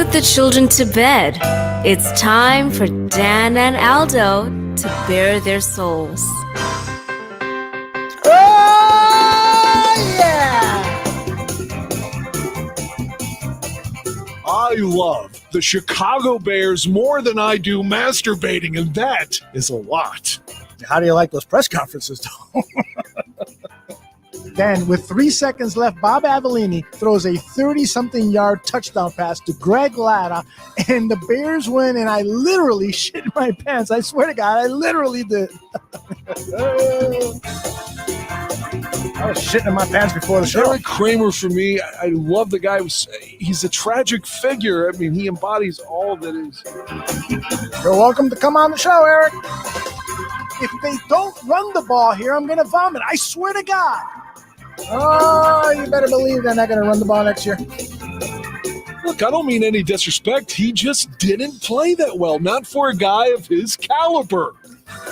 put the children to bed. It's time for Dan and Aldo to bare their souls. Oh, yeah! I love the Chicago Bears more than I do masturbating, and that is a lot. How do you like those press conferences, though? Then, with 3 seconds left, Bob Avellini throws a 30-something yard touchdown pass to Greg Latta, and the Bears win, and I literally shit my pants. I swear to God, I literally did. I was shitting in my pants before the show. Eric Kramer, for me, I love the guy. He's a tragic figure. I mean, he embodies all that is. You're welcome to come on the show, Eric. If they don't run the ball here, I'm going to vomit. I swear to God. Oh, you better believe they're not going to run the ball next year. Look, I don't mean any disrespect. He just didn't play that well. Not for a guy of his caliber.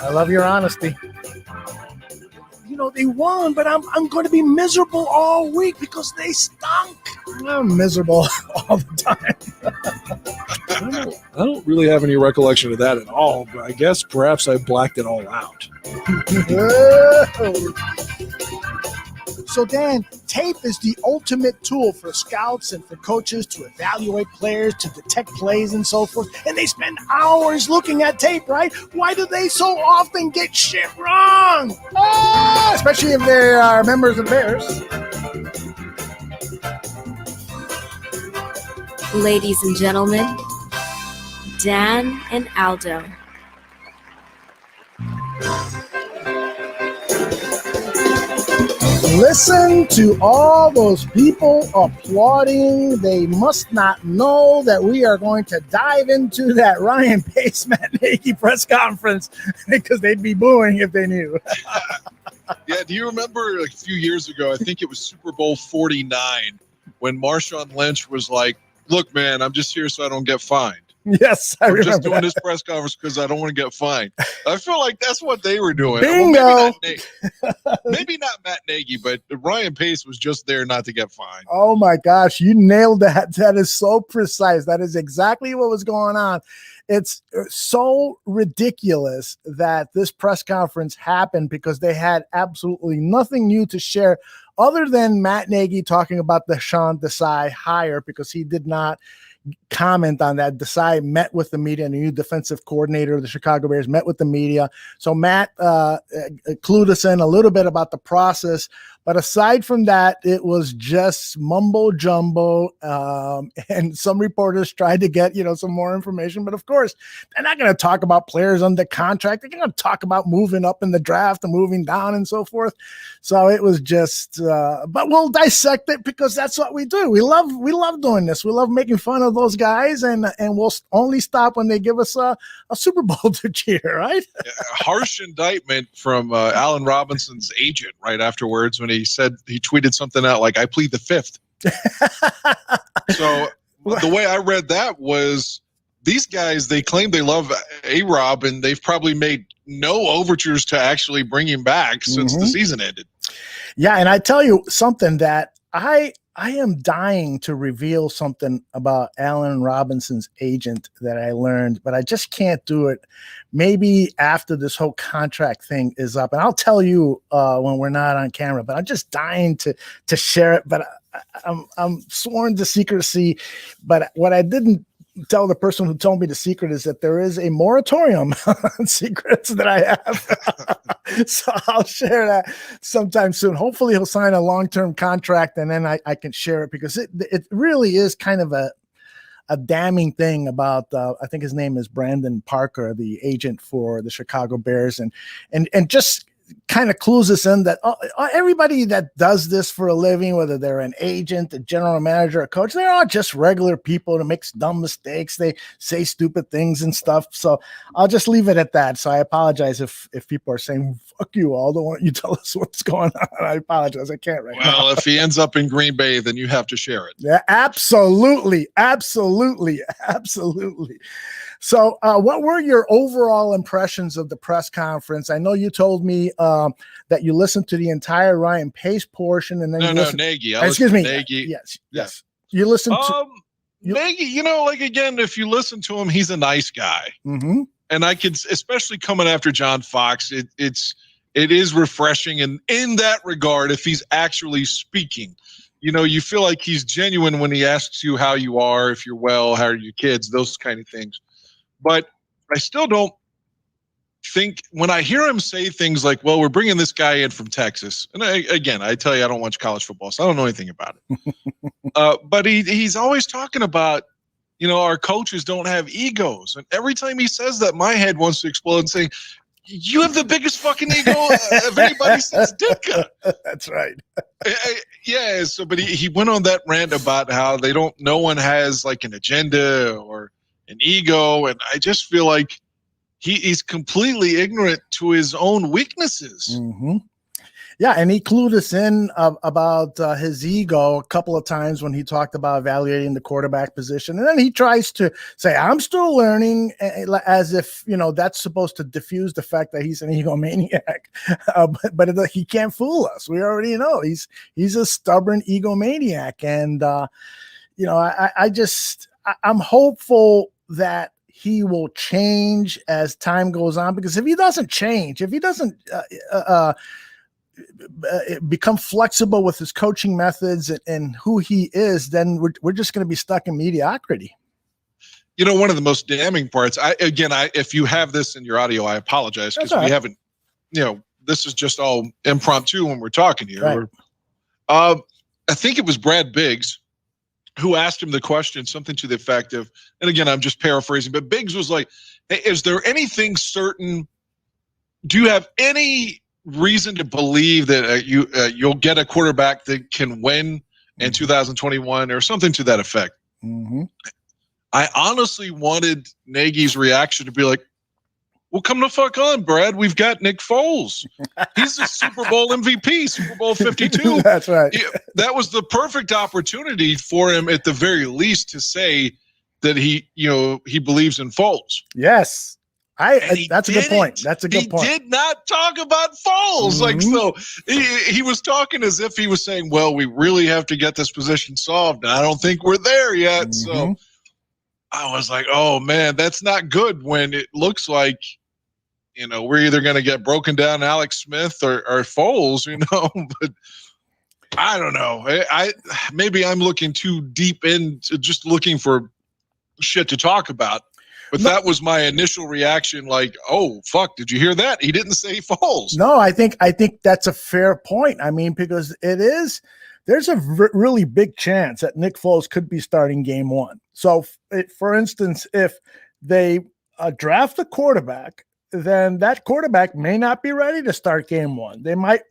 I love your honesty. You know, they won, but I'm going to be miserable all week because they stunk. I'm miserable all the time. I don't really have any recollection of that at all, but I guess perhaps I blacked it all out. So, Dan, tape is the ultimate tool for scouts and for coaches to evaluate players, to detect plays and so forth. And they spend hours looking at tape, right? Why do they so often get shit wrong? Oh, especially if they are members of the Bears. Ladies and gentlemen, Dan and Aldo. Listen to all those people applauding. They must not know that we are going to dive into that Ryan Pace, Matt Nagy press conference because they'd be booing if they knew. Yeah, do you remember like a few years ago, I think it was Super Bowl 49, when Marshawn Lynch was like, look, man, I'm just here so I don't get fined. Yes, I I'm remember just doing that. this press conference because I don't want to get fined. I feel like that's what they were doing. Bingo. Well, maybe not Matt Nagy, but Ryan Pace was just there not to get fined. Oh, my gosh. You nailed that. That is so precise. That is exactly what was going on. It's so ridiculous that this press conference happened because they had absolutely nothing new to share other than Matt Nagy talking about the Desai hire because he did not comment on that. Desai met with the media, and the new defensive coordinator of the Chicago Bears met with the media. So Matt clued us in a little bit about the process. But aside from that, it was just mumbo jumbo. And some reporters tried to get, some more information. But of course, they're not going to talk about players under contract. They're going to talk about moving up in the draft and moving down and so forth. So it was just, but we'll dissect it because that's what we do. We love doing this. We love making fun of those guys, and we'll only stop when they give us a Super Bowl to cheer, right? Harsh indictment from Allen Robinson's agent right afterwards when he tweeted something out like, I plead the fifth. So the way I read that was these guys, they claim they love A-Rob, and they've probably made no overtures to actually bring him back since the season ended. Yeah, and I tell you something that I am dying to reveal something about Allen Robinson's agent that I learned, but I just can't do it. Maybe after this whole contract thing is up, and I'll tell you when we're not on camera, but I'm just dying to share it, but I'm sworn to secrecy. But what I didn't tell the person who told me the secret is that there is a moratorium on secrets that I have. So I'll share that sometime soon. Hopefully he'll sign a long-term contract, and then I can share it because it really is kind of a damning thing about, I think his name is Brandon Parker, the agent for the Chicago Bears, and just kind of clues us in that everybody that does this for a living, whether they're an agent, a general manager, a coach, they're all just regular people that make dumb mistakes. They say stupid things and stuff. So I'll just leave it at that. So I apologize if people are saying, fuck you, Aldo, why don't you tell us what's going on? I apologize. I can't right now. Well, if he ends up in Green Bay, then you have to share it. Yeah, absolutely. Absolutely. Absolutely. So what were your overall impressions of the press conference? I know you told me that you listened to the entire Ryan Pace portion, and then Nagy. Excuse me. Nagy. Yes. You listened to. Nagy, like again, if you listen to him, he's a nice guy. Mm-hmm. And I could, especially coming after John Fox, it is refreshing. And in that regard, if he's actually speaking, you feel like he's genuine when he asks you how you are, if you're well, how are your kids, those kind of things. But I still don't think when I hear him say things like, well, we're bringing this guy in from Texas. And I tell you, I don't watch college football, so I don't know anything about it. But he's always talking about, our coaches don't have egos. And every time he says that, my head wants to explode and say, you have the biggest fucking ego of anybody since Ditka. That's right. Yeah. So, but he went on that rant about how no one has like an agenda or an ego. And I just feel like he's completely ignorant to his own weaknesses. Mm-hmm. Yeah, and he clued us in about his ego a couple of times when he talked about evaluating the quarterback position. And then he tries to say, I'm still learning, as if, that's supposed to diffuse the fact that he's an egomaniac. But he can't fool us. We already know he's a stubborn egomaniac. And, I'm hopeful that he will change as time goes on, because if he doesn't change, if he doesn't become flexible with his coaching methods and who he is, then we're just going to be stuck in mediocrity. One of the most damning parts, if you have this in your audio, I apologize, because we haven't, this is just all impromptu when we're talking here. Right. I think it was Brad Biggs who asked him the question, something to the effect of, and again, I'm just paraphrasing, but Biggs was like, hey, is there anything certain? Do you have any reason to believe that you'll get a quarterback that can win in 2021 or something to that effect? Mm-hmm. I honestly wanted Nagy's reaction to be like, well, come the fuck on, Brad. We've got Nick Foles. He's a Super Bowl MVP, Super Bowl 52. That's right. That was the perfect opportunity for him, at the very least, to say that he believes in Foles. Yes. That's a good point. That's a good point. He did not talk about Foles. Mm-hmm. Like, so he was talking as if he was saying, well, we really have to get this position solved. And I don't think we're there yet. Mm-hmm. So I was like, oh man, that's not good when it looks like, we're either going to get broken down Alex Smith or Foles, but I don't know. Maybe I'm looking too deep into just looking for shit to talk about. But that was my initial reaction, like, oh, fuck, did you hear that? He didn't say Foles. No, I think that's a fair point. I mean, because there's a really big chance that Nick Foles could be starting game one. So, for instance, if they draft a quarterback, then that quarterback may not be ready to start game one. They might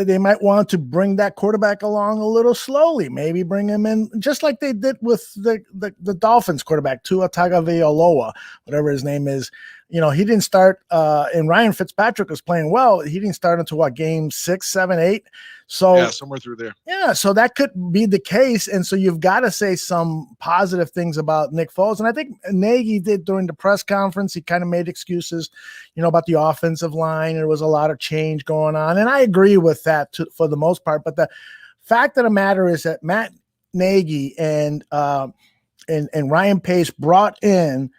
they might want to bring that quarterback along a little slowly. Maybe bring him in just like they did with the Dolphins quarterback, Tua Tagovailoa, whatever his name is. He didn't start, and Ryan Fitzpatrick was playing well. He didn't start until game 6, 7, 8. So yeah, somewhere through there. Yeah, so that could be the case. And so you've got to say some positive things about Nick Foles. And I think Nagy did during the press conference. He kind of made excuses, about the offensive line. There was a lot of change going on. And I agree with that for the most part. But the fact of the matter is that Matt Nagy and Ryan Pace brought in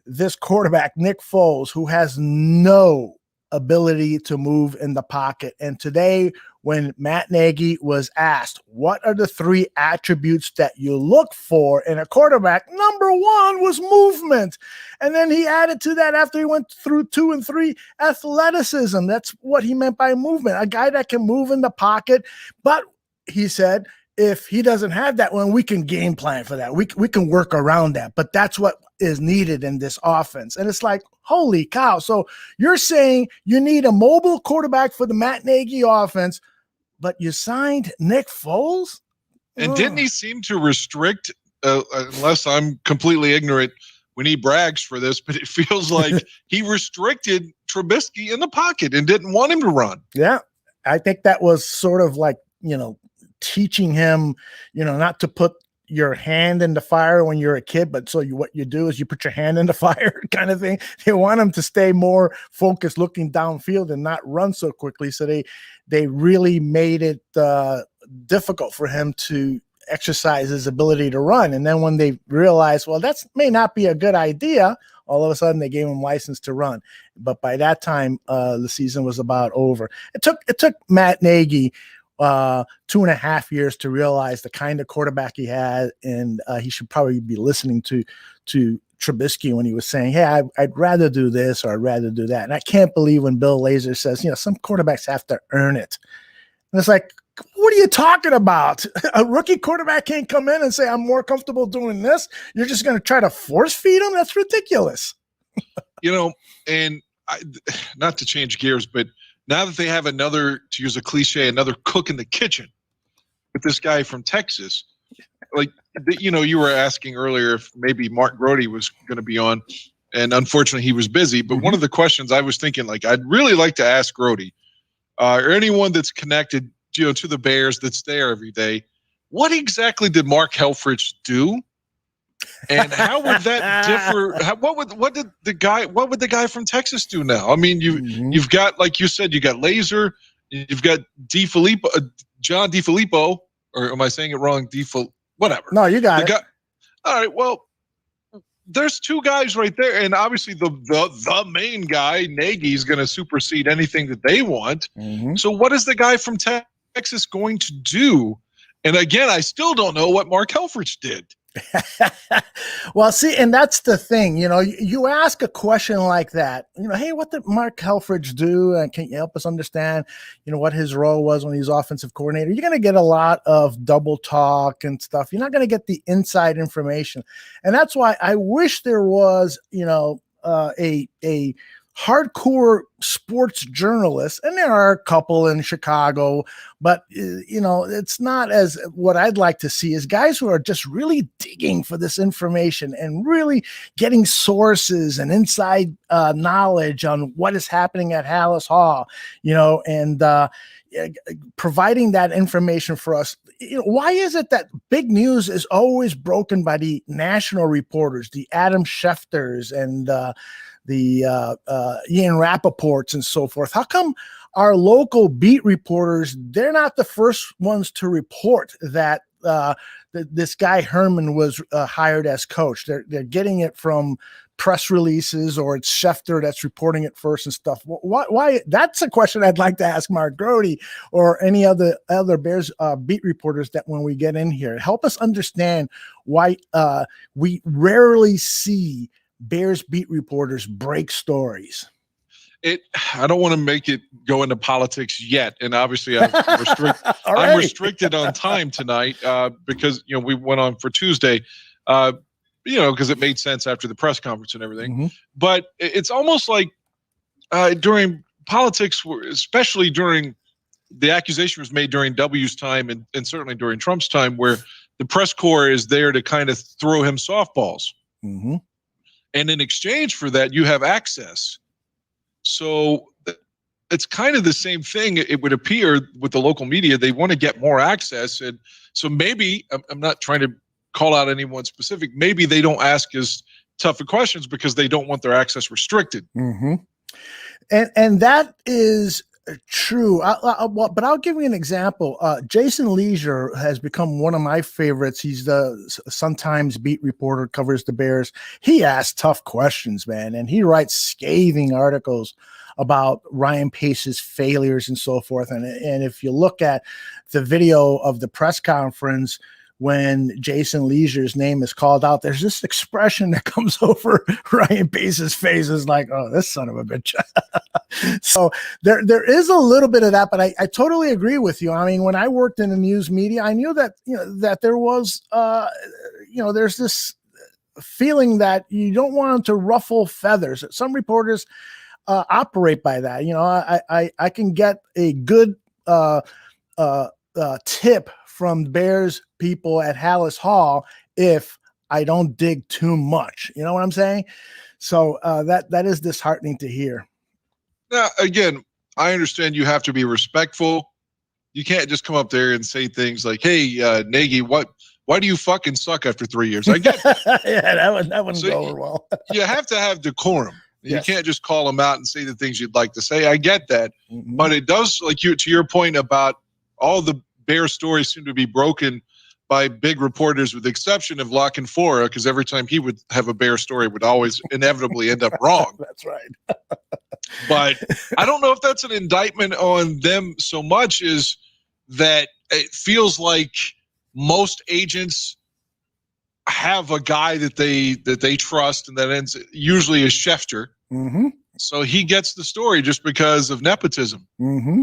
this quarterback, Nick Foles, who has no ability to move in the pocket. And today, when Matt Nagy was asked, what are the 3 attributes that you look for in a quarterback? Number 1 was movement. And then he added to that, after he went through 2 and 3, athleticism. That's what he meant by movement, a guy that can move in the pocket. But he said, if he doesn't have that one, we can game plan for that. We can work around that. But that's what is needed in this offense. And it's like, holy cow. So you're saying you need a mobile quarterback for the Matt Nagy offense, but you signed Nick Foles? And didn't he seem to restrict, unless I'm completely ignorant when he brags for this, but it feels like he restricted Trubisky in the pocket and didn't want him to run. Yeah. I think that was sort of like, teaching him, not to put your hand in the fire when you're a kid, but what you do is you put your hand in the fire kind of thing. They want him to stay more focused, looking downfield and not run so quickly. So they really made it difficult for him to exercise his ability to run. And then when they realized, well, that may not be a good idea, all of a sudden they gave him license to run. But by that time, the season was about over. It took Matt Nagy 2.5 years to realize the kind of quarterback he had, and he should probably be listening to Trubisky when he was saying, hey, I'd rather do this or I'd rather do that. And I can't believe when Bill Lazor says, some quarterbacks have to earn it. And it's like, what are you talking about? A rookie quarterback can't come in and say, I'm more comfortable doing this. You're just going to try to force feed him? That's ridiculous. And not to change gears, but now that they have another, to use a cliche, another cook in the kitchen with this guy from Texas, like, you were asking earlier if maybe Mark Grody was going to be on, and unfortunately he was busy. But one of the questions I was thinking, like, I'd really like to ask Grody, or anyone that's connected, to the Bears that's there every day, what exactly did Mark Helfrich do? And how would that differ? What would the guy from Texas do now? I mean, you've got, like you said, you got Lazor, you've got John DeFilippo, or am I saying it wrong? Whatever. No, you got it. All right. Well, there's two guys right there, and obviously the main guy, Nagy, is going to supersede anything that they want. So what is the guy from Texas going to do? And again, I still don't know what Mark Helfrich did. Well, see, and that's the thing, you ask a question like that, hey, what did Mark Helfrich do? And can you help us understand, what his role was when he was offensive coordinator? You're going to get a lot of double talk and stuff. You're not going to get the inside information. And that's why I wish there was, a hardcore sports journalists, and there are a couple in Chicago, but it's not as what I'd like to see is guys who are just really digging for this information and really getting sources and inside knowledge on what is happening at Hallis Hall, and providing that information for us. Why is it that big news is always broken by the national reporters, the Adam Schefters and the Ian Rappaports and so forth? How come our local beat reporters, they're not the first ones to report that this guy Herman was hired as coach? They're getting it from press releases, or it's Schefter that's reporting it first and stuff. Why? That's a question I'd like to ask Mark Grody or any other Bears beat reporters that when we get in here, help us understand why we rarely see Bears beat reporters break stories. I don't want to make it go into politics yet, and obviously I'm restricted on time tonight because we went on for Tuesday, because it made sense after the press conference and everything. But it's almost like during politics, especially during the accusation was made during W's time and certainly during Trump's time, where the press corps is there to kind of throw him softballs. And in exchange for that, you have access. So it's kind of the same thing. It would appear with the local media, they want to get more access. And so maybe, I'm not trying to call out anyone specific, maybe they don't ask as tough questions because they don't want their access restricted. And that is true. But I'll give you an example. Jason Leisure has become one of my favorites. He's the Sun-Times beat reporter, covers the Bears. He asks tough questions, man, and he writes scathing articles about Ryan Pace's failures and so forth. And if you look at the video of the press conference when Jason Leisure's name is called out, there's this expression that comes over Ryan Pace's face, is like, oh, this son of a bitch. So there is a little bit of that, but I totally agree with you. I mean, when I worked in the news media, I knew that, that there was, there's this feeling that you don't want to ruffle feathers. Some reporters operate by that. I can get a good tip from Bears people at Hallis Hall if I don't dig too much. You know what I'm saying? So that is disheartening to hear. Now, again, I understand you have to be respectful. You can't just come up there and say things like, hey, Nagy, why do you fucking suck after 3 years? I get that. Yeah, that wouldn't go over well. You have to have decorum. Yes. You can't just call them out and say the things you'd like to say. I get that. But it does, to your point about all the Bear stories seem to be broken by big reporters, with the exception of La Canfora, because every time he would have a Bear story, would always inevitably end up wrong. That's right. But I don't know if that's an indictment on them so much as that it feels like most agents have a guy that they trust, and that ends usually is Schefter. Mm-hmm. So he gets the story just because of nepotism. Mm-hmm.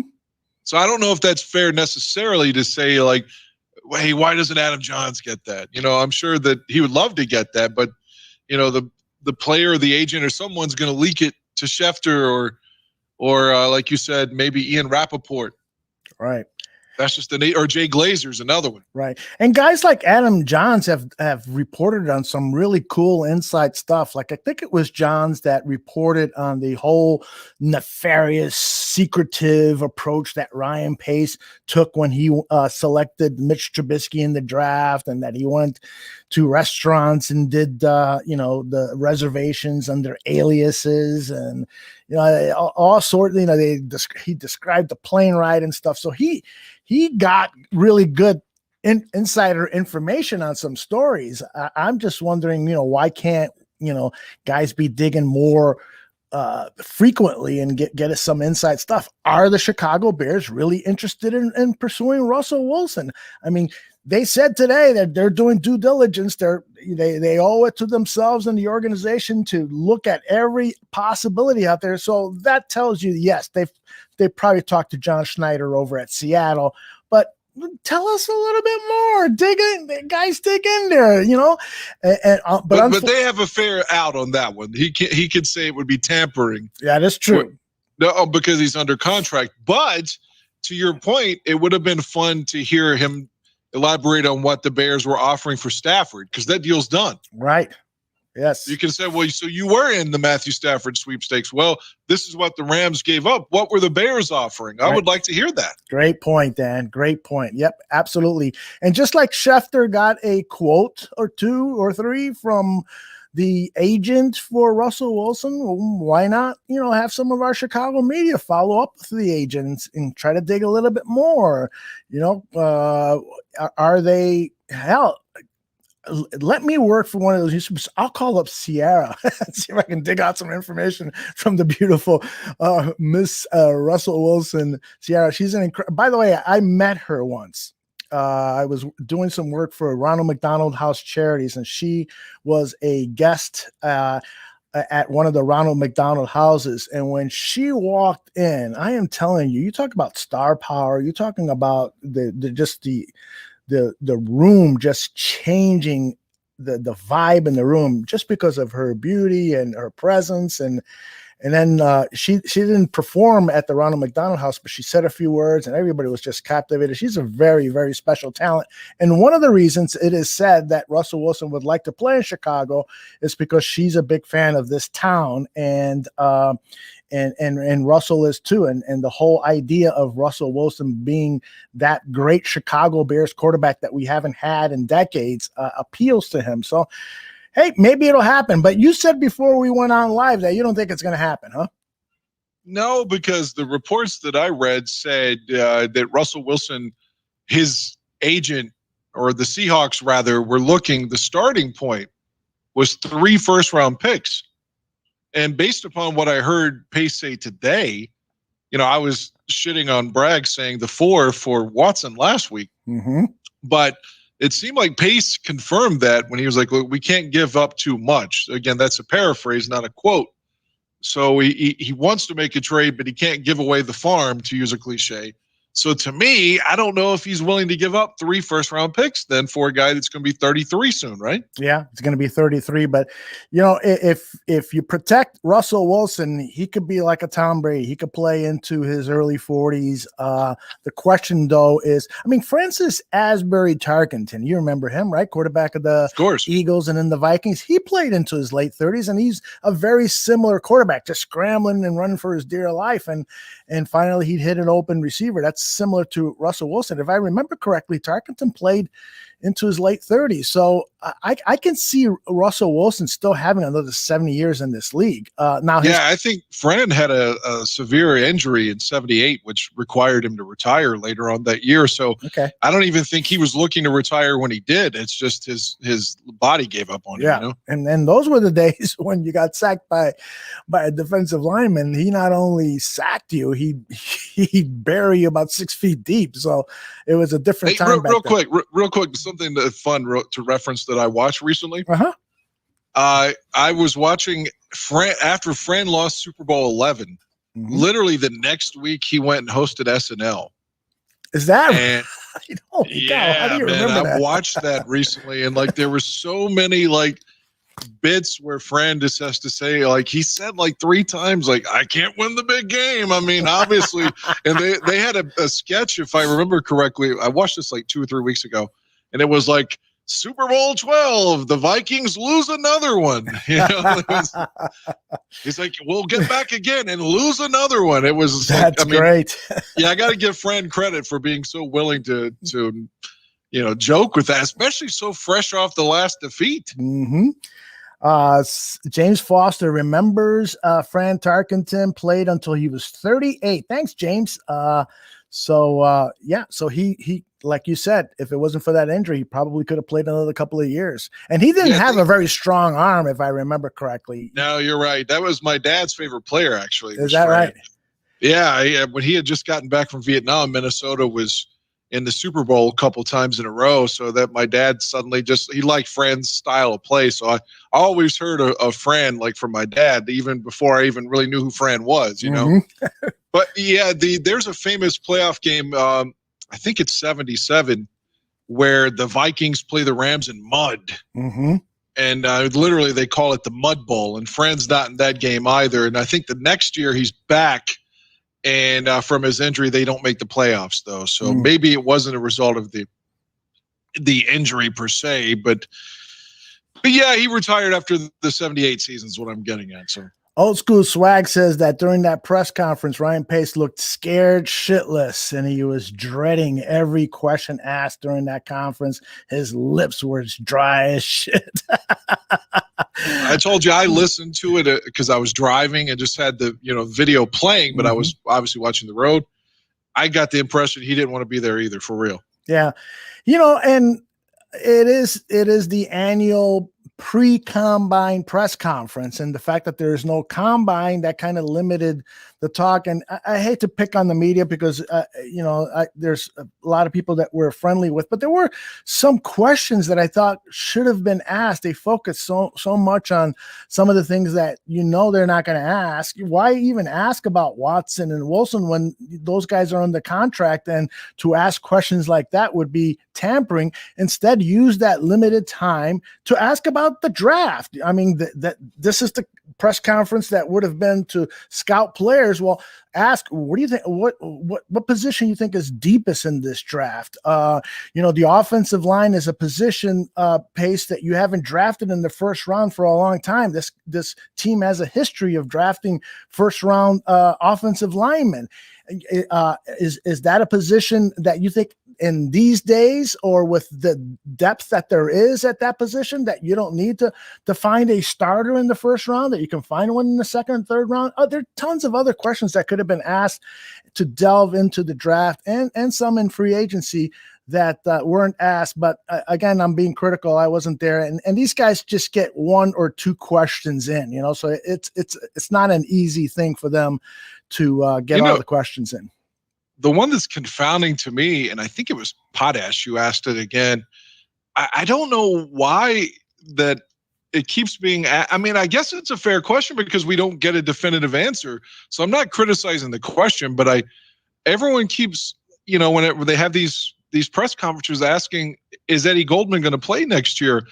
So I don't know if that's fair necessarily to say, like, hey, why doesn't Adam Johns get that? I'm sure that he would love to get that, but the player or the agent or someone's going to leak it to Schefter or like you said, maybe Ian Rappaport. Right. That's just or Jay Glazer's another one. Right. And guys like Adam Johns have reported on some really cool inside stuff. Like I think it was Johns that reported on the whole nefarious, secretive approach that Ryan Pace took when he selected Mitch Trubisky in the draft, and that he went to restaurants and did the reservations under aliases, and all sorts. He described the plane ride and stuff. So he got really good insider information on some stories. I'm just wondering, why can't guys be digging more frequently and get us some inside stuff? Are the Chicago Bears really interested in pursuing Russell Wilson? I mean, they said today that they're doing due diligence. They owe it to themselves and the organization to look at every possibility out there. So that tells you, yes, they probably talked to John Schneider over at Seattle, but tell us a little bit more. Dig in, guys. Dig in there. But they have a fair out on that one. He could say it would be tampering. Yeah, that's true. No, because he's under contract. But to your point, it would have been fun to hear him elaborate on what the Bears were offering for Stafford, because that deal's done. Right. Yes. You can say, well, so you were in the Matthew Stafford sweepstakes. Well, this is what the Rams gave up. What were the Bears offering? I would like to hear that. Great point, Dan. Great point. Yep, absolutely. And just like Schefter got a quote or two or three from the agent for Russell Wilson, why not, have some of our Chicago media follow up with the agents and try to dig a little bit more? Are they, hell, let me work for one of those YouTubers. I'll call up Sierra, see if I can dig out some information from the beautiful Miss Russell Wilson. Sierra, she's by the way, I met her once. I was doing some work for Ronald McDonald House Charities, and she was a guest at one of the Ronald McDonald houses. And when she walked in, I am telling you, you talk about star power. You're talking about the room just changing, the vibe in the room just because of her beauty and her presence. And then she didn't perform at the Ronald McDonald House, but she said a few words and everybody was just captivated. She's a very, very special talent. And one of the reasons it is said that Russell Wilson would like to play in Chicago is because she's a big fan of this town, and Russell is too. And the whole idea of Russell Wilson being that great Chicago Bears quarterback that we haven't had in decades appeals to him. So, hey, maybe it'll happen. But you said before we went on live that you don't think it's going to happen, huh? No, because the reports that I read said that Russell Wilson, his agent, or the Seahawks rather, were looking, the starting point was 3 first-round picks. And based upon what I heard Pace say today, I was shitting on Bragg saying the 4 for Watson last week. Mm-hmm. But it seemed like Pace confirmed that when he was like, look, we can't give up too much. Again, that's a paraphrase, not a quote. So he wants to make a trade, but he can't give away the farm, to use a cliche. So to me, I don't know if he's willing to give up 3 first-round picks then for a guy that's going to be 33 soon, right? Yeah, it's going to be 33. But, if you protect Russell Wilson, he could be like a Tom Brady. He could play into his early 40s. The question, though, is, Francis Asbury Tarkenton, you remember him, right? Quarterback of the Eagles and then the Vikings. He played into his late 30s, and he's a very similar quarterback, just scrambling and running for his dear life. And finally, he'd hit an open receiver. That's similar to Russell Wilson. If I remember correctly, Tarkenton played into his late 30s. So I can see Russell Wilson still having another 70 years in this league. I think Fran had a severe injury in 78, which required him to retire later on that year. So I don't even think he was looking to retire when he did. It's just his body gave up on him. You know? And those were the days when you got sacked by a defensive lineman. He not only sacked you, he'd bury you about 6 feet deep. So it was a different time. Real quick, something fun to reference that I watched recently. I was watching after Fran lost Super Bowl 11. Literally the next week, he went and hosted SNL. Is that right? How do you remember that? I watched that recently, and like there were so many like bits where Fran just has to say, like he said like 3 times, like I can't win the big game. I mean, obviously, and they had a sketch, if I remember correctly. I watched this like 2 or 3 weeks ago, and it was like Super Bowl 12, the Vikings lose another one. You know, he's like, we'll get back again and lose another one. It was great. I got to give Fran credit for being so willing to joke with that, especially so fresh off the last defeat. James Foster remembers Fran Tarkenton played until he was 38. Thanks, James. So he like you said, if it wasn't for that injury, he probably could have played another couple of years. And he didn't have a very strong arm, if I remember correctly. No, you're right. That was my dad's favorite player, actually. Is that right? Yeah. When he had just gotten back from Vietnam, Minnesota was in the Super Bowl a couple times in a row. So that my dad suddenly he liked Fran's style of play. So I always heard of Fran, like from my dad, even before I even really knew who Fran was, you know? But there's a famous playoff game. I think it's 77 where the Vikings play the Rams in mud. And literally they call it the Mud Bowl, and Fran's not in that game either. And I think the next year he's back, and from his injury, they don't make the playoffs though. So maybe it wasn't a result of the injury per se, but yeah, he retired after the 78 season is what I'm getting at. So Old School Swag says that during that press conference, Ryan Pace looked scared shitless, and he was dreading every question asked during that conference. His lips were as dry as shit. I told you I listened to it because I was driving and just had the video playing, but I was obviously watching the road. I got the impression he didn't want to be there either, for real. Yeah, and it is the annual pre-combine press conference, and the fact that there is no combine, that kind of limited the talk. And I hate to pick on the media because there's a lot of people that we're friendly with, but there were some questions that I thought should have been asked. They focused so much on some of the things that they're not going to ask. Why even ask about Watson and Wilson when those guys are under contract? And to ask questions like that would be tampering. Instead, use that limited time to ask about the draft. I mean, this is the press conference that would have been to scout players. Well, ask, what do you think? What position you think is deepest in this draft? The offensive line is a position, Pace, that you haven't drafted in the first round for a long time. This team has a history of drafting first round offensive linemen. Is that a position that you think in these days, or with the depth that there is at that position, that you don't need to find a starter in the first round, that you can find one in the second and third round? There are tons of other questions that could have been asked to delve into the draft, and some in free agency that weren't asked. But again, I'm being critical. I wasn't there, and these guys just get 1 or 2 questions in, so it's not an easy thing for them to get all the questions in. The one that's confounding to me, and I think it was Potash who asked it again, I don't know why that it keeps being, I guess it's a fair question because we don't get a definitive answer. So I'm not criticizing the question, but everyone keeps, whenever they have these press conferences asking, is Eddie Goldman going to play next year?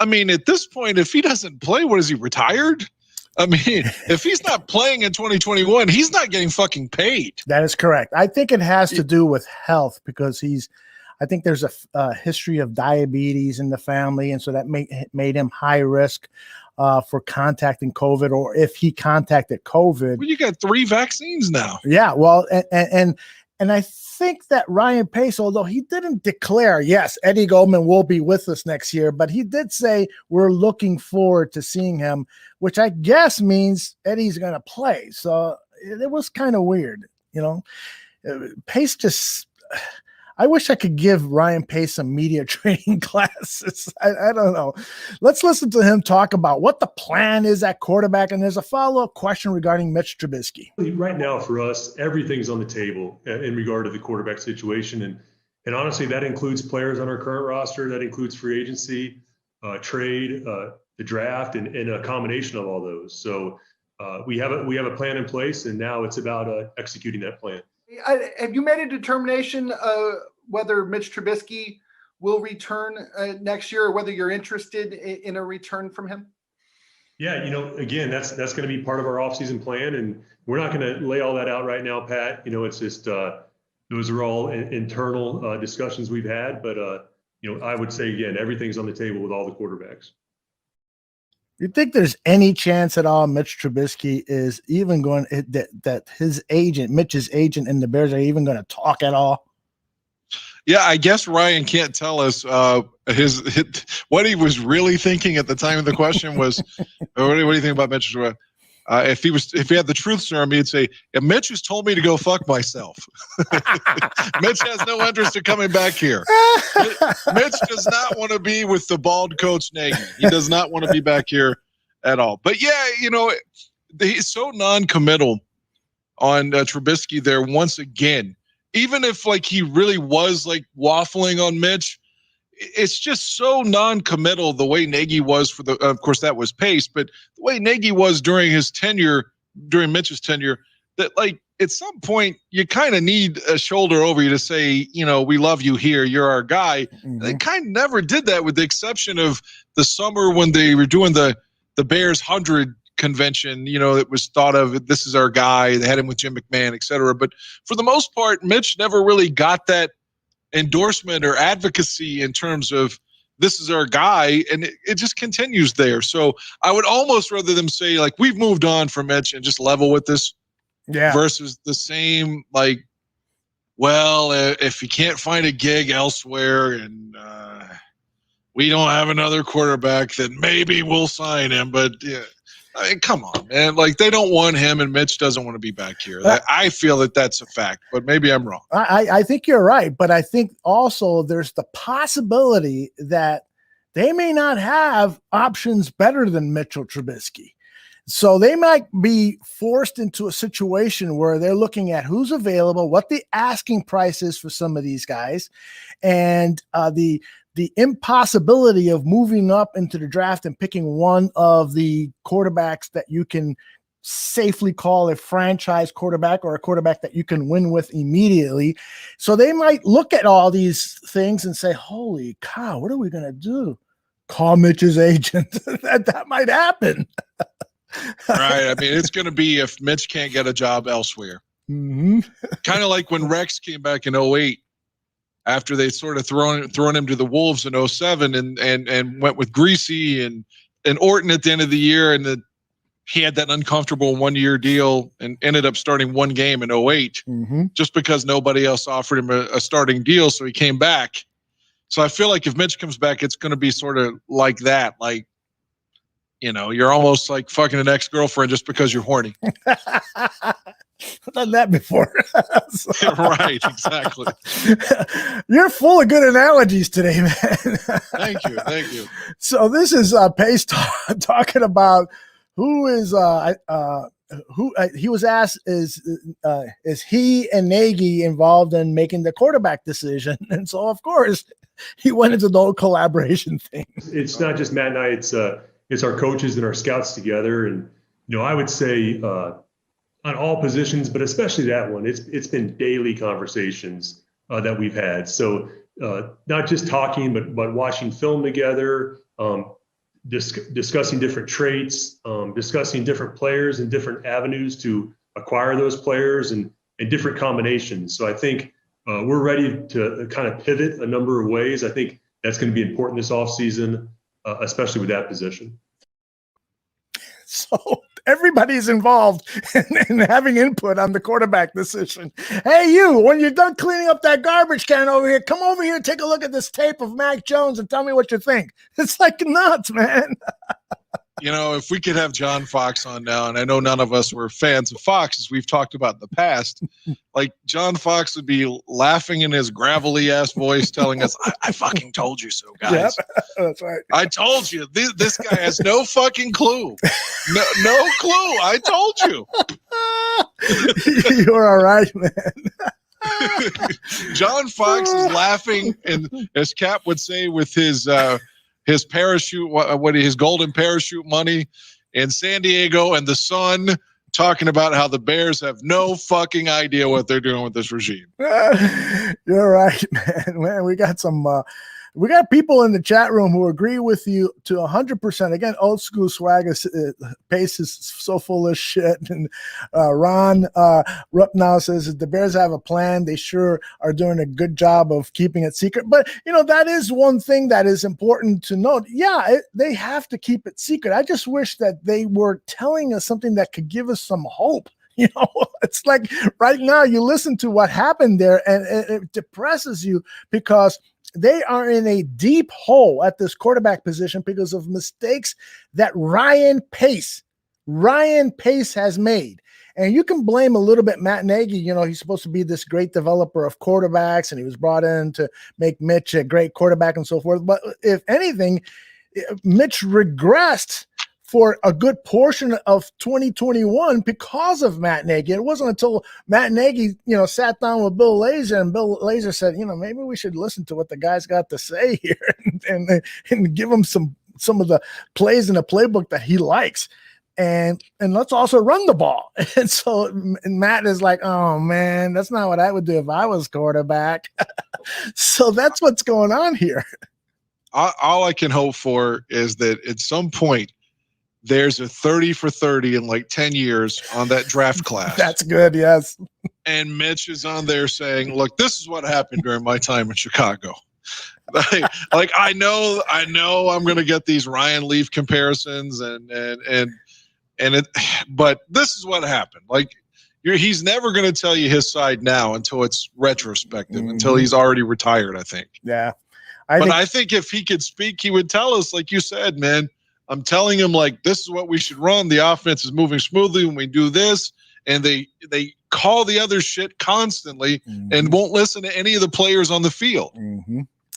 I mean, at this point, if he doesn't play, what, is he retired? I mean, if he's not playing in 2021, he's not getting fucking paid. That is correct. I think it has to do with health, because I think there's a history of diabetes in the family, and so that made him high risk for contacting COVID, or if he contacted COVID. Well, you got 3 vaccines now. Yeah, well, and And I think that Ryan Pace, although he didn't declare, yes, Eddie Goldman will be with us next year, but he did say we're looking forward to seeing him, which I guess means Eddie's going to play. So it was kind of weird, you know. Pace just, I wish I could give Ryan Pace some media training classes. I don't know. Let's listen to him talk about what the plan is at quarterback. And there's a follow-up question regarding Mitch Trubisky. Right now for us, everything's on the table in regard to the quarterback situation. And honestly, that includes players on our current roster. That includes free agency, trade, the draft, and a combination of all those. So we have a plan in place, and now it's about executing that plan. Have you made a determination whether Mitch Trubisky will return next year, or whether you're interested in a return from him? Yeah, again, that's going to be part of our offseason plan, and we're not going to lay all that out right now, Pat. It's just those are all internal discussions we've had, but I would say again, everyth's on the table with all the quarterbacks. You think there's any chance at all Mitch Trubisky is even going that his agent, Mitch's agent, and the Bears are even going to talk at all? Yeah, I guess Ryan can't tell us what he was really thinking at the time of the question was. What do you think about Mitch? If he had the truth serum, he'd say, yeah, Mitch has told me to go fuck myself. Mitch has no interest in coming back here. Mitch does not want to be with the bald coach Nagy. He does not want to be back here at all. But yeah, he's so non-committal on Trubisky there once again. Even if he really was waffling on Mitch, it's just so non-committal the way Nagy was of course that was Pace, but the way Nagy was during his tenure, during Mitch's tenure, that at some point you kind of need a shoulder over you to say, we love you here, you're our guy. Mm-hmm. They kind of never did that, with the exception of the summer when they were doing the Bears 100 convention. It was thought of, this is our guy. They had him with Jim McMahon, et cetera. But for the most part, Mitch never really got that endorsement or advocacy in terms of this is our guy, and it just continues there. So I would almost rather them say we've moved on from Mitch and just level with this, versus the same if you can't find a gig elsewhere and we don't have another quarterback, then maybe we'll sign him. But yeah, I mean, come on, man. They don't want him, and Mitch doesn't want to be back here. I feel that that's a fact, but maybe I'm wrong. I think you're right, but I think also there's the possibility that they may not have options better than Mitchell Trubisky. So they might be forced into a situation where they're looking at who's available, what the asking price is for some of these guys, and the impossibility of moving up into the draft and picking one of the quarterbacks that you can safely call a franchise quarterback, or a quarterback that you can win with immediately. So they might look at all these things and say, holy cow, what are we going to do? Call Mitch's agent. that might happen. Right. I mean, it's going to be if Mitch can't get a job elsewhere. Mm-hmm. Kind of like when Rex came back in 2008. After they sort of thrown him to the Wolves in 2007 and went with Greasy and Orton at the end of the year, and he had that uncomfortable 1-year deal and ended up starting one game in 2008, just because nobody else offered him a starting deal, so he came back. So I feel like if Mitch comes back, it's going to be sort of like that. You're almost like fucking an ex-girlfriend just because you're horny. I've done that before. Right, exactly. You're full of good analogies today, man. Thank you. So this is Pace talking about who is he was asked, is he and Nagy involved in making the quarterback decision? And so of course he went into the whole collaboration thing. It's not just Matt and I, it's our coaches and our scouts together. And I would say on all positions, but especially that one, it's been daily conversations that we've had. So not just talking, but watching film together, discussing different traits, discussing different players and different avenues to acquire those players and different combinations. So I think we're ready to kind of pivot a number of ways. I think that's going to be important this offseason, especially with that position. So everybody's involved in having input on the quarterback decision. Hey, you, when you're done cleaning up that garbage can over here, come over here and take a look at this tape of Mac Jones and tell me what you think. It's like nuts, man. You know, if we could have John Fox on now, and I know none of us were fans of Fox, as we've talked about in the past, like John Fox would be laughing in his gravelly ass voice telling us, I fucking told you so, guys. Yep, that's right. I told you. This guy has no fucking clue. No clue. I told you. You're all right, man. John Fox is laughing, and as Cap would say, with his parachute, his golden parachute money in San Diego, and the Sun talking about how the Bears have no fucking idea what they're doing with this regime. You're right, man. We got some. We got people in the chat room who agree with you to 100%. Again, old school swagger pace is so full of shit. And Ron Rupp now says the Bears have a plan. They sure are doing a good job of keeping it secret. But, you know, that is one thing that is important to note. Yeah, they have to keep it secret. I just wish that they were telling us something that could give us some hope. You know, it's like right now you listen to what happened there and it depresses you because they are in a deep hole at this quarterback position because of mistakes that Ryan Pace has made. And you can blame a little bit Matt Nagy. You know, he's supposed to be this great developer of quarterbacks, and he was brought in to make Mitch a great quarterback and so forth. But if anything, Mitch regressed for a good portion of 2021 because of Matt Nagy. It wasn't until Matt Nagy, you know, sat down with Bill Lazor, and Bill Lazor said, you know, maybe we should listen to what the guy's got to say here and give him some of the plays in the playbook that he likes. And let's also run the ball. And so Matt is like, oh, man, that's not what I would do if I was quarterback. So that's what's going on here. All I can hope for is that at some point, there's a 30 for 30 in like 10 years on that draft class. That's good, yes. And Mitch is on there saying, look, this is what happened during my time in Chicago. like I know I'm going to get these Ryan Leaf comparisons but this is what happened. Like he's never going to tell you his side now until it's retrospective, until he's already retired, I think. Yeah. I think if he could speak, he would tell us, like you said, man, I'm telling him, like, this is what we should run. The offense is moving smoothly when we do this. And they call the other shit constantly and won't listen to any of the players on the field.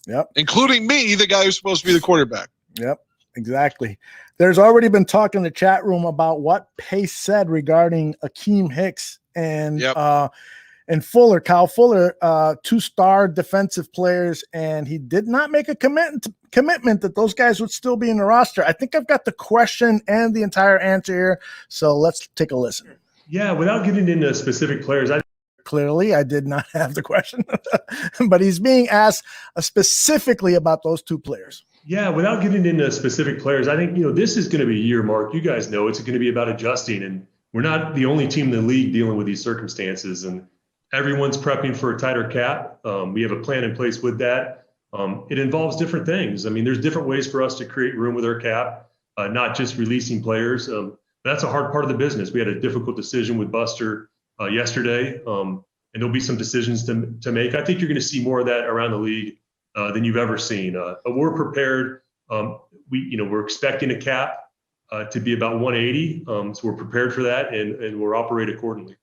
Yep. Including me, the guy who's supposed to be the quarterback. Yep, exactly. There's already been talk in the chat room about what Pace said regarding Akeem Hicks and Fuller, Kyle Fuller, 2-star defensive players, and he did not make a commitment that those guys would still be in the roster. I think I've got the question and the entire answer here, so let's take a listen. Yeah, without getting into specific players, Clearly, I did not have the question, but he's being asked specifically about those two players. Yeah, without getting into specific players, I think, you know, this is going to be a year, Mark. You guys know it's going to be about adjusting, and we're not the only team in the league dealing with these circumstances, and everyone's prepping for a tighter cap. We have a plan in place with that. It involves different things. I mean, there's different ways for us to create room with our cap, not just releasing players. That's a hard part of the business. We had a difficult decision with Buster yesterday, and there'll be some decisions to make. I think you're going to see more of that around the league than you've ever seen. But we're prepared. We're expecting a cap to be about 180, so we're prepared for that, and we'll operate accordingly.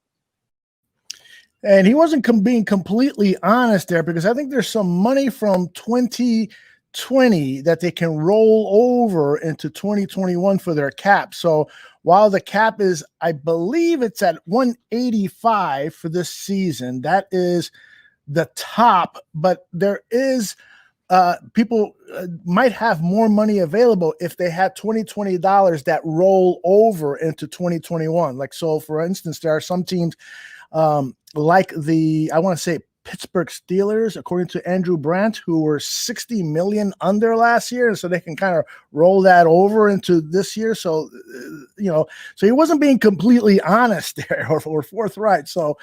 And he wasn't being completely honest there, because I think there's some money from 2020 that they can roll over into 2021 for their cap. So while the cap is, I believe it's at 185 for this season, that is the top, but there is people might have more money available if they had $20 that roll over into 2021. Like, so for instance, there are some teams like I want to say Pittsburgh Steelers, according to Andrew Brandt, who were 60 million under last year. And so they can kind of roll that over into this year. So, so he wasn't being completely honest there or forthright. So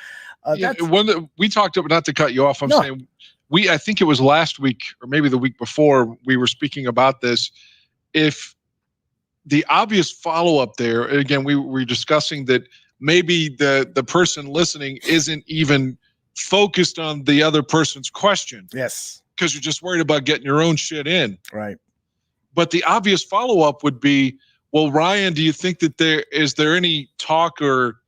when we talked about, not to cut you off, saying I think it was last week or maybe the week before we were speaking about this. If the obvious follow-up there, again, we were discussing that maybe the person listening isn't even focused on the other person's question. Yes. Because you're just worried about getting your own shit in. Right. But the obvious follow-up would be, well, Ryan, do you think that is there any talk or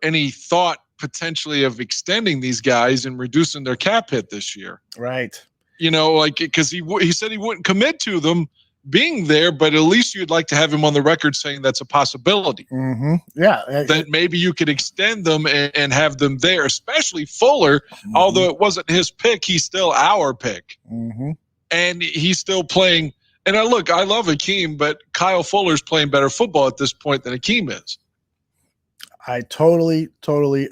any thought potentially of extending these guys and reducing their cap hit this year? Right. You know, like, because he said he wouldn't commit to them being there, but at least you'd like to have him on the record saying that's a possibility. Mm-hmm. Yeah. That maybe you could extend them and have them there, especially Fuller. Mm-hmm. Although it wasn't his pick, he's still our pick. Mm-hmm. And he's still playing. And I love Hakeem, but Kyle Fuller's playing better football at this point than Hakeem is. I totally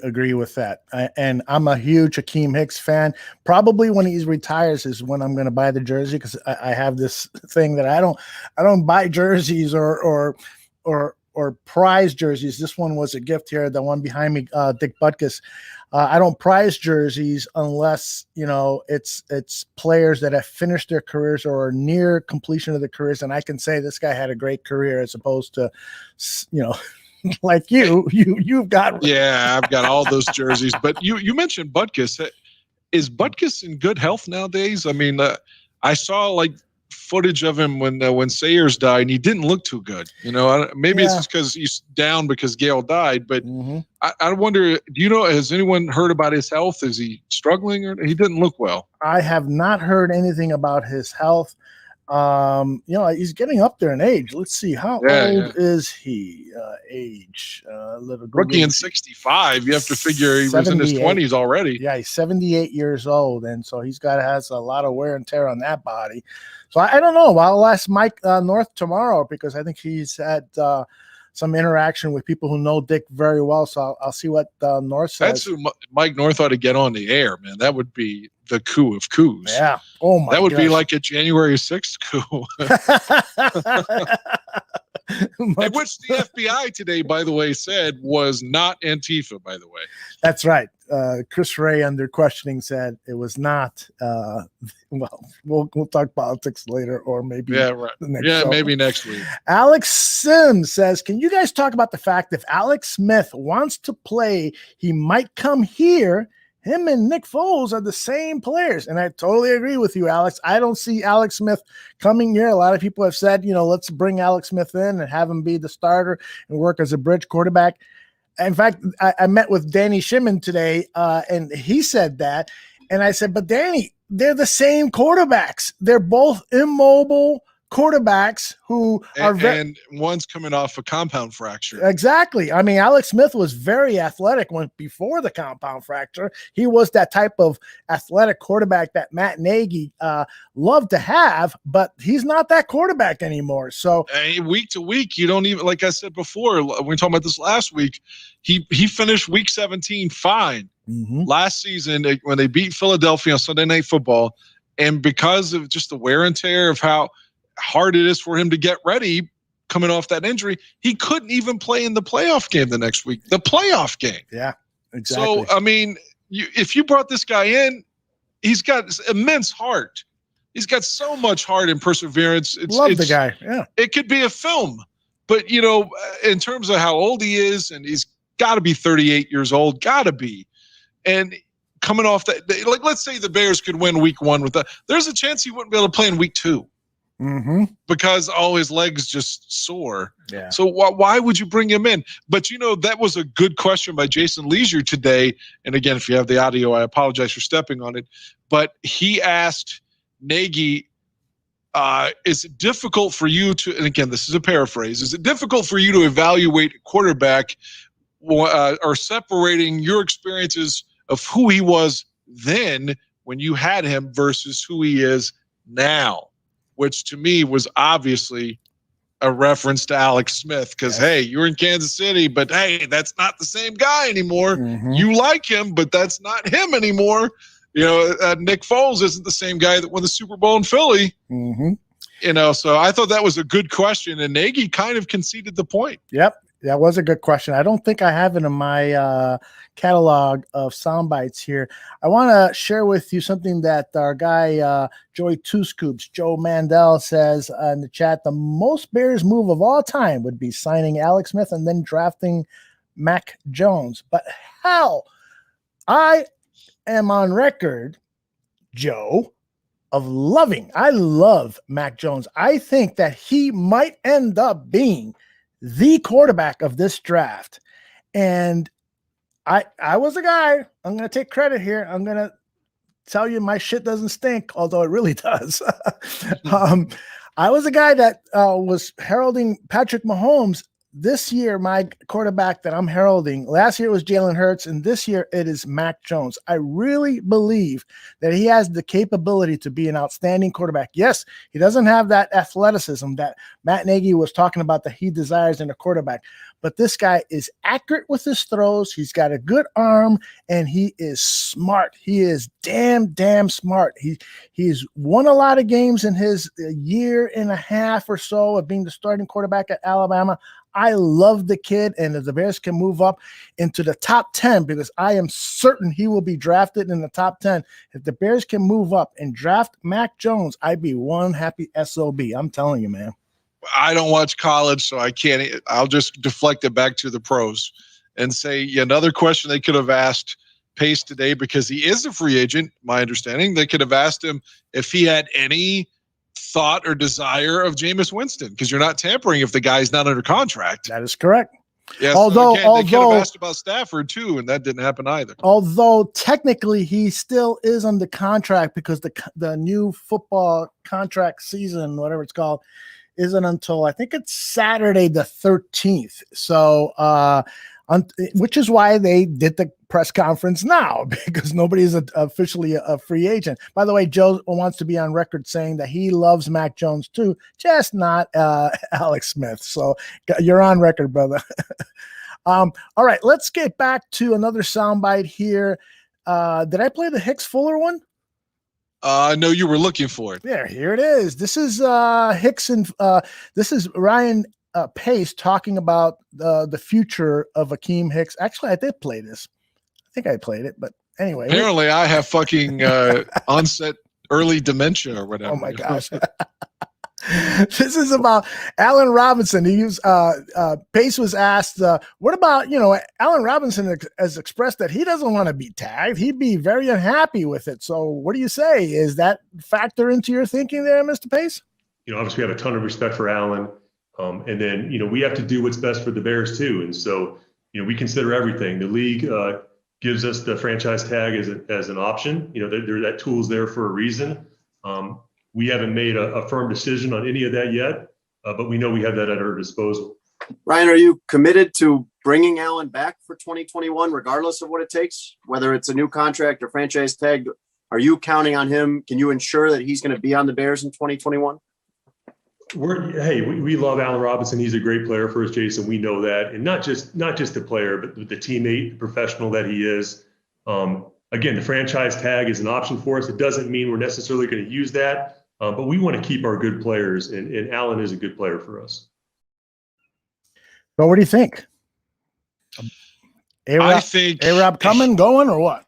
agree with that. And I'm a huge Hakeem Hicks fan. Probably when he retires is when I'm going to buy the jersey, because I have this thing that I don't buy jerseys or prize jerseys. This one was a gift here. The one behind me, Dick Butkus. I don't prize jerseys unless, you know, it's players that have finished their careers or are near completion of their careers, and I can say this guy had a great career, as opposed to, you know, like you've got. Yeah, I've got all those jerseys. But you mentioned Butkus. Is Butkus in good health nowadays? I mean, I saw like footage of him when Sayers died, and he didn't look too good. You know, maybe it's just because he's down because Gale died. But I wonder, do you know? Has anyone heard about his health? Is he struggling, or he didn't look well? I have not heard anything about his health. You know, he's getting up there in age. Let's see, how old is he? Age, rookie in 65. You have to figure he was in his 20s already. Yeah, he's 78 years old, and so has a lot of wear and tear on that body. So I don't know. I'll ask Mike North tomorrow, because I think he's had some interaction with people who know Dick very well. So I'll see what North says. That's who Mike North ought to get on the air, man. That would be the coup of coups. Yeah. Oh my. That would be like a January 6th coup. Which the FBI today, by the way, said was not Antifa, by the way. That's right. Chris Ray, under questioning, said it was not. Well, we'll talk politics later, or maybe maybe next week. Alex Sims says, can you guys talk about the fact if Alex Smith wants to play, he might come here? Him and Nick Foles are the same players. And I totally agree with you, Alex. I don't see Alex Smith coming here. A lot of people have said, you know, let's bring Alex Smith in and have him be the starter and work as a bridge quarterback. In fact, I met with Danny Shimon today, and he said that. And I said, but Danny, they're the same quarterbacks. They're both immobile quarterbacks who are and one's coming off a compound fracture. Exactly. I mean, Alex Smith was very athletic before the compound fracture. He was that type of athletic quarterback that Matt Nagy loved to have, but he's not that quarterback anymore. So week to week, you don't even, like I said before, we were talking about this last week, he finished week 17 fine. Last season when they beat Philadelphia on Sunday Night Football, and because of just the wear and tear of how hard it is for him to get ready coming off that injury, he couldn't even play in the playoff game the next week. The playoff game. Yeah, exactly. So, I mean, if you brought this guy in, he's got immense heart. He's got so much heart and perseverance. Love the guy. Yeah. It could be a film. But, you know, in terms of how old he is, and he's got to be 38 years old, got to be. And coming off that, like, let's say the Bears could win week 1 with that. There's a chance he wouldn't be able to play in week 2. Because all his legs just sore. Yeah. So why would you bring him in? But, you know, that was a good question by Jason Leisure today. And again, if you have the audio, I apologize for stepping on it. But he asked Nagy, is it difficult for you to, and again, this is a paraphrase, is it difficult for you to evaluate a quarterback or separating your experiences of who he was then when you had him versus who he is now? Which to me was obviously a reference to Alex Smith, because, hey, you're in Kansas City, but, hey, that's not the same guy anymore. You like him, but that's not him anymore. You know, Nick Foles isn't the same guy that won the Super Bowl in Philly. You know, so I thought that was a good question, and Nagy kind of conceded the point. Yep. That was a good question. I don't think I have it in my catalog of sound bites here. I want to share with you something that our guy, Joey Two Scoops, Joe Mandel, says in the chat. The most Bears move of all time would be signing Alex Smith and then drafting Mac Jones. But hell, I am on record, Joe, of I love Mac Jones. I think that he might end up being the quarterback of this draft. And I was a guy, I'm going to take credit here. I'm going to tell you my shit doesn't stink, although it really does. I was a guy that was heralding Patrick Mahomes. This year, my quarterback that I'm heralding, last year it was Jalen Hurts, and this year it is Mac Jones. I really believe that he has the capability to be an outstanding quarterback. Yes, he doesn't have that athleticism that Matt Nagy was talking about that he desires in a quarterback, but this guy is accurate with his throws. He's got a good arm, and he is smart. He is damn smart. He's won a lot of games in his year and a half or so of being the starting quarterback at Alabama. I love the kid, and if the Bears can move up into the top 10, because I am certain he will be drafted in the top 10. If the Bears can move up and draft Mac Jones, I'd be one happy SOB. I'm telling you, man. I don't watch college, so I can't. I'll just deflect it back to the pros and say another question they could have asked Pace today, because he is a free agent, my understanding. They could have asked him if he had any thought or desire of Jameis Winston, because you're not tampering if the guy's not under contract. That is correct. Yeah, although they could have asked about Stafford too, and that didn't happen either. Although technically he still is under contract, because the new football contract season, whatever it's called, isn't until I think it's Saturday the 13th. So which is why they did the press conference now, because nobody is officially a free agent. By the way, Joe wants to be on record saying that he loves Mac Jones too, just not Alex Smith. So you're on record, brother. All right, let's get back to another soundbite here. Did I play the Hicks Fuller one? No, you were looking for it. There, here it is. This is Hicks and this is Ryan Pace talking about the future of Akeem Hicks. Actually, I did play this. I think I played it, but anyway. Apparently, I have fucking onset early dementia or whatever. Oh my gosh. This is about Allen Robinson. Pace was asked, what about, Allen Robinson has expressed that he doesn't want to be tagged. He'd be very unhappy with it. So what do you say? Is that factor into your thinking there, Mr. Pace? Obviously we have a ton of respect for Allen. And then, we have to do what's best for the Bears too. And so, we consider everything. The league gives us the franchise tag as an option. That tool's there for a reason. We haven't made a firm decision on any of that yet, but we know we have that at our disposal. Ryan, are you committed to bringing Allen back for 2021, regardless of what it takes, whether it's a new contract or franchise tag? Are you counting on him? Can you ensure that he's going to be on the Bears in 2021? We love Allen Robinson. He's a great player for us, Jason. We know that, and not just the player, but the teammate, the professional that he is. Again, the franchise tag is an option for us. It doesn't mean we're necessarily going to use that. But we want to keep our good players, and Allen is a good player for us. So what do you think? I think A-Rob coming, going, or what?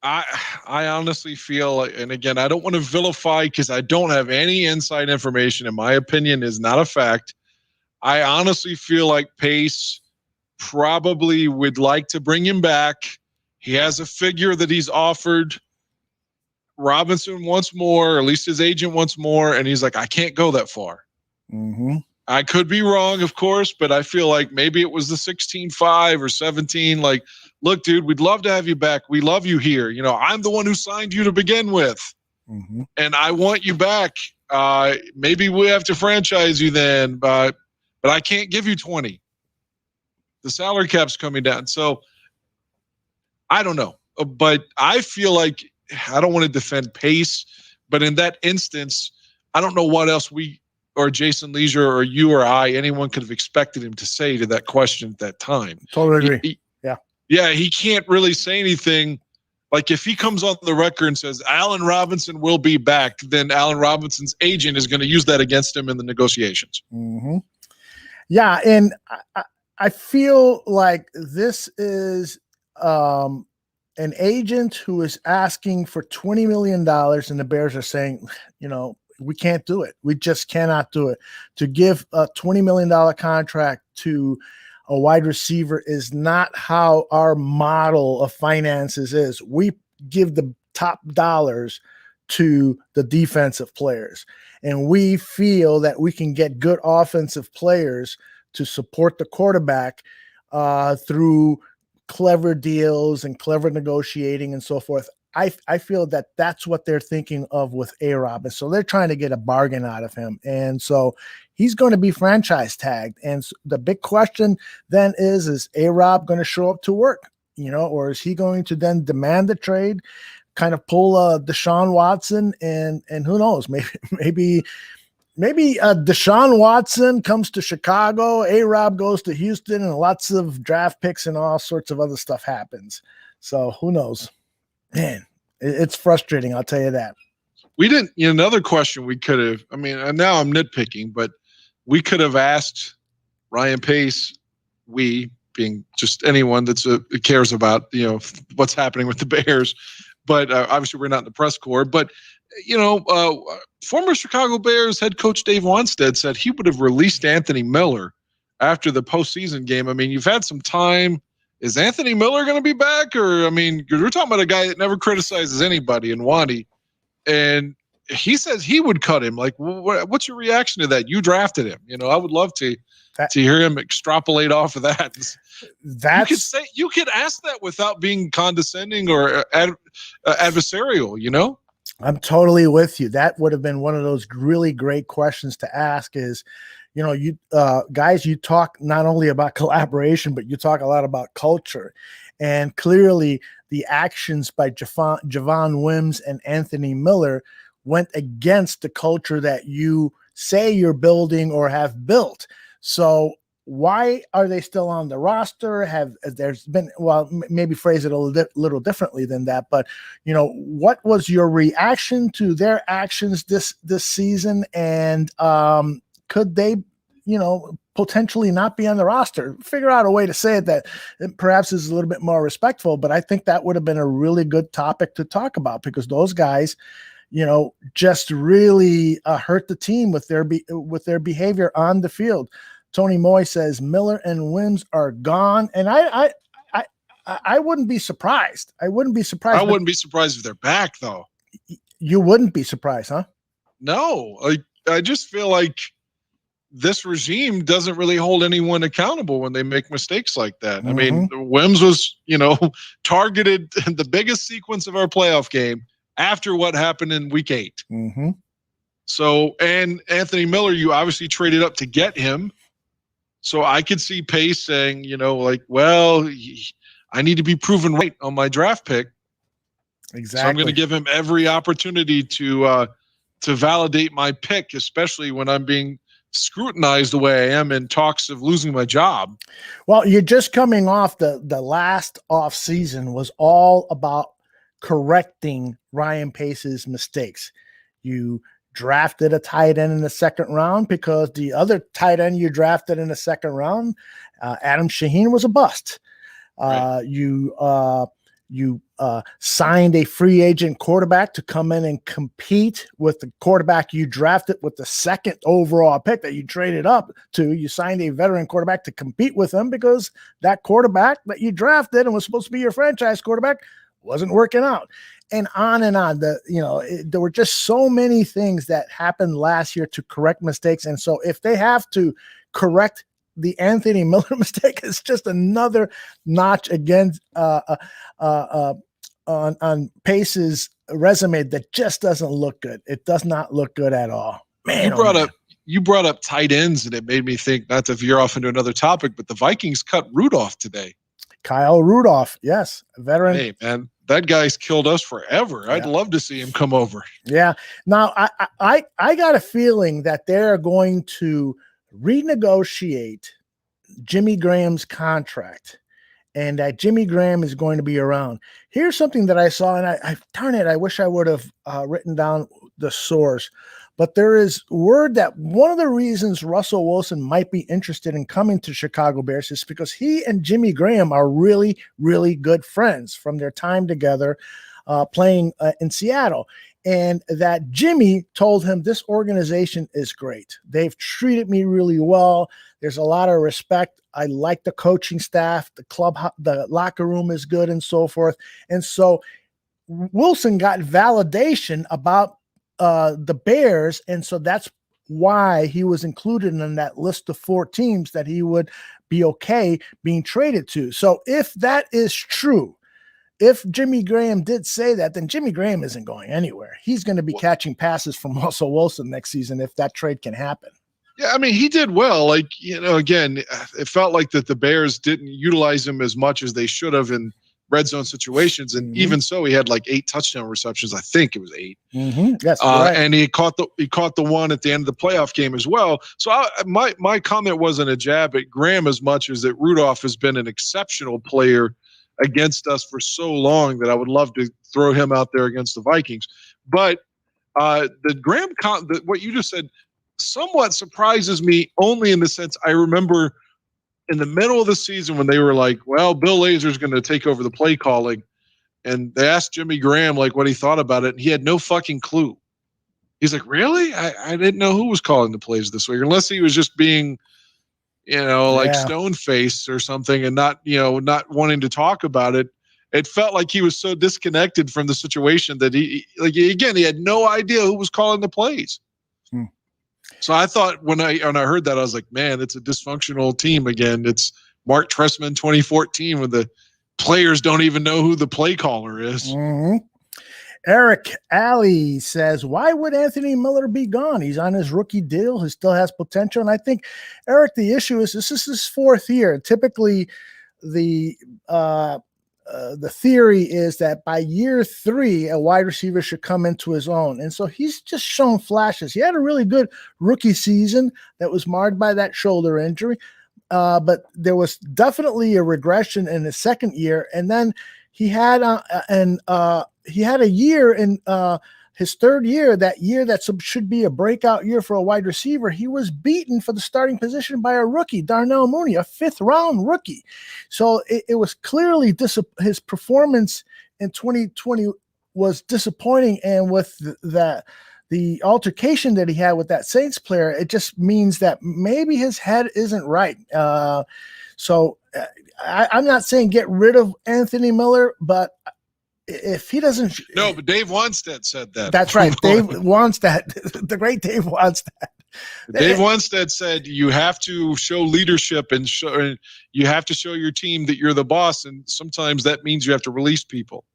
I honestly feel, and again, I don't want to vilify because I don't have any inside information. In my opinion, is not a fact. I honestly feel like Pace probably would like to bring him back. He has a figure that he's offered Robinson wants more, or at least his agent wants more, and he's like, I can't go that far. Mm-hmm. I could be wrong, of course, but I feel like maybe it was the 16-5 or 17. Like, look, dude, we'd love to have you back. We love you here. I'm the one who signed you to begin with, and I want you back. Maybe we have to franchise you then, but I can't give you 20. The salary cap's coming down. So I don't know, but I feel like I don't want to defend Pace, but in that instance, I don't know what else we or Jason Leisure or you or anyone could have expected him to say to that question at that time. Totally agree. Yeah, he can't really say anything. Like if he comes on the record and says Allen Robinson will be back, then Allen Robinson's agent is going to use that against him in the negotiations. Mm-hmm. Yeah, and I feel like this is an agent who is asking for $20 million, and the Bears are saying, we can't do it. We just cannot do it. To give a $20 million contract to a wide receiver is not how our model of finances is. We give the top dollars to the defensive players, and we feel that we can get good offensive players to support the quarterback through clever deals and clever negotiating and so forth. I feel that that's what they're thinking of with A-Rob. And so they're trying to get a bargain out of him. And so he's going to be franchise tagged. And the big question then is A-Rob going to show up to work, or is he going to then demand the trade, kind of pull Deshaun Watson, and who knows, maybe Deshaun Watson comes to Chicago, A-Rob goes to Houston, and lots of draft picks and all sorts of other stuff happens. So who knows? Man, it's frustrating. I'll tell you that. We didn't, another question we could have, and now I'm nitpicking, but we could have asked Ryan Pace, we being just anyone that cares about, what's happening with the Bears. But obviously we're not in the press corps, but former Chicago Bears head coach Dave Wanstead said he would have released Anthony Miller after the postseason game. You've had some time. Is Anthony Miller going to be back? Or, we're talking about a guy that never criticizes anybody in Wadi. And he says he would cut him. Like, what's your reaction to that? You drafted him. I would love to hear him extrapolate off of that. You could ask that without being condescending or adversarial, I'm totally with you. That would have been one of those really great questions to ask is, you guys, you talk not only about collaboration, but you talk a lot about culture. And clearly the actions by Javon Wims and Anthony Miller went against the culture that you say you're building or have built. So why are they still on the roster? There's been, maybe phrase it a little differently than that, but what was your reaction to their actions this season? And could they, potentially not be on the roster? Figure out a way to say it that perhaps is a little bit more respectful, but I think that would have been a really good topic to talk about, because those guys, just really hurt the team with their behavior on the field. Tony Moy says Miller and Wims are gone, and I wouldn't be surprised. I wouldn't be surprised. I wouldn't be surprised if they're back, though. You wouldn't be surprised, huh? No, I just feel like this regime doesn't really hold anyone accountable when they make mistakes like that. Mm-hmm. Wims was, targeted in the biggest sequence of our playoff game after what happened in week 8. Mm-hmm. So, and Anthony Miller, you obviously traded up to get him. So I could see Pace saying, I need to be proven right on my draft pick. Exactly. So I'm going to give him every opportunity to validate my pick, especially when I'm being scrutinized the way I am in talks of losing my job. Well, you're just coming off the last off season was all about correcting Ryan Pace's mistakes. You drafted a tight end in the second round because the other tight end you drafted in the second round, Adam Shaheen, was a bust. Right. You signed a free agent quarterback to come in and compete with the quarterback you drafted with the second overall pick that you traded up to. You signed a veteran quarterback to compete with him because that quarterback that you drafted and was supposed to be your franchise quarterback wasn't working out. And on and on. There were just so many things that happened last year to correct mistakes. And so if they have to correct the Anthony Miller mistake, it's just another notch again on Pace's resume that just doesn't look good. It does not look good at all. Man, you brought up tight ends, and it made me think, not to veer off into another topic, but the Vikings cut Rudolph today. Kyle Rudolph, yes, a veteran. Hey, man, that guy's killed us forever. Yeah. I'd love to see him come over. Yeah. Now, I got a feeling that they're going to renegotiate Jimmy Graham's contract, and that Jimmy Graham is going to be around. Here's something that I saw, and I wish I would have written down the source, But there is word that one of the reasons Russell Wilson might be interested in coming to Chicago Bears is because he and Jimmy Graham are really, really good friends from their time together playing in Seattle. And that Jimmy told him, this organization is great. They've treated me really well. There's a lot of respect. I like the coaching staff, the locker room is good, and so forth. And so Wilson got validation about the Bears. And so that's why he was included in that list of 4 teams that he would be okay being traded to. So if that is true, if Jimmy Graham did say that, then Jimmy Graham isn't going anywhere. He's going to be catching passes from Russell Wilson next season if that trade can happen. Yeah, I mean, he did well. Like, again, it felt like that the Bears didn't utilize him as much as they should have in red zone situations. And even so, he had like 8 touchdown receptions. I think it was 8. Yes, right. And he caught the one at the end of the playoff game as well. So my comment wasn't a jab at Graham as much as that Rudolph has been an exceptional player against us for so long that I would love to throw him out there against the Vikings. But the Graham, what you just said, somewhat surprises me, only in the sense I remember in the middle of the season when they were like, well, Bill Lazor's going to take over the play calling. And they asked Jimmy Graham like what he thought about it. And he had no fucking clue. He's like, really? I didn't know who was calling the plays this week, unless he was just being, stone-faced or something and not wanting to talk about it. It felt like he was so disconnected from the situation that he had no idea who was calling the plays. So I thought when I heard that, I was like, man, it's a dysfunctional team again. It's Mark Trestman 2014 when the players don't even know who the play caller is. Eric Alley says, why would Anthony Miller be gone? He's on his rookie deal. He still has potential. And I think, Eric, the issue is this is his 4th year. Typically, the theory is that by year 3, a wide receiver should come into his own. And so he's just shown flashes. He had a really good rookie season that was marred by that shoulder injury. But there was definitely a regression in his 2nd year. And then he had a year in his 3rd year, that year that should be a breakout year for a wide receiver. He was beaten for the starting position by a rookie, Darnell Mooney, a 5th-round rookie. So it was clearly his performance in 2020 was disappointing. And with the altercation that he had with that Saints player, it just means that maybe his head isn't right. I'm not saying get rid of Anthony Miller, but if he doesn't, no, but Dave Wanstead said that. That's right. Dave Wanstead, the great Dave Wanstead. Dave Wanstead said you have to show leadership and you have to show your team that you're the boss, and sometimes that means you have to release people.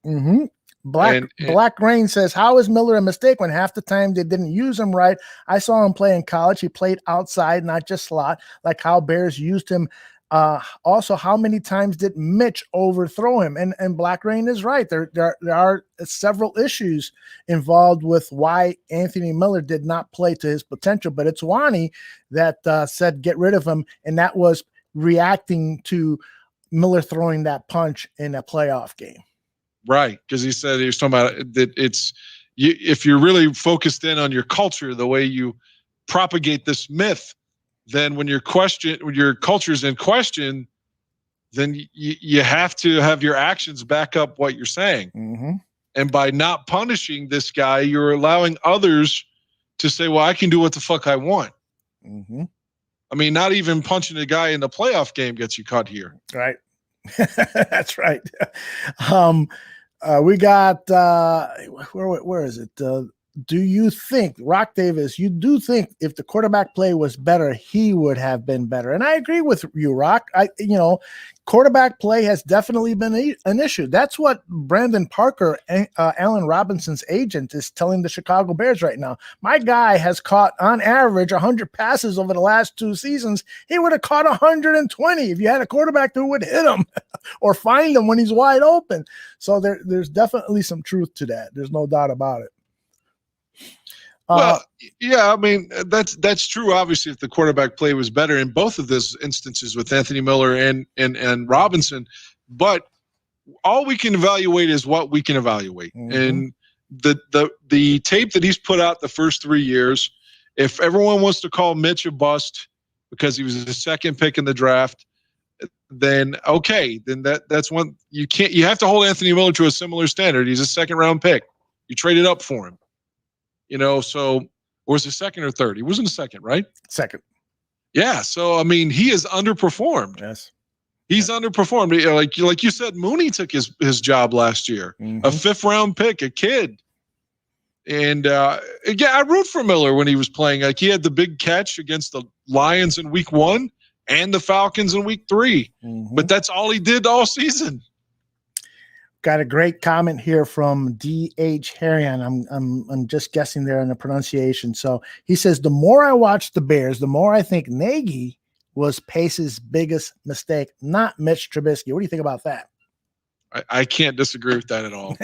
Black Rain says, how is Miller a mistake when half the time they didn't use him right? I saw him play in college. He played outside, not just slot, like how Bears used him. Also, how many times did Mitch overthrow him? And Black Rain is right. There are several issues involved with why Anthony Miller did not play to his potential. But it's Wani that said get rid of him, and that was reacting to Miller throwing that punch in a playoff game. Right, because he said he was talking about that if you're really focused in on your culture, the way you propagate this myth, then when your culture's in question, then you have to have your actions back up what you're saying. And by not punishing this guy, you're allowing others to say, well, I can do what the fuck I want. I mean, not even punching a guy in the playoff game gets you cut here. Right. That's right. We got, where is it? Do you think, Rock Davis, you do think if the quarterback play was better, he would have been better? And I agree with you, Rock. Quarterback play has definitely been an issue. That's what Brandon Parker, Allen Robinson's agent, is telling the Chicago Bears right now. My guy has caught, on average, 100 passes over the last 2 seasons. He would have caught 120 if you had a quarterback who would hit him or find him when he's wide open. So there's definitely some truth to that. There's no doubt about it. Well, yeah, I mean, that's true. Obviously, if the quarterback play was better in both of those instances with Anthony Miller and Robinson, but all we can evaluate is what we can evaluate. And the tape that he's put out the first 3 years, if everyone wants to call Mitch a bust because he was the second pick in the draft, then okay, then that's one you have to hold Anthony Miller to a similar standard. He's a second round pick. You traded up for him. So or was it second or third? He wasn't a second, right? Second. Yeah. So I mean, he is underperformed. Yes. He's underperformed. Like you said, Mooney took his job last year. Mm-hmm. A 5th round pick, a kid. And again, I root for Miller when he was playing. Like he had the big catch against the Lions in week 1 and the Falcons in week 3. Mm-hmm. But that's all he did all season. Got a great comment here from D.H. Harrion. I'm just guessing there on the pronunciation. So he says, the more I watch the Bears, the more I think Nagy was Pace's biggest mistake, not Mitch Trubisky. What do you think about that? I can't disagree with that at all.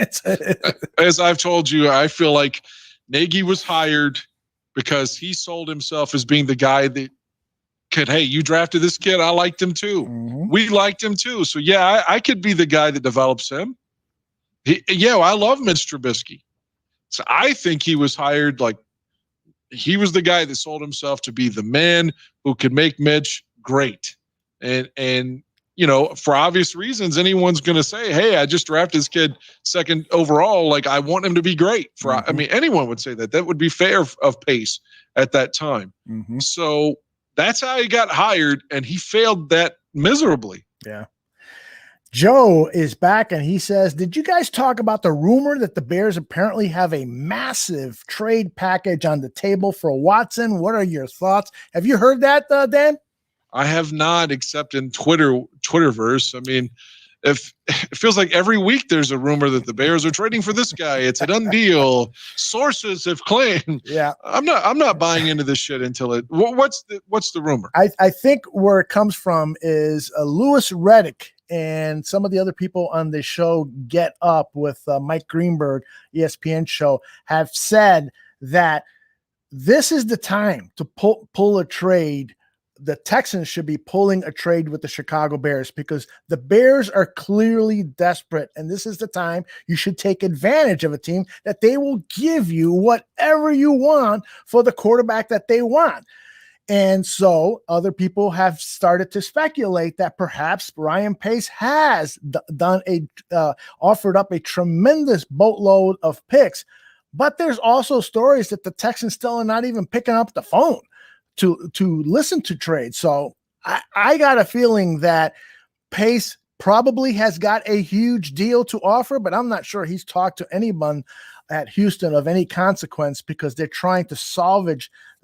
As I've told you, I feel like Nagy was hired because he sold himself as being the guy that could, hey, you drafted this kid. I liked him too. Mm-hmm. We liked him too. So, yeah, I could be the guy that develops him. I love Mitch Trubisky. So I think he was hired like he was the guy that sold himself to be the man who could make Mitch great. And for obvious reasons, anyone's going to say, hey, I just drafted this kid second overall. Like, I want him to be great. I mean, anyone would say that. That would be fair of Pace at that time. Mm-hmm. So that's how he got hired, and he failed that miserably. Yeah. Joe is back, and he says, did you guys talk about the rumor that the Bears apparently have a massive trade package on the table for Watson? What are your thoughts? Have you heard that, Dan? I have not, except in Twitterverse. I mean, if it feels like every week there's a rumor that the Bears are trading for this guy. It's a done deal. Sources have claimed. Yeah, I'm not buying into this shit until it. What's the rumor? I think where it comes from is Louis Riddick and some of the other people on the show Get Up with Mike Greenberg, ESPN show, have said that this is the time to pull a trade. The Texans should be pulling a trade with the Chicago Bears because the Bears are clearly desperate. And this is the time you should take advantage of a team that they will give you whatever you want for the quarterback that they want. And so other people have started to speculate that perhaps Ryan Pace has offered up a tremendous boatload of picks, but there's also stories that the Texans still are not even picking up the phone to listen to trades. So I got a feeling that Pace probably has got a huge deal to offer, but I'm not sure he's talked to anyone at Houston of any consequence because the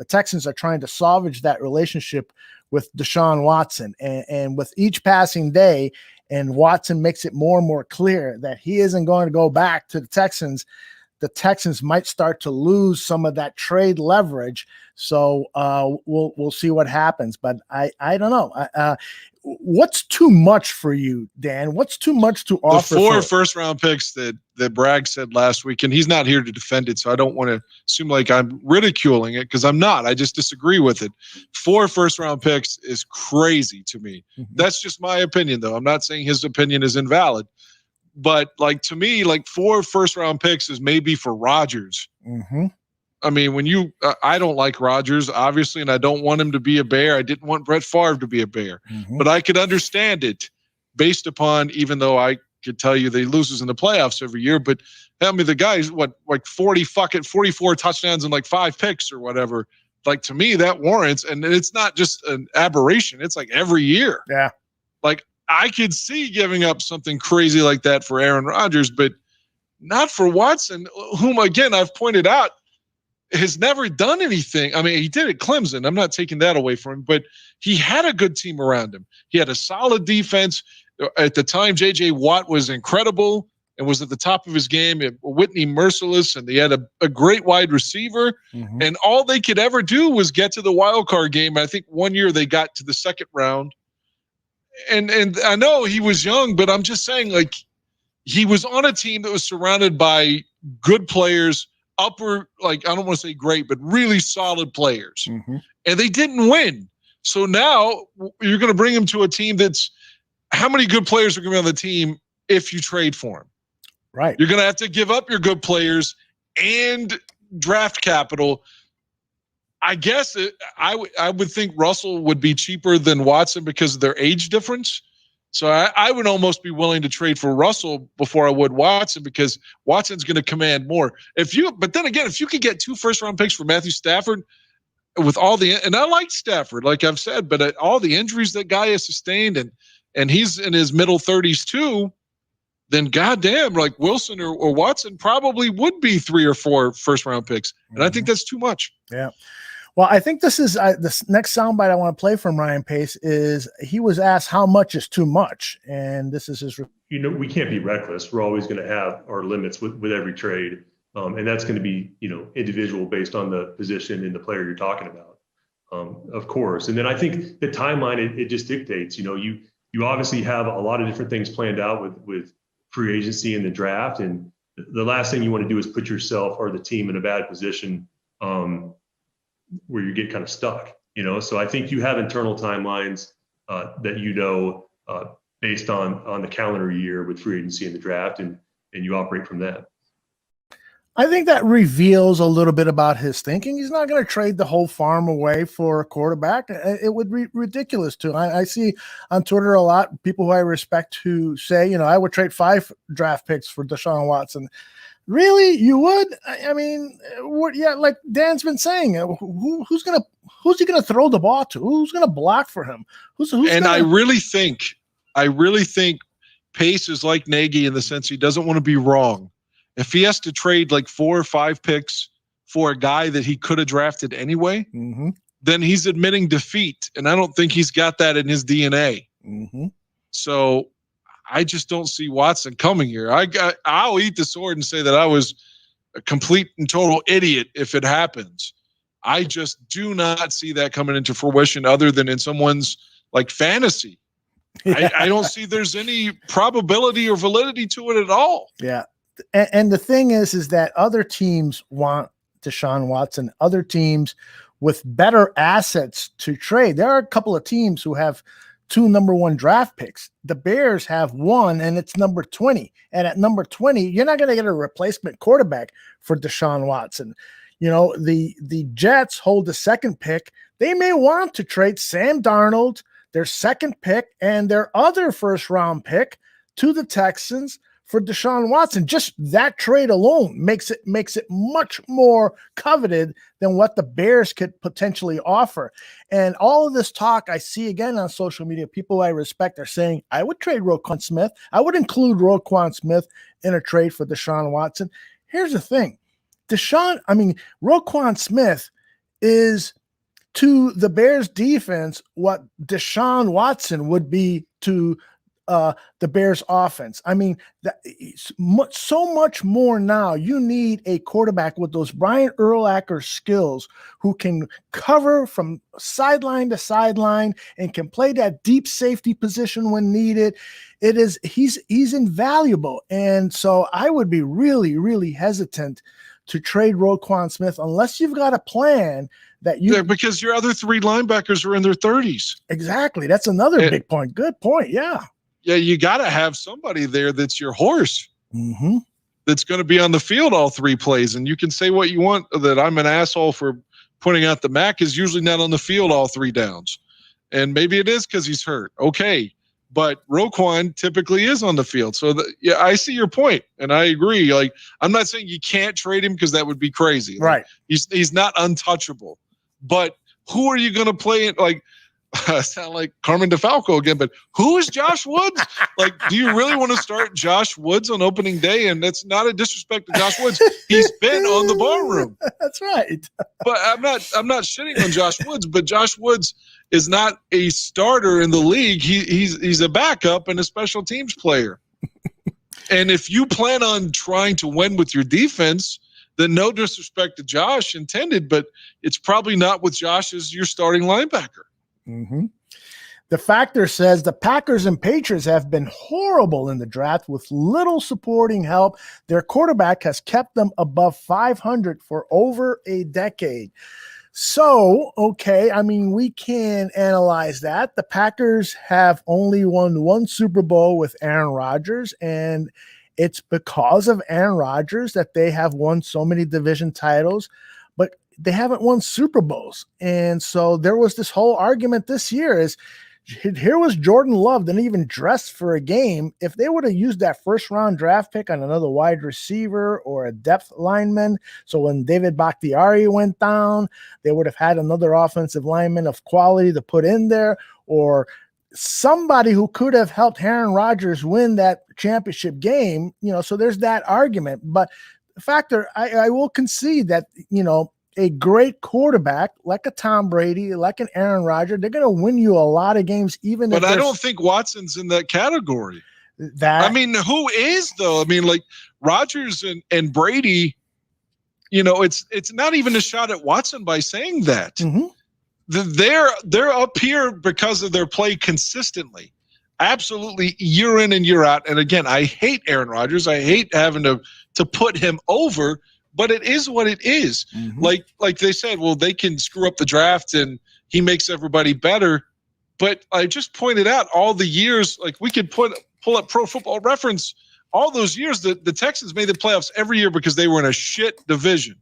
Texans are trying to salvage that relationship with Deshaun Watson. And with each passing day, and Watson makes it more and more clear that he isn't going to go back to the Texans might start to lose some of that trade leverage. So we'll see what happens. But I don't know. What's too much for you, Dan? What's too much to offer? The 4 first-round picks that Bragg said last week, and he's not here to defend it, so I don't want to assume like I'm ridiculing it because I'm not. I just disagree with it. 4 first-round picks is crazy to me. Mm-hmm. That's just my opinion, though. I'm not saying his opinion is invalid. But like to me, like 4 first-round picks is maybe for Rodgers. Mm-hmm. I mean, when I don't like Rodgers, obviously, and I don't want him to be a Bear. I didn't want Brett Favre to be a Bear, but I could understand it based upon, even though I could tell you they loses in the playoffs every year, but I mean, the guy's like 44 touchdowns and like 5 picks or whatever. Like to me, that warrants, and it's not just an aberration. It's like every year. Yeah. Like I could see giving up something crazy like that for Aaron Rodgers, but not for Watson, whom again, I've pointed out, has never done anything. I mean, he did at Clemson. I'm not taking that away from him, but he had a good team around him. He had a solid defense. At the time, J.J. Watt was incredible and was at the top of his game. Whitney Merciless, and they had a great wide receiver. Mm-hmm. And all they could ever do was get to the wild card game. I think one year they got to the second round. And I know he was young, but I'm just saying, like, he was on a team that was surrounded by good players, upper, like, I don't want to say great, but really solid players. Mm-hmm. And they didn't win. So now you're going to bring him to a team that's, how many good players are going to be on the team if you trade for him? Right. You're going to have to give up your good players and draft capital, I guess I would think Russell would be cheaper than Watson because of their age difference. So I would almost be willing to trade for Russell before I would Watson, because Watson's going to command more. But then again, if you could get 2 first-round picks for Matthew Stafford with and I like Stafford, like I've said, but all the injuries that guy has sustained, and he's in his middle 30s too, then goddamn, like Wilson or Watson probably would be 3 or 4 first-round picks. And I think that's too much. Yeah. Well, I think this is this next soundbite I want to play from Ryan Pace is he was asked how much is too much, and this is his. We can't be reckless. We're always going to have our limits with every trade, and that's going to be individual based on the position and the player you're talking about, of course. And then I think the timeline it just dictates. You obviously have a lot of different things planned out with free agency and the draft, and the last thing you want to do is put yourself or the team in a bad position. Where you get kind of stuck, So I think you have internal timelines that based on the calendar year with free agency and the draft, and you operate from that. I think that reveals a little bit about his thinking. He's not going to trade the whole farm away for a quarterback. It would be ridiculous to. I see on Twitter a lot people who I respect who say, I would trade 5 draft picks for Deshaun Watson. Really, you would? I mean, like Dan's been saying, who's he gonna throw the ball to? Who's gonna block for him? I really think Pace is like Nagy in the sense he doesn't want to be wrong. If he has to trade like 4 or 5 picks for a guy that he could have drafted anyway, then he's admitting defeat, and I don't think he's got that in his DNA. So I just don't see Watson coming here. I'll eat the sword and say that I was a complete and total idiot if it happens. I just do not see that coming into fruition other than in someone's like fantasy. Yeah. I don't see there's any probability or validity to it at all. Yeah. And the thing is that other teams want Deshaun Watson, other teams with better assets to trade. There are a couple of teams who have 2 number 1 draft picks. The Bears have 1, and it's number 20. And at number 20, you're not going to get a replacement quarterback for Deshaun Watson. The Jets hold the 2nd pick. They may want to trade Sam Darnold, their 2nd pick, and their other first-round pick to the Texans for Deshaun Watson. Just that trade alone makes it much more coveted than what the Bears could potentially offer. And all of this talk I see again on social media, people I respect are saying, I would trade Roquan Smith. I would include Roquan Smith in a trade for Deshaun Watson. Here's the thing. Roquan Smith is to the Bears defense what Deshaun Watson would be to the Bears offense. So much more now. You need a quarterback with those Brian Urlacher skills who can cover from sideline to sideline and can play that deep safety position when needed. He's invaluable. And so I would be really, really hesitant to trade Roquan Smith unless you've got a plan that because your other 3 linebackers are in their 30s. Exactly. That's another big point. Good point. Yeah. Yeah, you got to have somebody there that's your horse, that's going to be on the field all 3 plays. And you can say what you want, that I'm an asshole for pointing out that Mack is usually not on the field all 3 downs. And maybe it is because he's hurt. Okay. But Roquan typically is on the field. So, I see your point, and I agree. Like, I'm not saying you can't trade him because that would be crazy. Right. He's not untouchable. But who are you going to play it? Like, I sound like Carmen DeFalco again, but who is Josh Woods? Like, do you really want to start Josh Woods on opening day? And that's not a disrespect to Josh Woods. He's been on the barroom. That's right. But I'm not shitting on Josh Woods, but Josh Woods is not a starter in the league. He's a backup and a special teams player. And if you plan on trying to win with your defense, then no disrespect to Josh intended, but it's probably not with Josh as your starting linebacker. The Factor says the Packers and Patriots have been horrible in the draft with little supporting help. Their quarterback has kept them above 500 for over a decade. So, okay, we can analyze that. The Packers have only won 1 Super Bowl with Aaron Rodgers and it's because of Aaron Rodgers that they have won so many division titles, but they haven't won Super Bowls. And so there was this whole argument this year is, here was Jordan Love, didn't even dress for a game. If they would have used that first round draft pick on another wide receiver or a depth lineman, so when David Bakhtiari went down, they would have had another offensive lineman of quality to put in there, or somebody who could have helped Aaron Rodgers win that championship game. So there's that argument. But the factor, I will concede that, a great quarterback like a Tom Brady, like an Aaron Rodgers, they're going to win you a lot of games, even but if I don't think Watson's in that category. Who is though? Like Rodgers and Brady, it's not even a shot at Watson by saying that. Mm-hmm. They're up here because of their play consistently. Absolutely year in and year out. And again, I hate Aaron Rodgers. I hate having to put him over. But it is what it is. Mm-hmm. Like they said, well, they can screw up the draft and he makes everybody better. But I just pointed out all the years, like we could pull up Pro Football Reference, all those years that the Texans made the playoffs every year because they were in a shit division.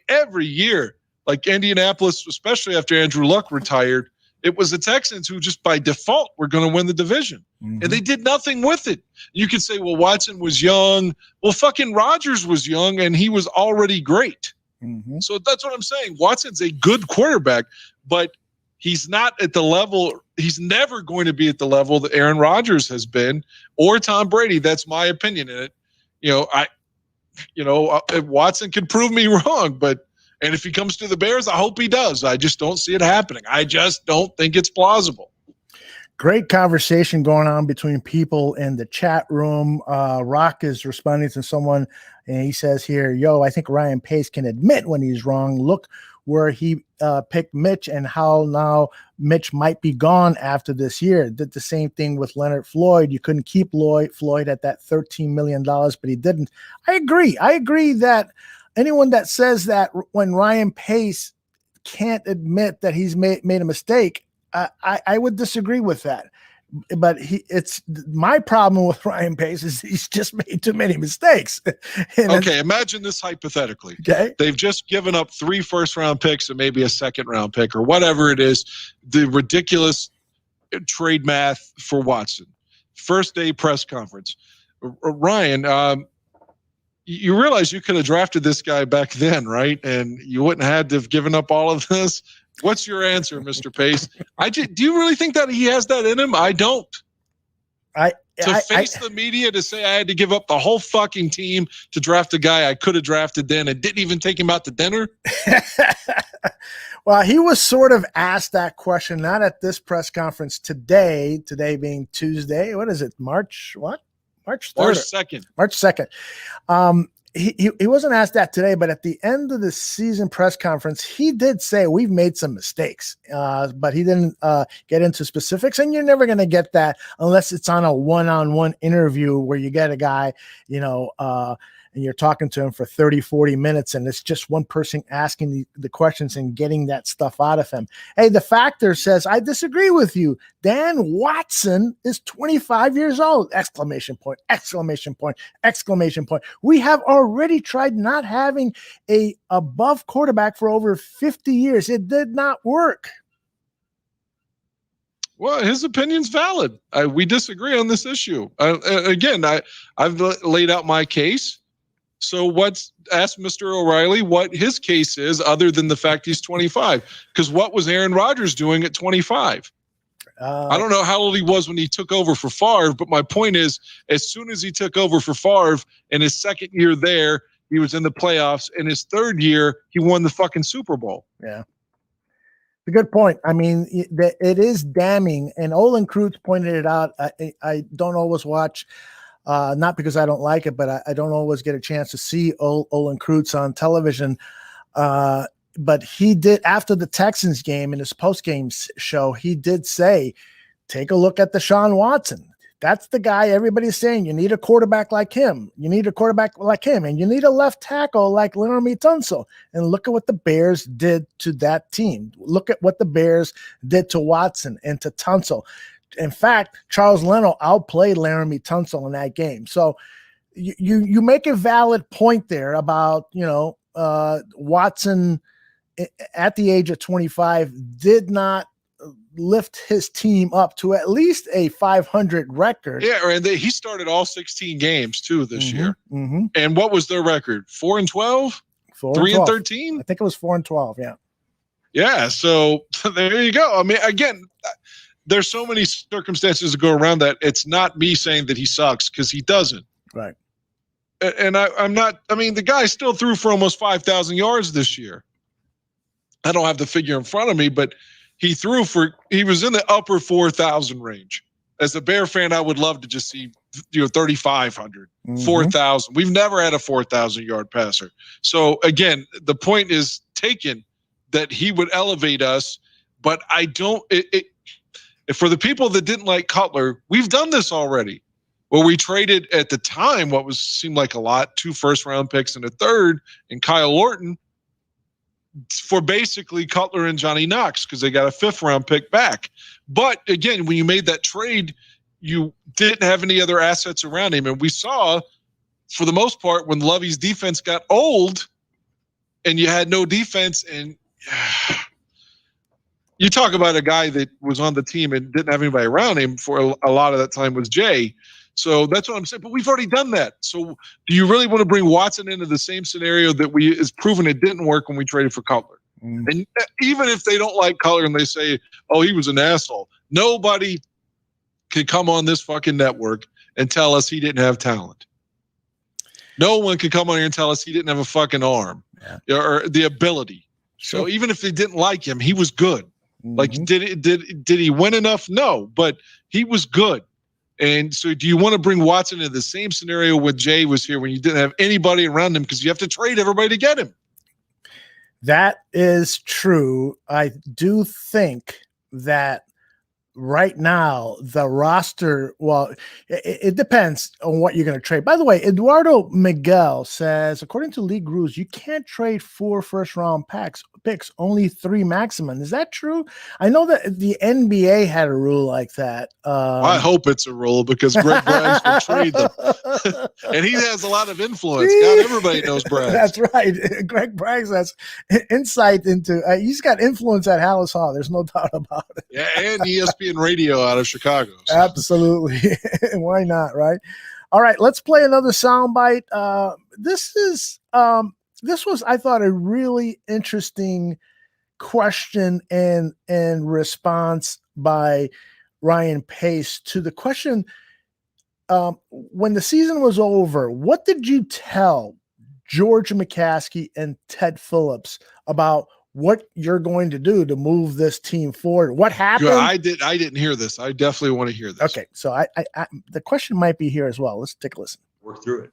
Every year, like Indianapolis, especially after Andrew Luck retired, it was the Texans who just by default were going to win the division. Mm-hmm. And they did nothing with it. You could say, well, Watson was young. Well, fucking Rodgers was young and he was already great. Mm-hmm. So that's what I'm saying. Watson's a good quarterback, but he's not at the level. He's never going to be at the level that Aaron Rodgers has been or Tom Brady. That's my opinion in it. Watson could prove me wrong, and if he comes to the Bears, I hope he does. I just don't see it happening. I just don't think it's plausible. Great conversation going on between people in the chat room. Rock is responding to someone, and he says here, I think Ryan Pace can admit when he's wrong. Look where he picked Mitch and how now Mitch might be gone after this year. Did the same thing with Leonard Floyd. You couldn't keep Floyd at that $13 million, but he didn't. I agree that anyone that says that when Ryan Pace can't admit that he's made a mistake, I would disagree with that. But it's my problem with Ryan Pace is he's just made too many mistakes. Okay, imagine this hypothetically. Okay. They've just given up 3 first-round picks and maybe a second-round pick or whatever it is, the ridiculous trade math for Watson. First day press conference. Ryan, you realize you could have drafted this guy back then, right? And you wouldn't have had to have given up all of this. What's your answer, Mr. Pace? Do you really think that he has that in him? I don't. To face the media to say I had to give up the whole fucking team to draft a guy I could have drafted then and didn't even take him out to dinner? Well, he was sort of asked that question, not at this press conference today being Tuesday. What is it, March 3rd? March 2nd. March 2nd. He wasn't asked that today, but at the end of the season press conference, he did say we've made some mistakes, but he didn't get into specifics. And you're never going to get that unless it's on a one-on-one interview where you get a guy, and you're talking to him for 30, 40 minutes, and it's just one person asking the questions and getting that stuff out of him. Hey, the factor says, I disagree with you. Dan Watson is 25 years old! Exclamation point, exclamation point, exclamation point. We have already tried not having a above quarterback for over 50 years. It did not work. Well, his opinion's valid. We disagree on this issue. Again, I've laid out my case. So ask Mr. O'Reilly what his case is other than the fact he's 25. Because what was Aaron Rodgers doing at 25? I don't know how old he was when he took over for Favre, but my point is, as soon as he took over for Favre in his second year there, he was in the playoffs. In his third year, he won the fucking Super Bowl. Yeah. A good point. I mean, it is damning. And Olin Kreutz pointed it out. I don't always watch, not because I don't like it, but I don't always get a chance to see Olin Kreutz on television. But he did, after the Texans game in his post-game show, he did say, take a look at Deshaun Watson. That's the guy everybody's saying you need a quarterback like him. You need a quarterback like him. And you need a left tackle like Laremy Tunsil. And look at what the Bears did to that team. Look at what the Bears did to Watson and to Tunsil. In fact, Charles Leno outplayed Laremy Tunsil in that game. So you make a valid point there about, Watson at the age of 25 did not lift his team up to at least a 500 record. Yeah, and he started all 16 games too this year. Mm-hmm. And what was their record? 4-12? 3-13? I think it was 4-12. Yeah. Yeah. So there you go. I mean, again, there's so many circumstances to go around that. It's not me saying that he sucks, because he doesn't. Right. And the guy still threw for almost 5,000 yards this year. I don't have the figure in front of me, but he was in the upper 4,000 range. As a Bear fan, I would love to just see, 3,500, 4,000. We've never had a 4,000-yard passer. So again, the point is taken that he would elevate us, but I don't. For the people that didn't like Cutler, we've done this already. Well, we traded at the time what seemed like a lot, 2 first-round picks and a third, and Kyle Orton for basically Cutler and Johnny Knox, because they got a 5th-round pick back. But again, when you made that trade, you didn't have any other assets around him. And we saw, for the most part, when Lovey's defense got old and you had no defense, and you talk about a guy that was on the team and didn't have anybody around him for a lot of that time was Jay. So that's what I'm saying. But we've already done that. So do you really want to bring Watson into the same scenario that is proven it didn't work when we traded for Cutler? And even if they don't like Cutler and they say, oh, he was an asshole, nobody can come on this fucking network and tell us he didn't have talent. No one can come on here and tell us he didn't have a fucking arm or the ability. Sure. So even if they didn't like him, he was good. Like, did he win enough? No, but he was good. And so do you want to bring Watson into the same scenario when Jay was here, when you didn't have anybody around him because you have to trade everybody to get him? That is true. I do think that right now the roster, well, it depends on what you're going to trade. By the way, Eduardo Miguel says, according to league rules, you can't trade 4 first-round picks, only 3 maximum. Is that true? I know that the NBA had a rule like that. I hope it's a rule, because Greg Braggs will trade them. And he has a lot of influence. God, everybody knows Braggs. That's right. Greg Braggs has insight into he's got influence at Hallis Hall. There's no doubt about it. Yeah, and ESPN Radio out of Chicago. So. Absolutely. Why not, right? All right, let's play another soundbite. This was, I thought, a really interesting question and response by Ryan Pace to the question, when the season was over, what did you tell George McCaskey and Ted Phillips about what you're going to do to move this team forward? What happened? I didn't hear this. I definitely want to hear this. Okay, so I the question might be here as well. Let's take a listen. Work through it.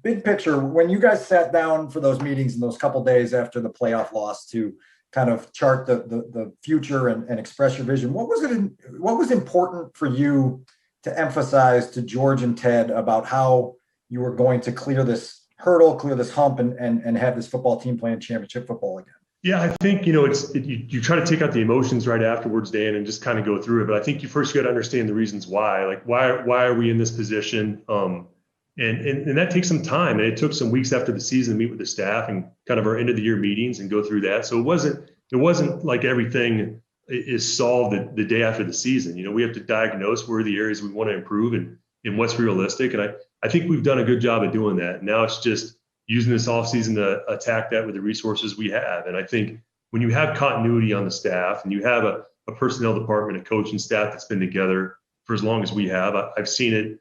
Big picture, when you guys sat down for those meetings in those couple days after the playoff loss to kind of chart the future and express your vision, what was important for you to emphasize to George and Ted about how you were going to clear this hurdle, clear this hump, and have this football team playing championship football again? Yeah, I think, you try to take out the emotions right afterwards, Dan, and just kind of go through it. But I think you first got to understand the reasons why. Like, why are we in this position? And that takes some time. And it took some weeks after the season to meet with the staff and kind of our end of the year meetings and go through that. So it wasn't like everything is solved the day after the season. We have to diagnose where the areas we want to improve and what's realistic. And I think we've done a good job of doing that. Now it's just using this offseason to attack that with the resources we have. And I think when you have continuity on the staff and you have a personnel department, a coaching staff that's been together for as long as we have, I've seen it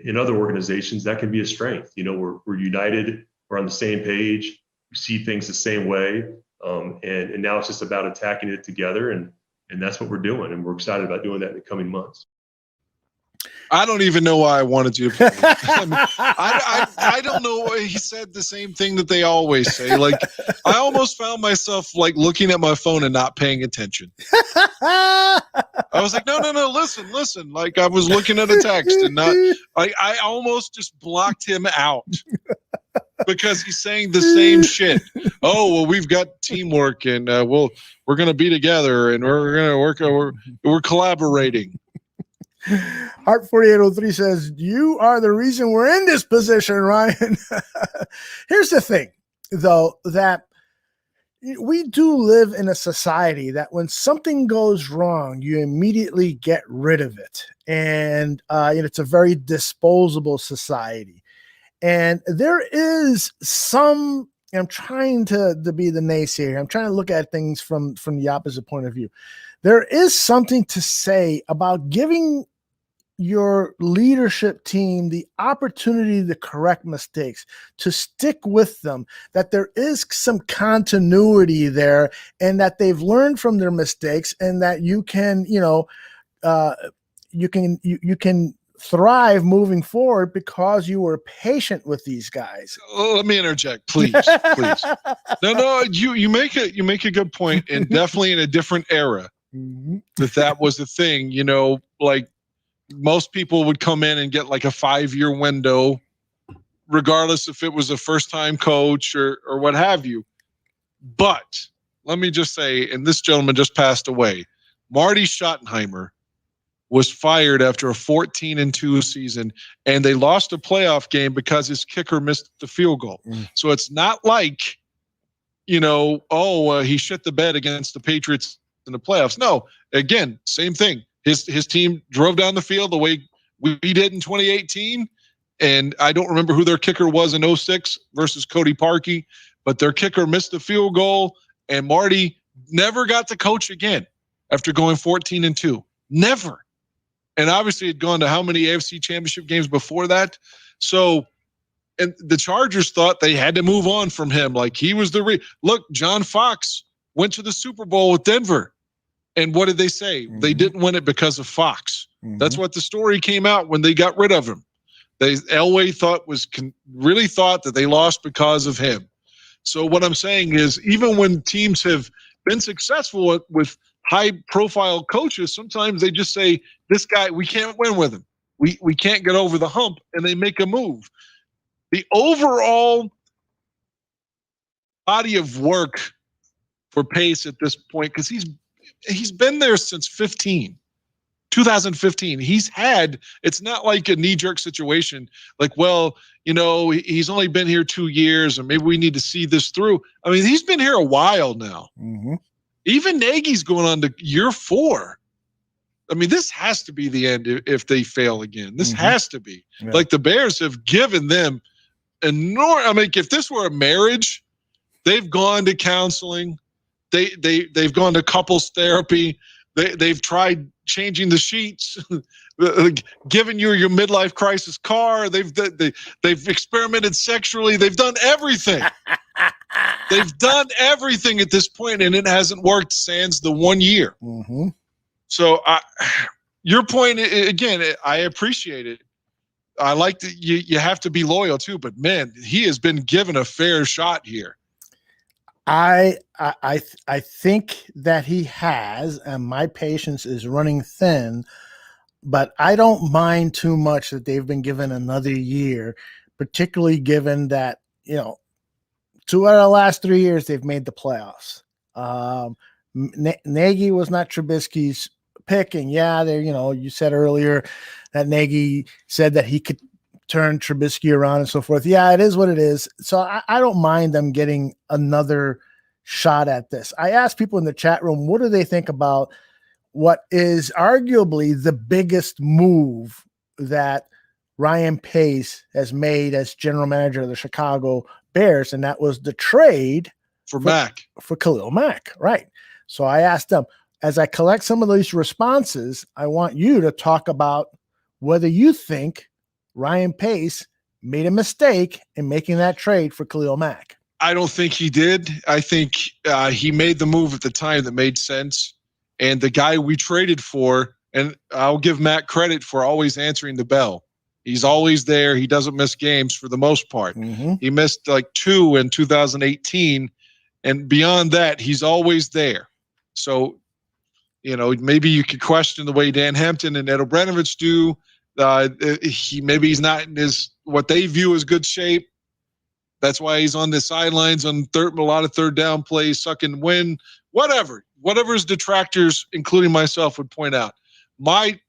in other organizations. That can be a strength. We're united, we're on the same page, we see things the same way. And now it's just about attacking it together. And that's what we're doing. And we're excited about doing that in the coming months. I don't even know why I wanted you to play. I don't know why he said the same thing that they always say. Like, I almost found myself like looking at my phone and not paying attention. I was like, no, listen. Like, I was looking at a text and not like, I almost just blocked him out because he's saying the same shit. Oh, well, we've got teamwork and we're going to be together and we're going to work. We're collaborating. Heart 4803 says, you are the reason we're in this position, Ryan. Here's the thing, though, that we do live in a society that when something goes wrong, you immediately get rid of it. And it's a very disposable society. And there is some, I'm trying to be the naysayer. I'm trying to look at things from the opposite point of view. There is something to say about giving your leadership team the opportunity to correct mistakes, to stick with them, that there is some continuity there, and that they've learned from their mistakes, and that you can, you can thrive moving forward because you were patient with these guys. Oh, let me interject, please. No, you make a good point, and definitely in a different era that was the thing, like most people would come in and get like a 5-year window, regardless if it was a first-time coach or what have you. But let me just say, and this gentleman just passed away, Marty Schottenheimer was fired after a 14-2 season, and they lost a playoff game because his kicker missed the field goal. So it's not like, he shit the bed against the Patriots in the playoffs. No, again, same thing. His team drove down the field the way we did in 2018, and I don't remember who their kicker was in 06 versus Cody Parkey, but their kicker missed the field goal, and Marty never got to coach again after going 14-2. Never. And obviously had gone to how many AFC championship games before that? So, and the Chargers thought they had to move on from him. Like he was look, John Fox went to the Super Bowl with Denver. And what did they say? They didn't win it because of Fox. That's what the story came out when they got rid of him. Elway really thought that they lost because of him. So what I'm saying is, even when teams have been successful with high-profile coaches, sometimes they just say, this guy, we can't win with him. We can't get over the hump, and they make a move. The overall body of work for Pace at this point, because he's been there since 2015. It's not like a knee-jerk situation, like, he's only been here 2 years, and maybe we need to see this through. I mean, he's been here a while now. Even Nagy's going on to year 4. I mean, this has to be the end if they fail again. This has to be. Yeah. Like the Bears have given them enormous. I mean, if this were a marriage, they've gone to counseling. They've gone to couples therapy. They've tried changing the sheets, giving you your midlife crisis car. They've experimented sexually. They've done everything. They've done everything at this point, and it hasn't worked sans the 1 year. So your point, again, I appreciate it. I like that you have to be loyal too, but man, he has been given a fair shot here. I think that he has, and my patience is running thin, but I don't mind too much that they've been given another year, particularly given that, 2 out of the last 3 years, they've made the playoffs. Nagy was not Trubisky's pick, and you said earlier that Nagy said that he could turn Trubisky around and so forth. Yeah, it is what it is. So I don't mind them getting another shot at this. I asked people in the chat room, what do they think about what is arguably the biggest move that Ryan Pace has made as general manager of the Chicago Bears, and that was the trade for Khalil Mack. Right. So I asked them, as I collect some of these responses, I want you to talk about whether you think Ryan Pace made a mistake in making that trade for Khalil Mack. I don't think he did. I think he made the move at the time that made sense. And the guy we traded for, and I'll give Matt credit for always answering the bell. He's always there. He doesn't miss games for the most part. He missed like 2 in 2018. And beyond that, he's always there. So, maybe you could question the way Dan Hampton and Ed Obranovich do. He's not in what they view as good shape. That's why he's on the sidelines on a lot of third down plays, sucking wind, whatever his detractors, including myself, would point out. My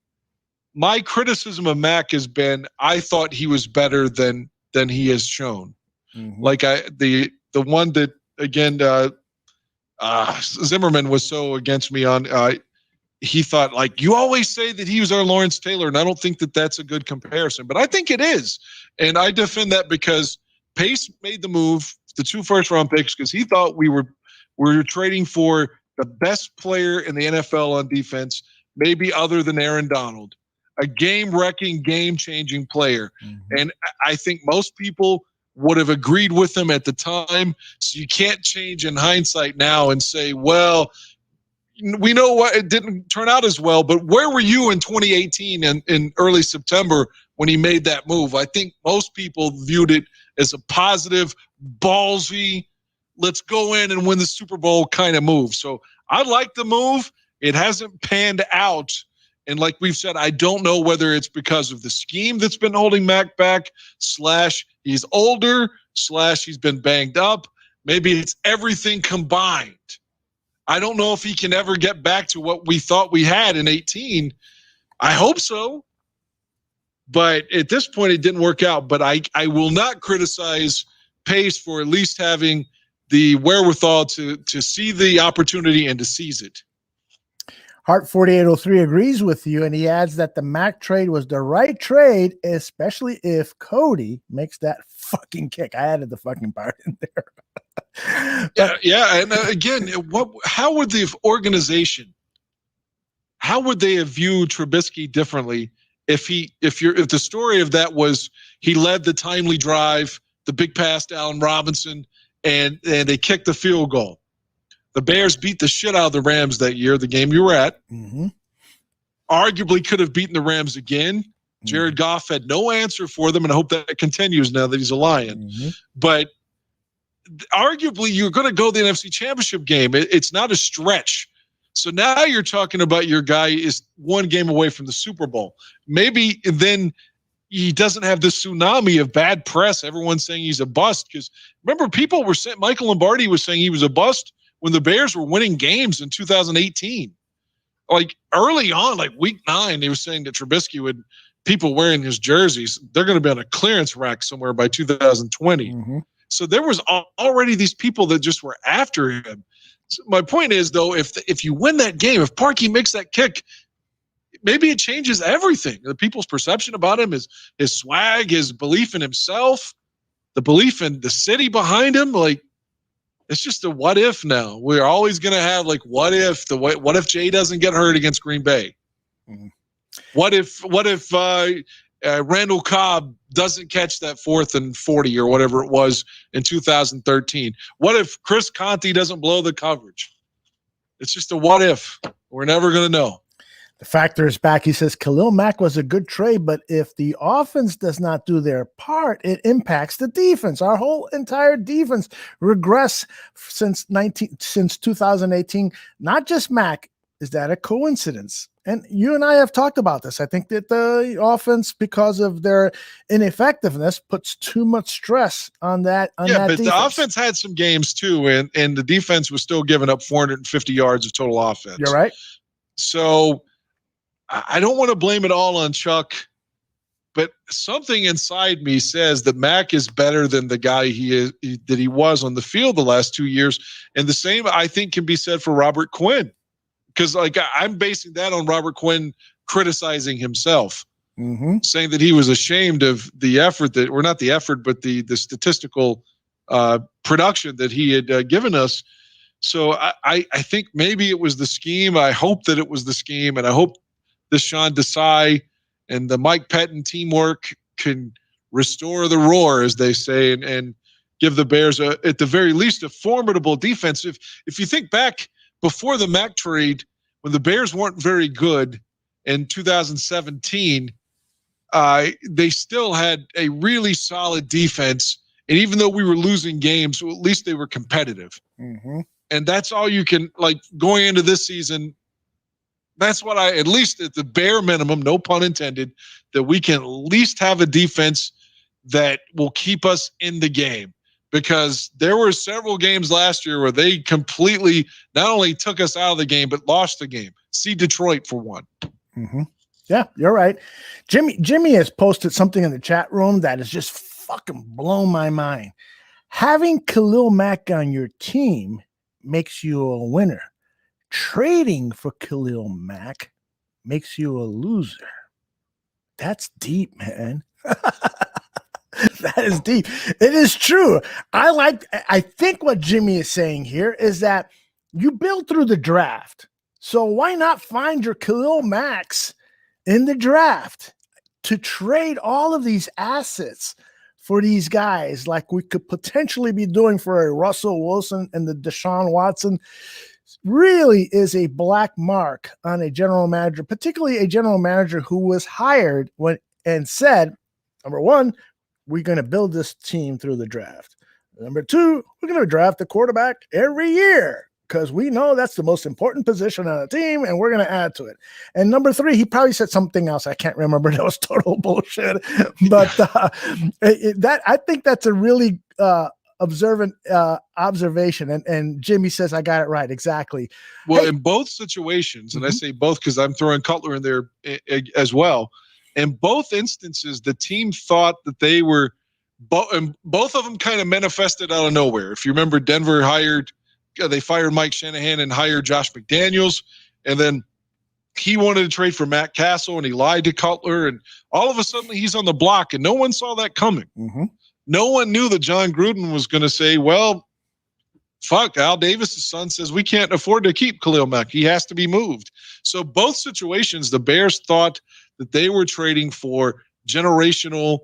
my criticism of Mack has been, I thought he was better than he has shown. Mhm. Like the one that, again, Zimmerman was so against me on, he thought, like, you always say that he was our Lawrence Taylor, and I don't think that that's a good comparison, but I think it is. And I defend that because Pace made the move, the 2 first-round picks, because he thought we were trading for the best player in the NFL on defense, maybe other than Aaron Donald, a game-wrecking, game-changing player. Mhm. And I think most people would have agreed with him at the time. So you can't change in hindsight now and say, well, we know what it didn't turn out as well, but where were you in 2018 and in early September when he made that move? I think most people viewed it as a positive, ballsy, let's go in and win the Super Bowl kind of move. So I like the move. It hasn't panned out. And like we've said, I don't know whether it's because of the scheme that's been holding Mack back, / he's older, / he's been banged up. Maybe it's everything combined. I don't know if he can ever get back to what we thought we had in 18. I hope so. But at this point, it didn't work out. But I will not criticize Pace for at least having the wherewithal to see the opportunity and to seize it. Hart 4803 agrees with you, and he adds that the Mack trade was the right trade, especially if Cody makes that fucking kick. I added the fucking part in there. Yeah. And again, how would the organization, how would they have viewed Trubisky differently if the story of that was he led the timely drive, the big pass to Allen Robinson, and they kicked the field goal? The Bears beat the shit out of the Rams that year, the game you were at. Mm-hmm. Arguably could have beaten the Rams again. Jared Goff had no answer for them, and I hope that continues now that he's a Lion. Mm-hmm. But arguably, you're going to go to the NFC Championship game. It's not a stretch. So now you're talking about your guy is 1 game away from the Super Bowl. Maybe then he doesn't have this tsunami of bad press. Everyone's saying he's a bust. Because remember, people were saying, Michael Lombardi was saying he was a bust when the Bears were winning games in 2018. Like early on, like week 9, they were saying that Trubisky would, people wearing his jerseys, they're going to be on a clearance rack somewhere by 2020. Mm-hmm. So there was already these people that just were after him. So my point is, though, if you win that game, if Parkey makes that kick, maybe it changes everything. The people's perception about him, his swag, his belief in himself, the belief in the city behind him. Like, it's just a what if now. We're always going to have like what if Jay doesn't get hurt against Green Bay? Mm-hmm. What if Randall Cobb doesn't catch that 4th and 40 or whatever it was in 2013? What if Chris Conte doesn't blow the coverage? It's just a what if. We're never going to know. The factor is back. He says Khalil Mack was a good trade, but if the offense does not do their part, it impacts the defense. Our whole entire defense regressed since 2018. Not just Mack. Is that a coincidence? And you and I have talked about this. I think that the offense, because of their ineffectiveness, puts too much stress on that. But defense. The offense had some games too, and the defense was still giving up 450 yards of total offense. You're right. So I don't want to blame it all on Chuck, but something inside me says that Mack is better than the guy that he was on the field the last 2 years. And the same, I think, can be said for Robert Quinn. Because I'm basing that on Robert Quinn criticizing himself, saying that he was ashamed of the effort not the effort, but the statistical production that he had given us. So I think maybe it was the scheme. I hope that it was the scheme, and I hope Desai and the Mike Pettin teamwork can restore the roar, as they say, and give the Bears at the very least a formidable defense. If you think back, before the Mack trade, when the Bears weren't very good in 2017, they still had a really solid defense. And even though we were losing games, well, at least they were competitive. Mm-hmm. And that's all you can, like, going into this season, that's what at least at the bare minimum, no pun intended, that we can at least have a defense that will keep us in the game. Because there were several games last year where they completely not only took us out of the game, but lost the game. See Detroit for one. Mm-hmm. Yeah, you're right. Jimmy has posted something in the chat room that has just fucking blown my mind. Having Khalil Mack on your team makes you a winner. Trading for Khalil Mack makes you a loser. That's deep, man. That is deep. It is true. I think what Jimmy is saying here is that you build through the draft. So why not find your Khalil Macks in the draft to trade all of these assets for these guys like we could potentially be doing for a Russell Wilson and the Deshaun Watson? Really is a black mark on a general manager, particularly a general manager who was hired and said, number one, we're going to build this team through the draft. Number two, we're going to draft the quarterback every year because we know that's the most important position on the team, and we're going to add to it. And number three, he probably said something else. I can't remember. That was total bullshit. But I think that's a really observant observation. And Jimmy says, I got it right. Exactly. Well, in both situations, and I say both because I'm throwing Cutler in there as well. In both instances, the team thought that they were and both of them kind of manifested out of nowhere. If you remember, Denver they fired Mike Shanahan and hired Josh McDaniels. And then he wanted to trade for Matt Castle and he lied to Cutler. And all of a sudden he's on the block and no one saw that coming. Mm-hmm. No one knew that John Gruden was going to say, well, fuck, Al Davis's son says we can't afford to keep Khalil Mack. He has to be moved. So both situations, the Bears thought that they were trading for generational,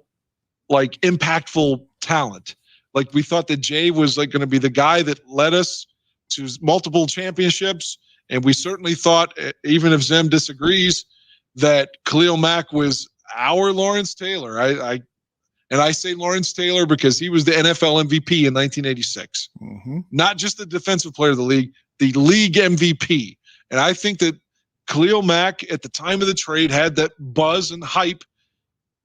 like impactful talent. Like we thought that Jay was like going to be the guy that led us to multiple championships. And we certainly thought, even if Zem disagrees, that Khalil Mack was our Lawrence Taylor. I say Lawrence Taylor because he was the NFL MVP in 1986. Mm-hmm. Not just the defensive player of the league MVP. And I think that Khalil Mack at the time of the trade had that buzz and hype.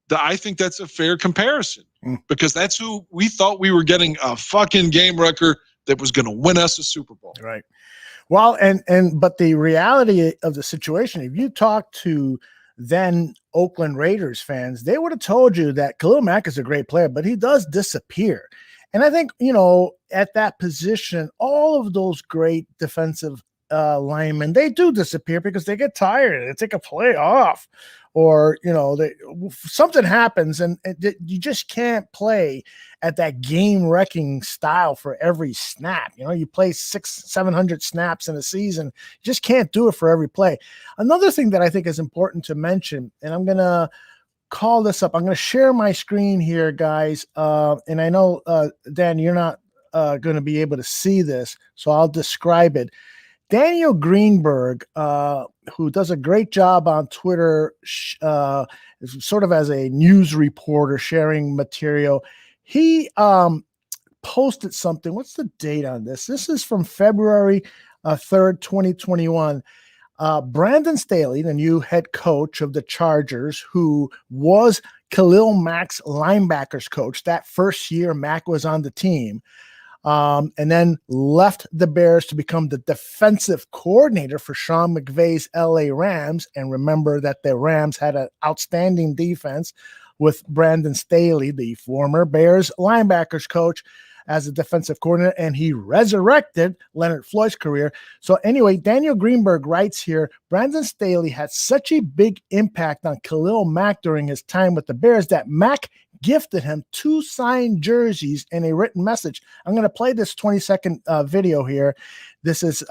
That I think that's a fair comparison because that's who we thought we were getting, a fucking game wrecker that was going to win us a Super Bowl. Right. Well, but the reality of the situation, if you talk to then Oakland Raiders fans, they would have told you that Khalil Mack is a great player, but he does disappear. And I think, at that position, all of those great defensive linemen, they do disappear because they get tired. They take a play off or, something happens and you just can't play at that game-wrecking style for every snap. You play 600-700 snaps in a season. You just can't do it for every play. Another thing that I think is important to mention, and I'm going to call this up. I'm going to share my screen here, guys. And I know, Dan, you're not going to be able to see this, so I'll describe it. Daniel Greenberg, who does a great job on Twitter, sort of as a news reporter sharing material, he posted something. What's the date on this? This is from February 3rd, 2021. Brandon Staley, the new head coach of the Chargers, who was Khalil Mack's linebackers coach that first year Mack was on the team, and then left the Bears to become the defensive coordinator for Sean McVay's LA Rams. And remember that the Rams had an outstanding defense with Brandon Staley, the former Bears linebackers coach, as a defensive coordinator, and he resurrected Leonard Floyd's career. So anyway, Daniel Greenberg writes here, Brandon Staley had such a big impact on Khalil Mack during his time with the Bears that Mack gifted him 2 signed jerseys and a written message. I'm going to play this 20-second video here. This is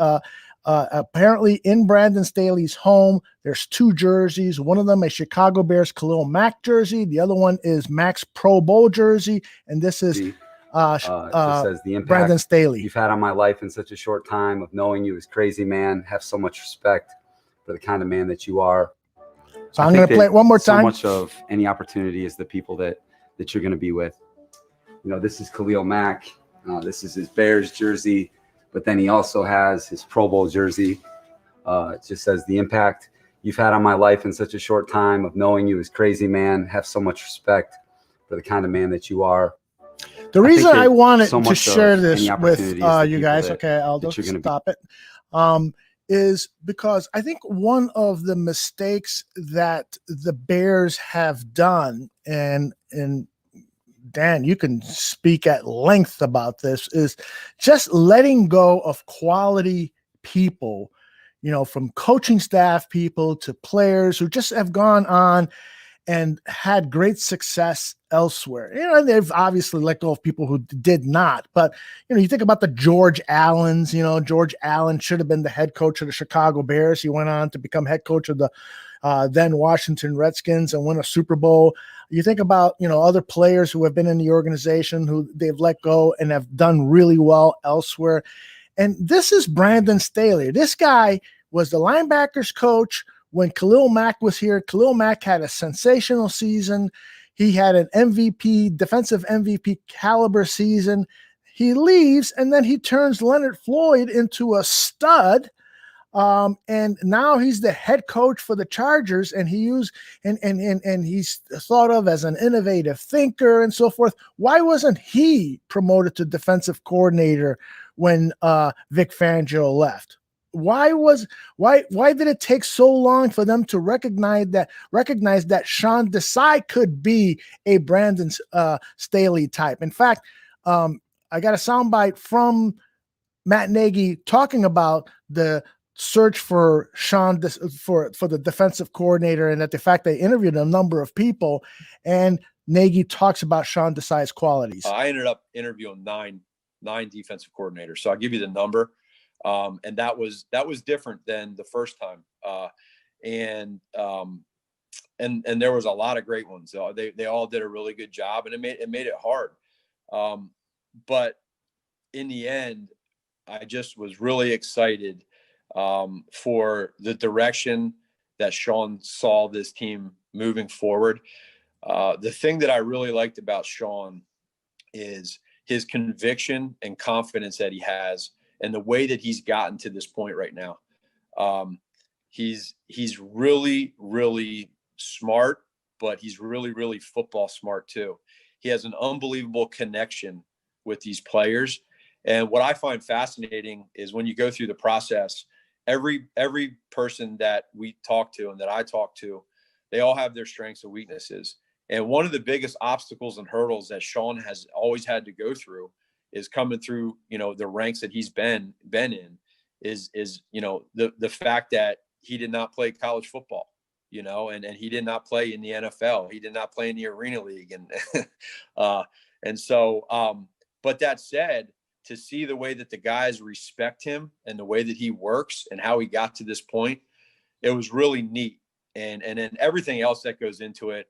apparently in Brandon Staley's home. There's 2 jerseys. One of them a Chicago Bears Khalil Mack jersey. The other one is Mack's Pro Bowl jersey. And this is it just says the impact Brandon Staley you've had on my life in such a short time of knowing you is crazy, man. Have so much respect for the kind of man that you are. So I'm going to play it one more time. So much of any opportunity is the people that you're going to be with. This is Khalil Mack. This is his Bears jersey, but then he also has his Pro Bowl jersey. It just says the impact you've had on my life in such a short time of knowing you is crazy, man. Have so much respect for the kind of man that you are. The reason I wanted to share this with you guys, okay, Aldo, stop it, is because I think one of the mistakes that the Bears have done, and Dan, you can speak at length about this, is just letting go of quality people, from coaching staff people to players who just have gone on and had great success elsewhere. And they've obviously let go of people who did not. But, you think about the George Allens. George Allen should have been the head coach of the Chicago Bears. He went on to become head coach of the then Washington Redskins and win a Super Bowl. You think about, other players who have been in the organization who they've let go and have done really well elsewhere. And this is Brandon Staley. This guy was the linebackers coach when Khalil Mack was here. Khalil Mack had a sensational season. He had an MVP, defensive MVP caliber season. He leaves, and then he turns Leonard Floyd into a stud. And now he's the head coach for the Chargers, and he's thought of as an innovative thinker and so forth. Why wasn't he promoted to defensive coordinator when Vic Fangio left? Why did it take so long for them to recognize that Sean Desai could be a Brandon Staley type? In fact, I got a soundbite from Matt Nagy talking about the search for for the defensive coordinator, and that the fact they interviewed a number of people, and Nagy talks about Sean Desai's qualities. I ended up interviewing nine defensive coordinators. So I'll give you the number. And that was different than the first time. And there was a lot of great ones. They all did a really good job, and it made it hard. But in the end, I just was really excited for the direction that Sean saw this team moving forward. The thing that I really liked about Sean is his conviction and confidence that he has, and the way that he's gotten to this point right now. He's really, really smart, but he's really, really football smart too. He has an unbelievable connection with these players. And what I find fascinating is when you go through the process, every person that we talk to and that I talk to, they all have their strengths and weaknesses. And one of the biggest obstacles and hurdles that Sean has always had to go through is coming through, the ranks that he's been in is the fact that he did not play college football, and he did not play in the NFL. He did not play in the Arena League. And so, but that said, to see the way that the guys respect him and the way that he works and how he got to this point, it was really neat. And then everything else that goes into it,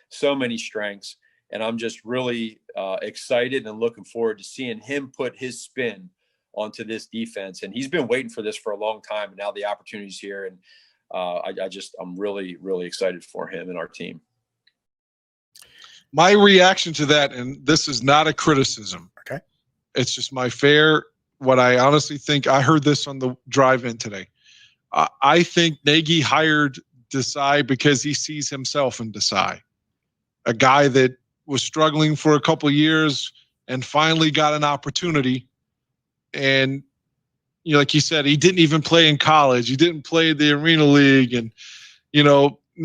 so many strengths. And I'm just really excited and looking forward to seeing him put his spin onto this defense. And he's been waiting for this for a long time. And now the opportunity's here. And I'm really, really excited for him and our team. My reaction to that, and this is not a criticism. Okay. It's just what I honestly think. I heard this on the drive in today. I think Nagy hired Desai because he sees himself in Desai, a guy that was struggling for a couple of years and finally got an opportunity. And, like you said, he didn't even play in college. He didn't play the Arena League. And,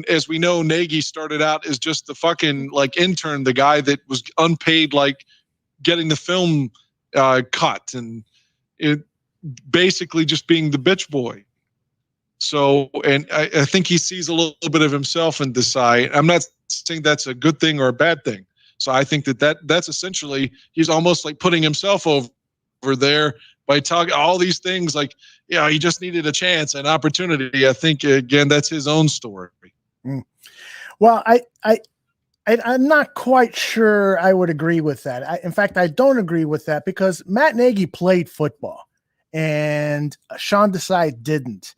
as we know, Nagy started out as just the fucking intern, the guy that was unpaid, getting the film cut and it basically just being the bitch boy. So, and I think he sees a little bit of himself in Desai. I'm not saying that's a good thing or a bad thing. So I think that's essentially, he's almost like putting himself over there by talking all these things he just needed a chance, an opportunity. I think, again, that's his own story. Well, I'm not quite sure I would agree with that. In fact, I don't agree with that because Matt Nagy played football and Sean Desai didn't.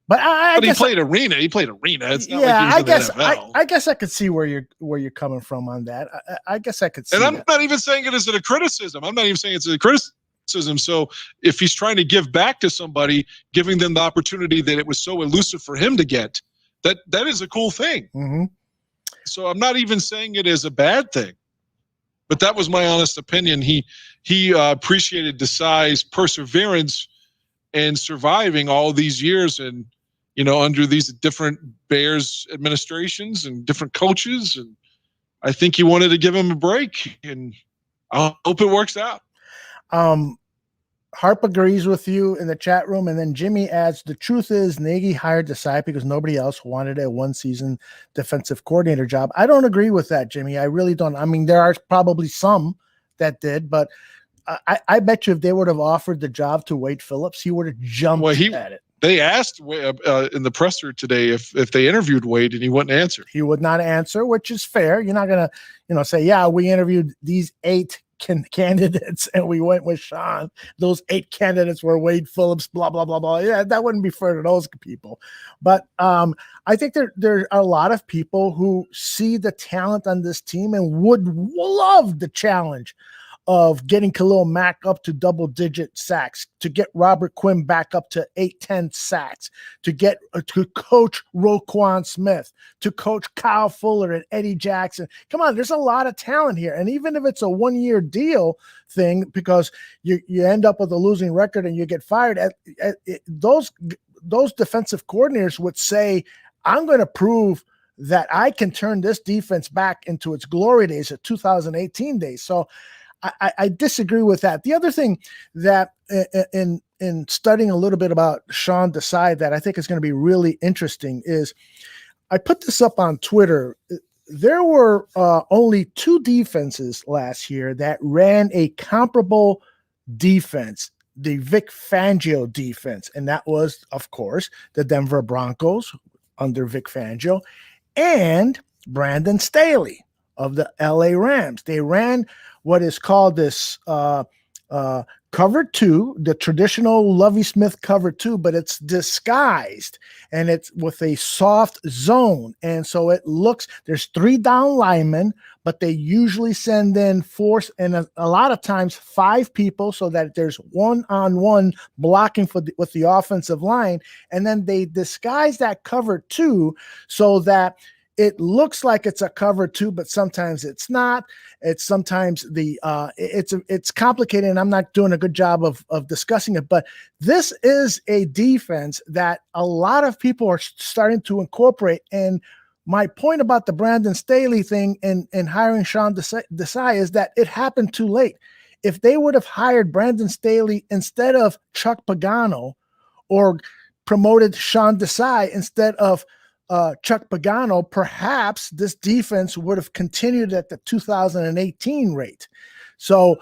But he played arena. He played arena. It's not I guess in the NFL. I guess I could see where you're coming from on that. I guess I could see. And I'm not even saying it as a criticism. I'm not even saying it's a criticism. So if he's trying to give back to somebody, giving them the opportunity that it was so elusive for him to get, that is a cool thing. Mm-hmm. So I'm not even saying it as a bad thing. But that was my honest opinion. He appreciated Desai's perseverance and surviving all these years and, you know, under these different Bears administrations and different coaches. And I think he wanted to give him a break, and I hope it works out. Harp agrees with you in the chat room. And then Jimmy adds, the truth is Nagy hired Desai because nobody else wanted a one-season defensive coordinator job. I don't agree with that, Jimmy. I really don't. I mean, there are probably some that did, but I bet you if they would have offered the job to Wade Phillips, he would have jumped at it. They asked in the presser today if they interviewed Wade, and he wouldn't answer. He would not answer, which is fair. You're not going to, say, yeah, we interviewed these 8 candidates and we went with Sean. Those 8 candidates were Wade Phillips, blah, blah, blah, blah. Yeah, that wouldn't be fair to those people. But I think there are a lot of people who see the talent on this team and would love the challenge of getting Khalil Mack up to double-digit sacks, to get Robert Quinn back up to 8-10 sacks, to coach Roquan Smith, to coach Kyle Fuller and Eddie Jackson. Come on, there's a lot of talent here. And even if it's a one-year deal thing, because you end up with a losing record and you get fired, those defensive coordinators would say, I'm going to prove that I can turn this defense back into its glory days, at 2018 days. So I disagree with that. The other thing that in studying a little bit about Sean Desai that I think is going to be really interesting is, I put this up on Twitter. There were only 2 defenses last year that ran a comparable defense, the Vic Fangio defense. And that was, of course, the Denver Broncos under Vic Fangio and Brandon Staley of the LA Rams. They ran what is called this cover 2, the traditional Lovie Smith cover 2, but it's disguised and it's with a soft zone. And so it looks, there's 3 down linemen, but they usually send in 4 and a lot of times 5 people so that there's one-on-one blocking with the offensive line. And then they disguise that cover 2 so that it looks like it's a cover 2, but sometimes it's not. It's sometimes it's complicated, and I'm not doing a good job of discussing it. But this is a defense that a lot of people are starting to incorporate. And my point about the Brandon Staley thing and hiring Sean Desai is that it happened too late. If they would have hired Brandon Staley instead of Chuck Pagano, or promoted Sean Desai instead of Chuck Pagano, perhaps this defense would have continued at the 2018 rate. So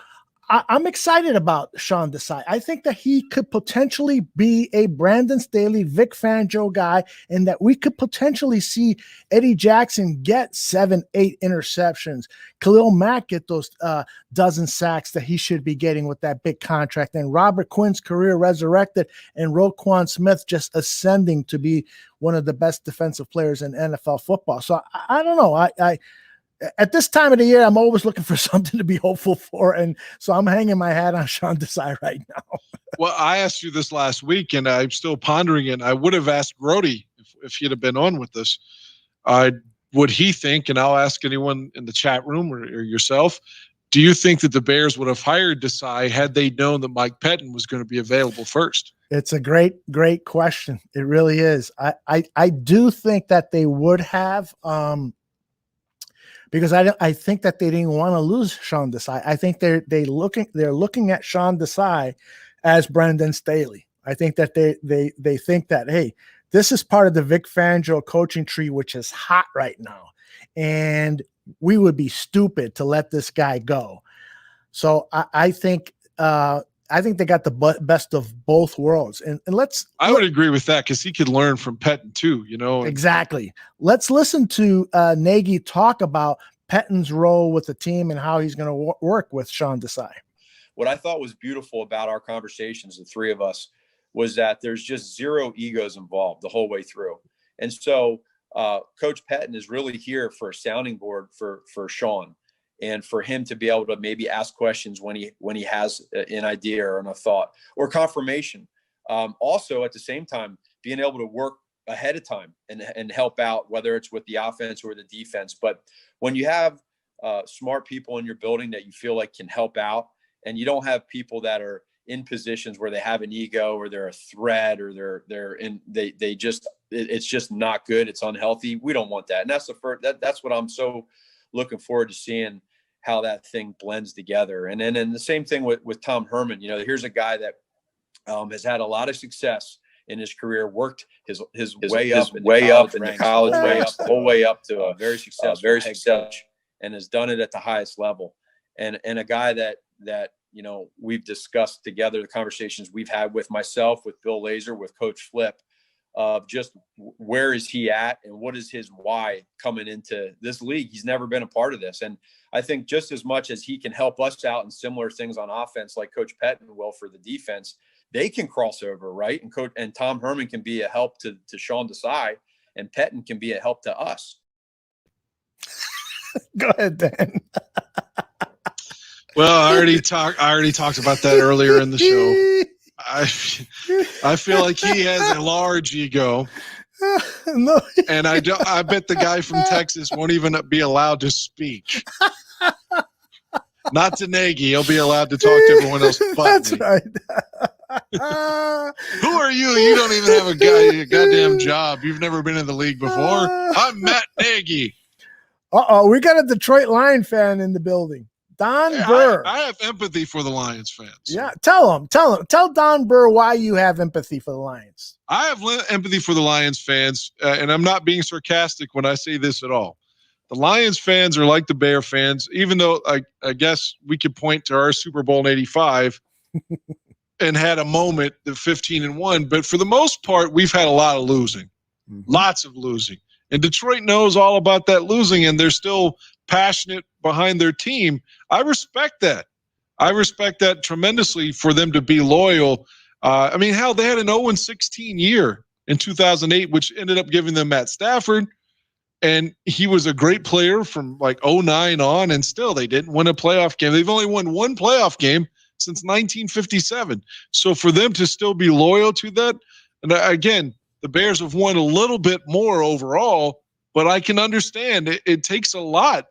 I'm excited about Sean Desai. I think that he could potentially be a Brandon Staley, Vic Fangio guy, and that we could potentially see Eddie Jackson get 7-8 interceptions, Khalil Mack get those dozen sacks that he should be getting with that big contract, and Robert Quinn's career resurrected, and Roquan Smith just ascending to be one of the best defensive players in NFL football. So I don't know. I at this time of the year, I'm always looking for something to be hopeful for. And so I'm hanging my hat on Sean Desai right now. Well, I asked you this last week, and I'm still pondering it. I would have asked Grody if he'd have been on with us. Would he think, and I'll ask anyone in the chat room or yourself, do you think that the Bears would have hired Desai had they known that Mike Pettin was going to be available first? It's a great question. It really is. I do think that they would have, because I think that they didn't want to lose Sean Desai. I think they're looking at Sean Desai as Brandon Staley. I think that they think that, hey, this is part of the Vic Fangio coaching tree, which is hot right now, and we would be stupid to let this guy go. So I think they got the best of both worlds. And I would agree with that, because he could learn from Pettin too, Exactly. Let's listen to Nagy talk about Pettin's role with the team and how he's going to work with Sean Desai. What I thought was beautiful about our conversations, the 3 of us, was that there's just zero egos involved the whole way through. And so Coach Pettin is really here for a sounding board for Sean, and for him to be able to maybe ask questions when he has an idea or a thought or confirmation. Also, at the same time, being able to work ahead of time and help out, whether it's with the offense or the defense. But when you have smart people in your building that you feel like can help out, and you don't have people that are in positions where they have an ego or they're a threat or it's just not good. It's unhealthy. We don't want that. And that's that's what I'm so looking forward to seeing, how that thing blends together. And then the same thing with Tom Herman. You know, here's a guy that has had a lot of success in his career, worked his way up in the college ranks, the whole way up to a very successful head coach, and has done it at the highest level. And a guy that you know, we've discussed together, the conversations we've had with myself, with Bill Lazor, with Coach Flip, of just where is he at and what is his why coming into this league. He's never been a part of this. And I think just as much as he can help us out in similar things on offense, like Coach Pettin will for the defense, they can cross over, right? And Tom Herman can be a help to Sean Desai, and Pettin can be a help to us. Go ahead, Dan. Well, I already talked about that earlier in the show. I feel like he has a large ego. No. And I bet the guy from Texas won't even be allowed to speak. Not to Nagy. He'll be allowed to talk to everyone else but That's me. right. Who are you? You don't even have a goddamn job. You've never been in the league before. I'm Matt Nagy. Uh-oh, we got a Detroit Lion fan in the building. Don Burr. I have empathy for the Lions fans. Yeah, tell Don Burr why you have empathy for the Lions. I have empathy for the Lions fans, and I'm not being sarcastic when I say this at all. The Lions fans are like the Bear fans, even though I guess we could point to our Super Bowl in '85 and had a moment, the 15-1. But for the most part, we've had a lot of losing, lots of losing. And Detroit knows all about that losing, and they're still passionate behind their team. I respect that. I respect that tremendously for them to be loyal. I mean, hell, they had an 0-16 year in 2008, which ended up giving them Matt Stafford. And he was a great player from like 2009 on, and still they didn't win a playoff game. They've only won one playoff game since 1957. So for them to still be loyal to that, and again, the Bears have won a little bit more overall, but I can understand it takes a lot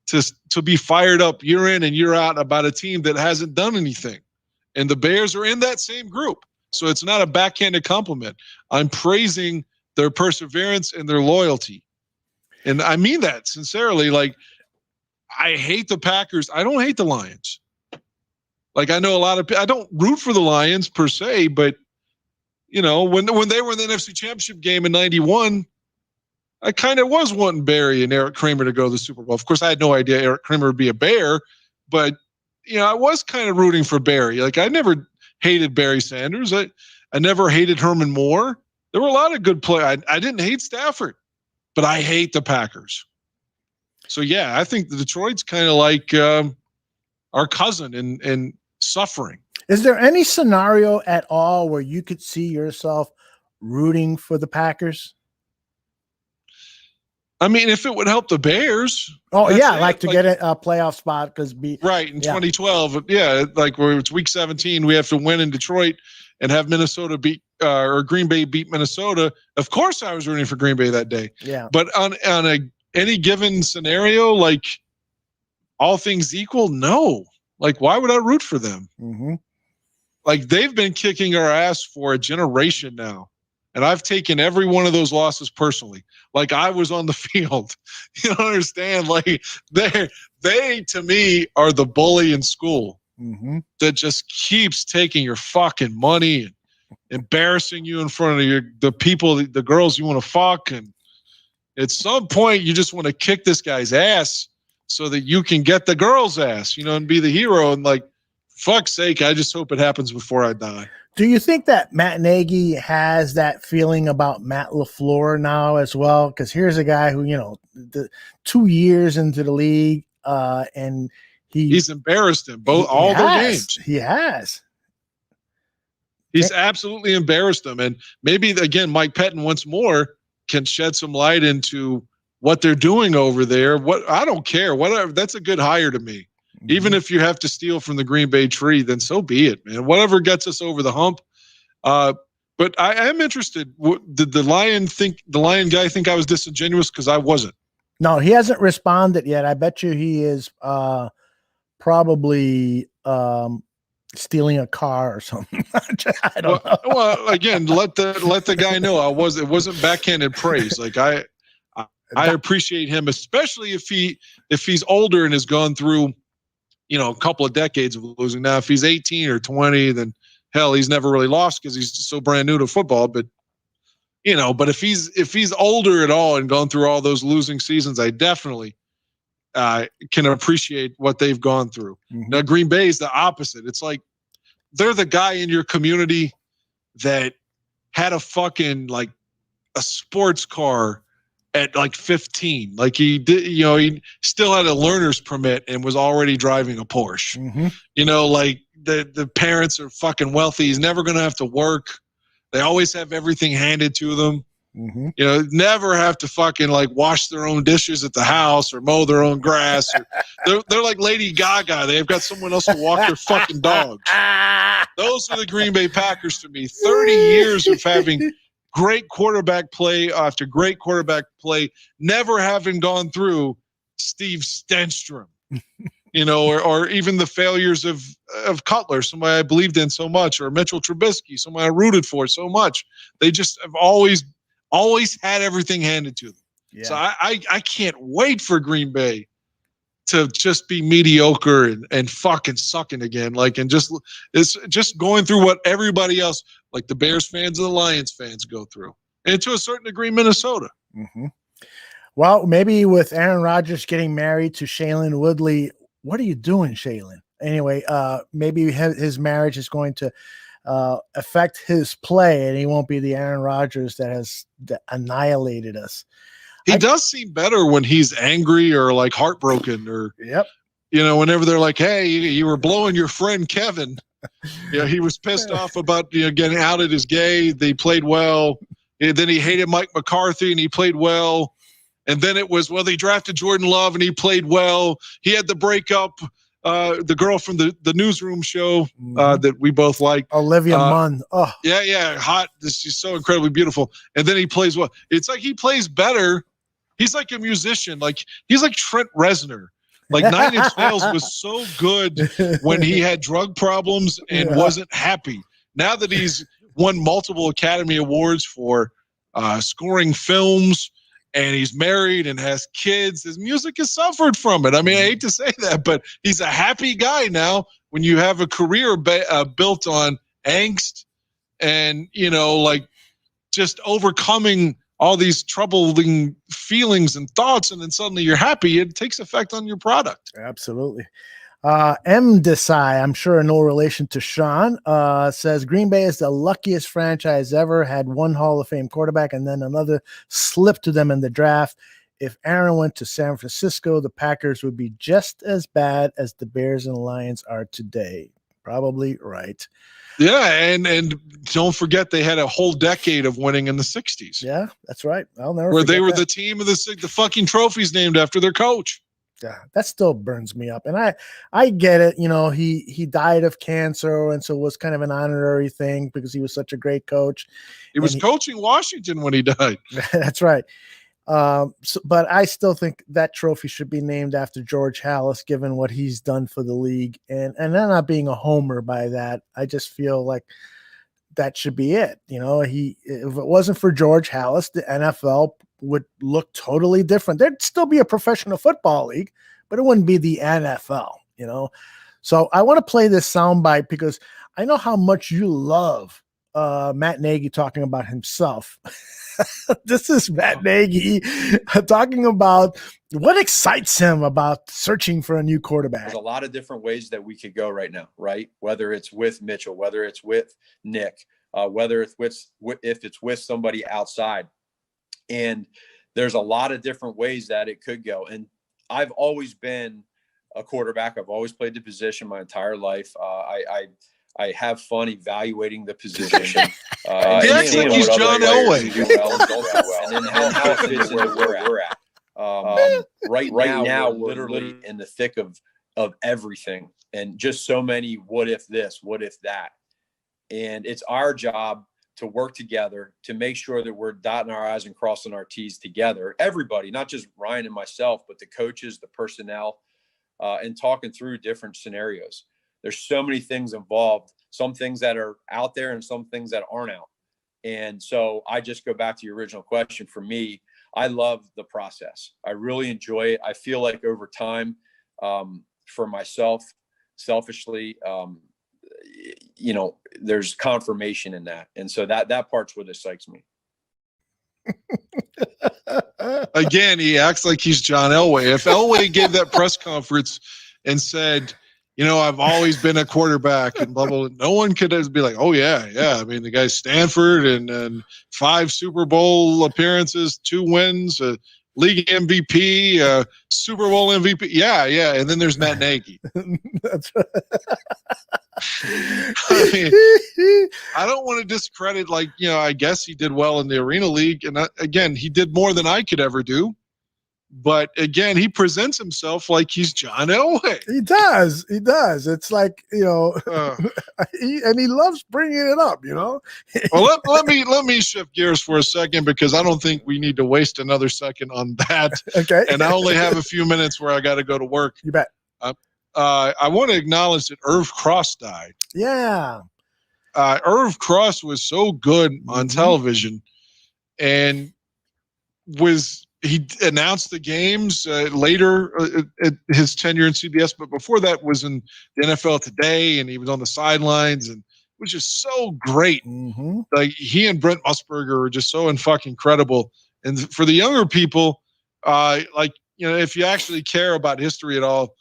to be fired up year in and year out about a team that hasn't done anything. And the Bears are in that same group. So it's not a backhanded compliment. I'm praising their perseverance and their loyalty. And I mean that sincerely. Like, I hate the Packers. I don't hate the Lions. Like, I know a lot of people, I don't root for the Lions per se, but you know, when they were in the NFC Championship game in '91, I kind of was wanting Barry and Eric Kramer to go to the Super Bowl. Of course, I had no idea Eric Kramer would be a Bear, but you know, I was kind of rooting for Barry. Like, I never hated Barry Sanders. I never hated Herman Moore. There were a lot of good players. I didn't hate Stafford, but I hate the Packers. So yeah, I think the Detroit's kind of like our cousin in suffering. Is there any scenario at all where you could see yourself rooting for the Packers? I mean, if it would help the Bears. Oh yeah, like to get a playoff spot because right in 2012. Yeah, like where it's week 17, we have to win in Detroit and have Minnesota beat or Green Bay beat Minnesota. Of course, I was rooting for Green Bay that day. Yeah, but on any given scenario, like all things equal, no. Like, why would I root for them? Mm-hmm. Like, they've been kicking our ass for a generation now. And I've taken every one of those losses personally. Like, I was on the field. You don't understand? Like, they to me are the bully in school that just keeps taking your fucking money and embarrassing you in front of the people, the girls you want to fuck. And at some point, you just want to kick this guy's ass so that you can get the girl's ass, you know, and be the hero. And like, fuck's sake, I just hope it happens before I die. Do you think that Matt Nagy has that feeling about Matt LaFleur now as well? Because here's a guy who, you know, 2 years into the league, and he's embarrassed him all their games. He has. He's absolutely embarrassed them. And maybe, again, Mike Pettin once more can shed some light into what they're doing over there. I don't care. Whatever. That's a good hire to me. Even if you have to steal from the Green Bay tree, then so be it, man. Whatever gets us over the hump. But I am interested. Did the Lion guy think I was disingenuous? Because I wasn't. No, he hasn't responded yet. I bet you he is probably stealing a car or something. I don't know. Well, again, let the guy know it wasn't backhanded praise. Like I appreciate him, especially if he's older and has gone through, a couple of decades of losing. Now, if he's 18 or 20, then hell, he's never really lost because he's so brand new to football. But but if he's older at all and gone through all those losing seasons, I definitely can appreciate what they've gone through. Mhm. Now, Green Bay is the opposite. It's like they're the guy in your community that had a fucking like a sports car at like 15. Like he did, he still had a learner's permit and was already driving a Porsche. Mhm. Like the parents are fucking wealthy. He's never going to have to work. They always have everything handed to them. Mhm. Never have to fucking like wash their own dishes at the house or mow their own grass. They're like Lady Gaga. They've got someone else to walk their fucking dogs. Those are the Green Bay Packers to me. 30 years of having great quarterback play after great quarterback play, never having gone through Steve Stenstrom, or even the failures of Cutler, somebody I believed in so much, or Mitchell Trubisky, somebody I rooted for so much. They just have always had everything handed to them. Yeah. So I can't wait for Green Bay to just be mediocre and fucking sucking again. It's just going through what everybody else, like the Bears fans and the Lions fans, go through. And to a certain degree, Minnesota. Mm-hmm. Well, maybe with Aaron Rodgers getting married to Shailene Woodley, what are you doing, Shailene? Anyway, maybe his marriage is going to affect his play, and he won't be the Aaron Rodgers that has annihilated us. He does seem better when he's angry or like heartbroken or, Yep. Whenever they're like, hey, you were blowing your friend Kevin. He was pissed off about getting outed as gay. They played well. And then he hated Mike McCarthy and he played well. And then it was, they drafted Jordan Love and he played well. He had the breakup, the girl from the newsroom show that we both like. Olivia Munn. Oh. Yeah, hot. She's so incredibly beautiful. And then he plays well. It's like he plays better. He's like a musician. Like he's like Trent Reznor. Like 9 Inch Nails was so good when he had drug problems and wasn't happy. Now that he's won multiple Academy Awards for scoring films and he's married and has kids, his music has suffered from it. I mean, I hate to say that, but he's a happy guy now when you have a career built on angst and, like just overcoming all these troubling feelings and thoughts, and then suddenly you're happy. It takes effect on your product. Absolutely. M. Desai, I'm sure no relation to Sean, says Green Bay is the luckiest franchise ever, had one Hall of Fame quarterback and then another slipped to them in the draft. If Aaron went to San Francisco, the Packers would be just as bad as the Bears and Lions are today. Probably right. Yeah, and don't forget they had a whole decade of winning in the 60s. Yeah, that's right. I'll never where they were that. The team of the fucking trophies named after their coach. Yeah, that still burns me up. And I get it. He died of cancer, and so it was kind of an honorary thing because he was such a great coach. He was coaching Washington when he died. That's right. But I still think that trophy should be named after George Halas, given what he's done for the league. And I'm not being a homer by that. I just feel like that should be it. If it wasn't for George Halas, the NFL would look totally different. There'd still be a professional football league, but it wouldn't be the NFL, So I want to play this soundbite because I know how much you love Matt Nagy talking about himself. This is Matt Nagy talking about what excites him about searching for a new quarterback. There's a lot of different ways that we could go right now, right? Whether it's with Mitchell, whether it's with Nick, whether it's if it's with somebody outside. And there's a lot of different ways that it could go. And I've always been a quarterback. I've always played the position my entire life. I have fun evaluating the position. He acts like he's John Elway. And then how it fits into where we're at. Right now, we're literally in the thick of everything. And just so many what if this, what if that. And it's our job to work together to make sure that we're dotting our I's and crossing our T's together. Everybody, not just Ryan and myself, but the coaches, the personnel, and talking through different scenarios. There's so many things involved, some things that are out there and some things that aren't out. And so I just go back to your original question. For me, I love the process. I really enjoy it. I feel like over time, for myself, selfishly, there's confirmation in that. And so that part's what excites me. Again, he acts like he's John Elway. If Elway gave that press conference and said, I've always been a quarterback and blah, blah, blah, no one could be like, oh, yeah. I mean, the guy's Stanford and 5 Super Bowl appearances, 2 wins, league MVP, Super Bowl MVP. Yeah. And then there's Matt Nagy. That's right. I mean, I don't want to discredit, I guess he did well in the Arena League. And again, he did more than I could ever do. But again, he presents himself like he's John Elway. He does. It's like, he loves bringing it up, Well, let me shift gears for a second, because I don't think we need to waste another second on that. Okay. And I only have a few minutes where I got to go to work. You bet. I want to acknowledge that Irv Cross died. Yeah. Irv Cross was so good on television, and he announced the games later at his tenure in CBS, but before that was in the NFL Today, and he was on the sidelines, and it was just so great. Mm-hmm. Like, he and Brent Musburger are just so fucking incredible. And for the younger people, if you actually care about history at all,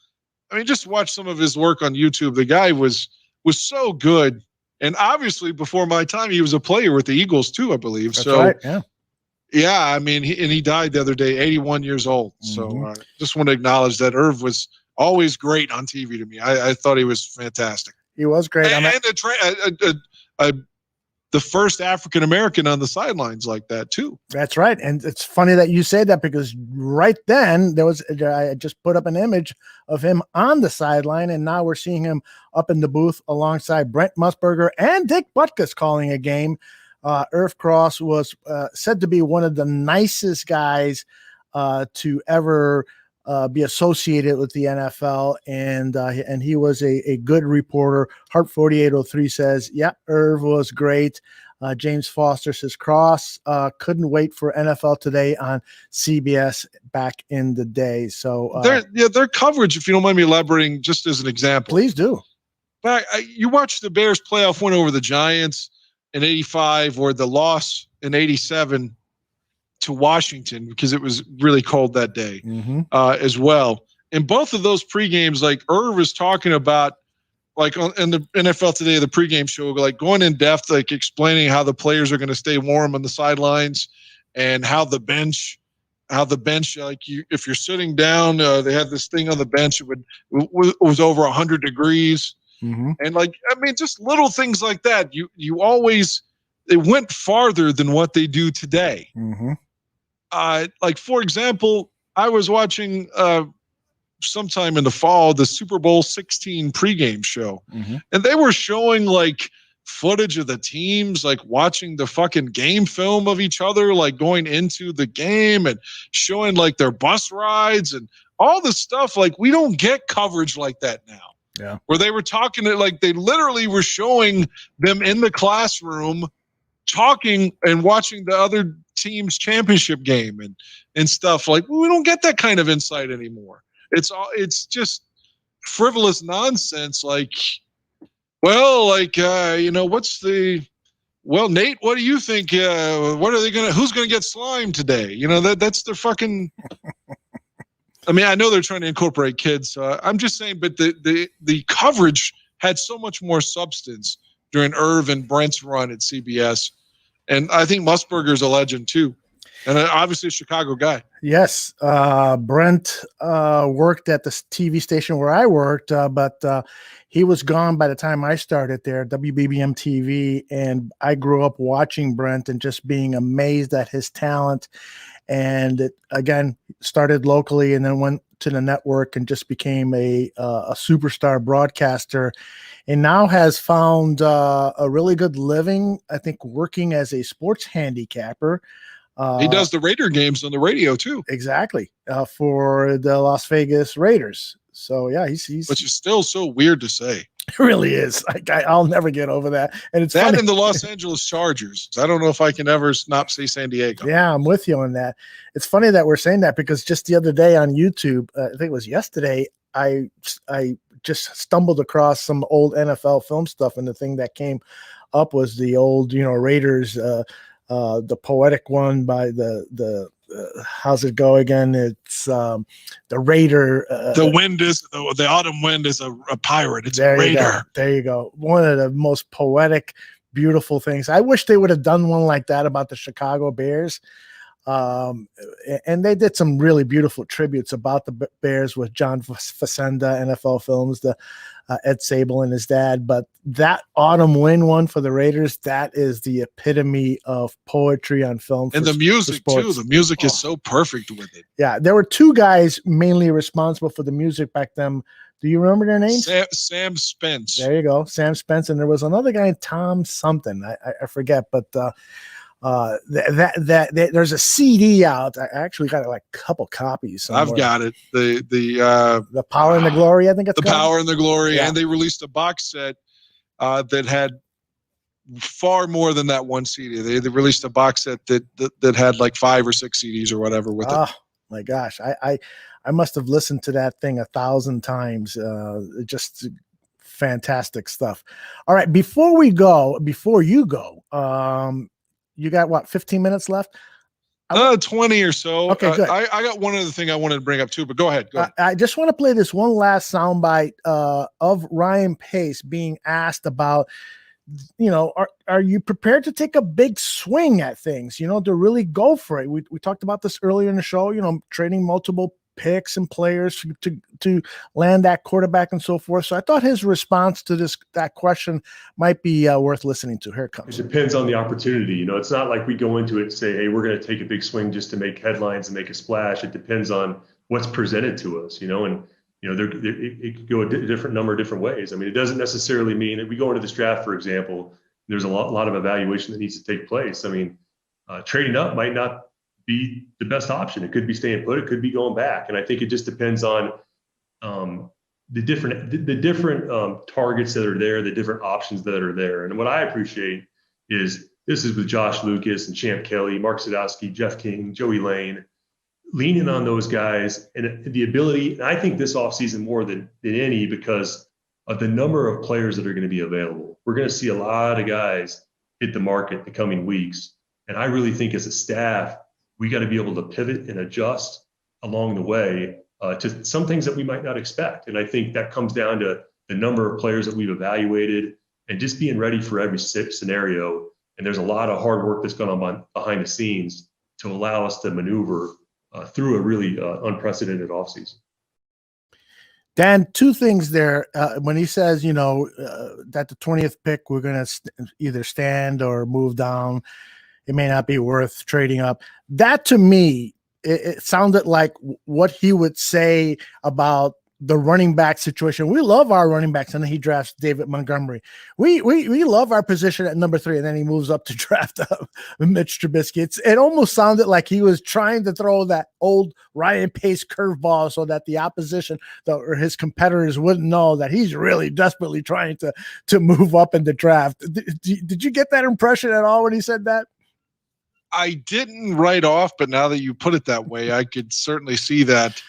I mean, just watch some of his work on YouTube. The guy was so good. And obviously, before my time, he was a player with the Eagles too, I believe. That's right, yeah. Yeah, I mean, he died the other day, 81 years old. So just want to acknowledge that Irv was always great on TV to me. I thought he was fantastic. He was great. The first African-American on the sidelines like that too. That's right. And it's funny that you say that, because right then I just put up an image of him on the sideline, and now we're seeing him up in the booth alongside Brent Musburger and Dick Butkus calling a game. Irv Cross was said to be one of the nicest guys to ever be associated with the NFL, and he was a good reporter. Heart 4803 says, "Yeah, Irv was great." James Foster says Cross couldn't wait for NFL Today on CBS back in the day. So their coverage, if you don't mind me elaborating, just as an example, please do. But you watch the Bears playoff win over the Giants in '85, or the loss in '87 to Washington, because it was really cold that day as well. In both of those pregames, like, Irv is talking about, like, in the NFL Today, the pregame show, like, going in depth, like, explaining how the players are going to stay warm on the sidelines, and how the bench, like, if you're sitting down, they had this thing on the bench. It was over 100 degrees. And, like, I mean, just little things like that. You always, it went farther than what they do today. Like, for example, I was watching sometime in the fall the Super Bowl 16 pregame show, and they were showing, like, footage of the teams, like, watching the fucking game film of each other, like, going into the game, and showing, like, their bus rides and all the stuff. Like, we don't get coverage like that now. Yeah. Where they were talking to, like, they literally were showing them in the classroom talking and watching the other team's championship game and stuff. Like, we don't get that kind of insight anymore. It's just frivolous nonsense. Like, well, like, Nate, what do you think? Who's going to get slimed today? That's their fucking, I mean, I know they're trying to incorporate kids. I'm just saying, but the coverage had so much more substance during Irv and Brent's run at CBS. And I think Musburger's a legend too. And obviously a Chicago guy. Yes. Brent worked at the TV station where I worked, but he was gone by the time I started there, WBBM TV. And I grew up watching Brent and just being amazed at his talent. And it, again, started locally and then went to the network and just became a superstar broadcaster, and now has found a really good living, I think, working as a sports handicapper. He does the Raider games on the radio too. Exactly. For the Las Vegas Raiders. So yeah, he's which is still so weird to say. It really is. I'll never get over that. And it's that funny. in the Los Angeles Chargers. I don't know if I can ever not say San Diego. Yeah, I'm with you on that. It's funny that we're saying that because just the other day on YouTube, I think it was yesterday, I just stumbled across some old NFL film stuff, and the thing that came up was the old, Raiders, the poetic one by the how's it go again? It's the Raider. The wind is the autumn wind is a pirate. It's a raider. There you go. One of the most poetic, beautiful things. I wish they would have done one like that about the Chicago Bears. And they did some really beautiful tributes about the Bears with John Facenda, NFL Films, the Ed Sable and his dad. But that autumn wind one for the Raiders, that is the epitome of poetry on film. And the music too. The music is so perfect with it. Yeah, there were two guys mainly responsible for the music back then. Do you remember their names? Sam Spence. There you go, Sam Spence, and there was another guy, Tom something. I forget, but there's a CD out. I actually got like a couple copies somewhere. I've got it. The Power and the Glory, I think it's the called. Power and the Glory, Yeah. and they released a box set that had far more than that one CD. They released a box set that had like 5 or 6 CDs or whatever with it. Oh my gosh, I must have listened to that thing 1,000 times. Just fantastic stuff. All right, before you go, you got what, 15 minutes left? 20 or so. Okay, good. I got one other thing I wanted to bring up too, but go ahead. I just want to play this one last soundbite of Ryan Pace being asked about, are you prepared to take a big swing at things, to really go for it? We talked about this earlier in the show, trading multiple picks and players to land that quarterback and so forth. So I thought his response to that question might be worth listening to. Here it comes. It depends on the opportunity. It's not like we go into it and say, hey, we're going to take a big swing just to make headlines and make a splash. It depends on what's presented to us, and it could go a different number of different ways. I mean, it doesn't necessarily mean that we go into this draft, for example, there's a lot of evaluation that needs to take place. I mean, trading up might not be the best option. It could be staying put. It could be going back. And I think it just depends on the different targets that are there, the different options that are there. And what I appreciate is this is with Josh Lucas and Champ Kelly, Mark Sadowski, Jeff King, Joey Lane, leaning on those guys and the ability. And I think this offseason more than any because of the number of players that are going to be available. We're going to see a lot of guys hit the market the coming weeks. And I really think as a staff, we got to be able to pivot and adjust along the way to some things that we might not expect. And I think that comes down to the number of players that we've evaluated and just being ready for every scenario. And there's a lot of hard work that's going on behind the scenes to allow us to maneuver through a really unprecedented offseason. Dan, two things there. When he says, that the 20th pick, we're going to either stand or move down, it may not be worth trading up. That to me, it sounded like what he would say about the running back situation. We love our running backs, and then he drafts David Montgomery. We love our position at number 3, and then he moves up to draft Mitch Trubisky. It almost sounded like he was trying to throw that old Ryan Pace curveball so that the opposition or his competitors wouldn't know that he's really desperately trying to move up in the draft. Did you get that impression at all when he said that? I didn't write off, but now that you put it that way, I could certainly see that.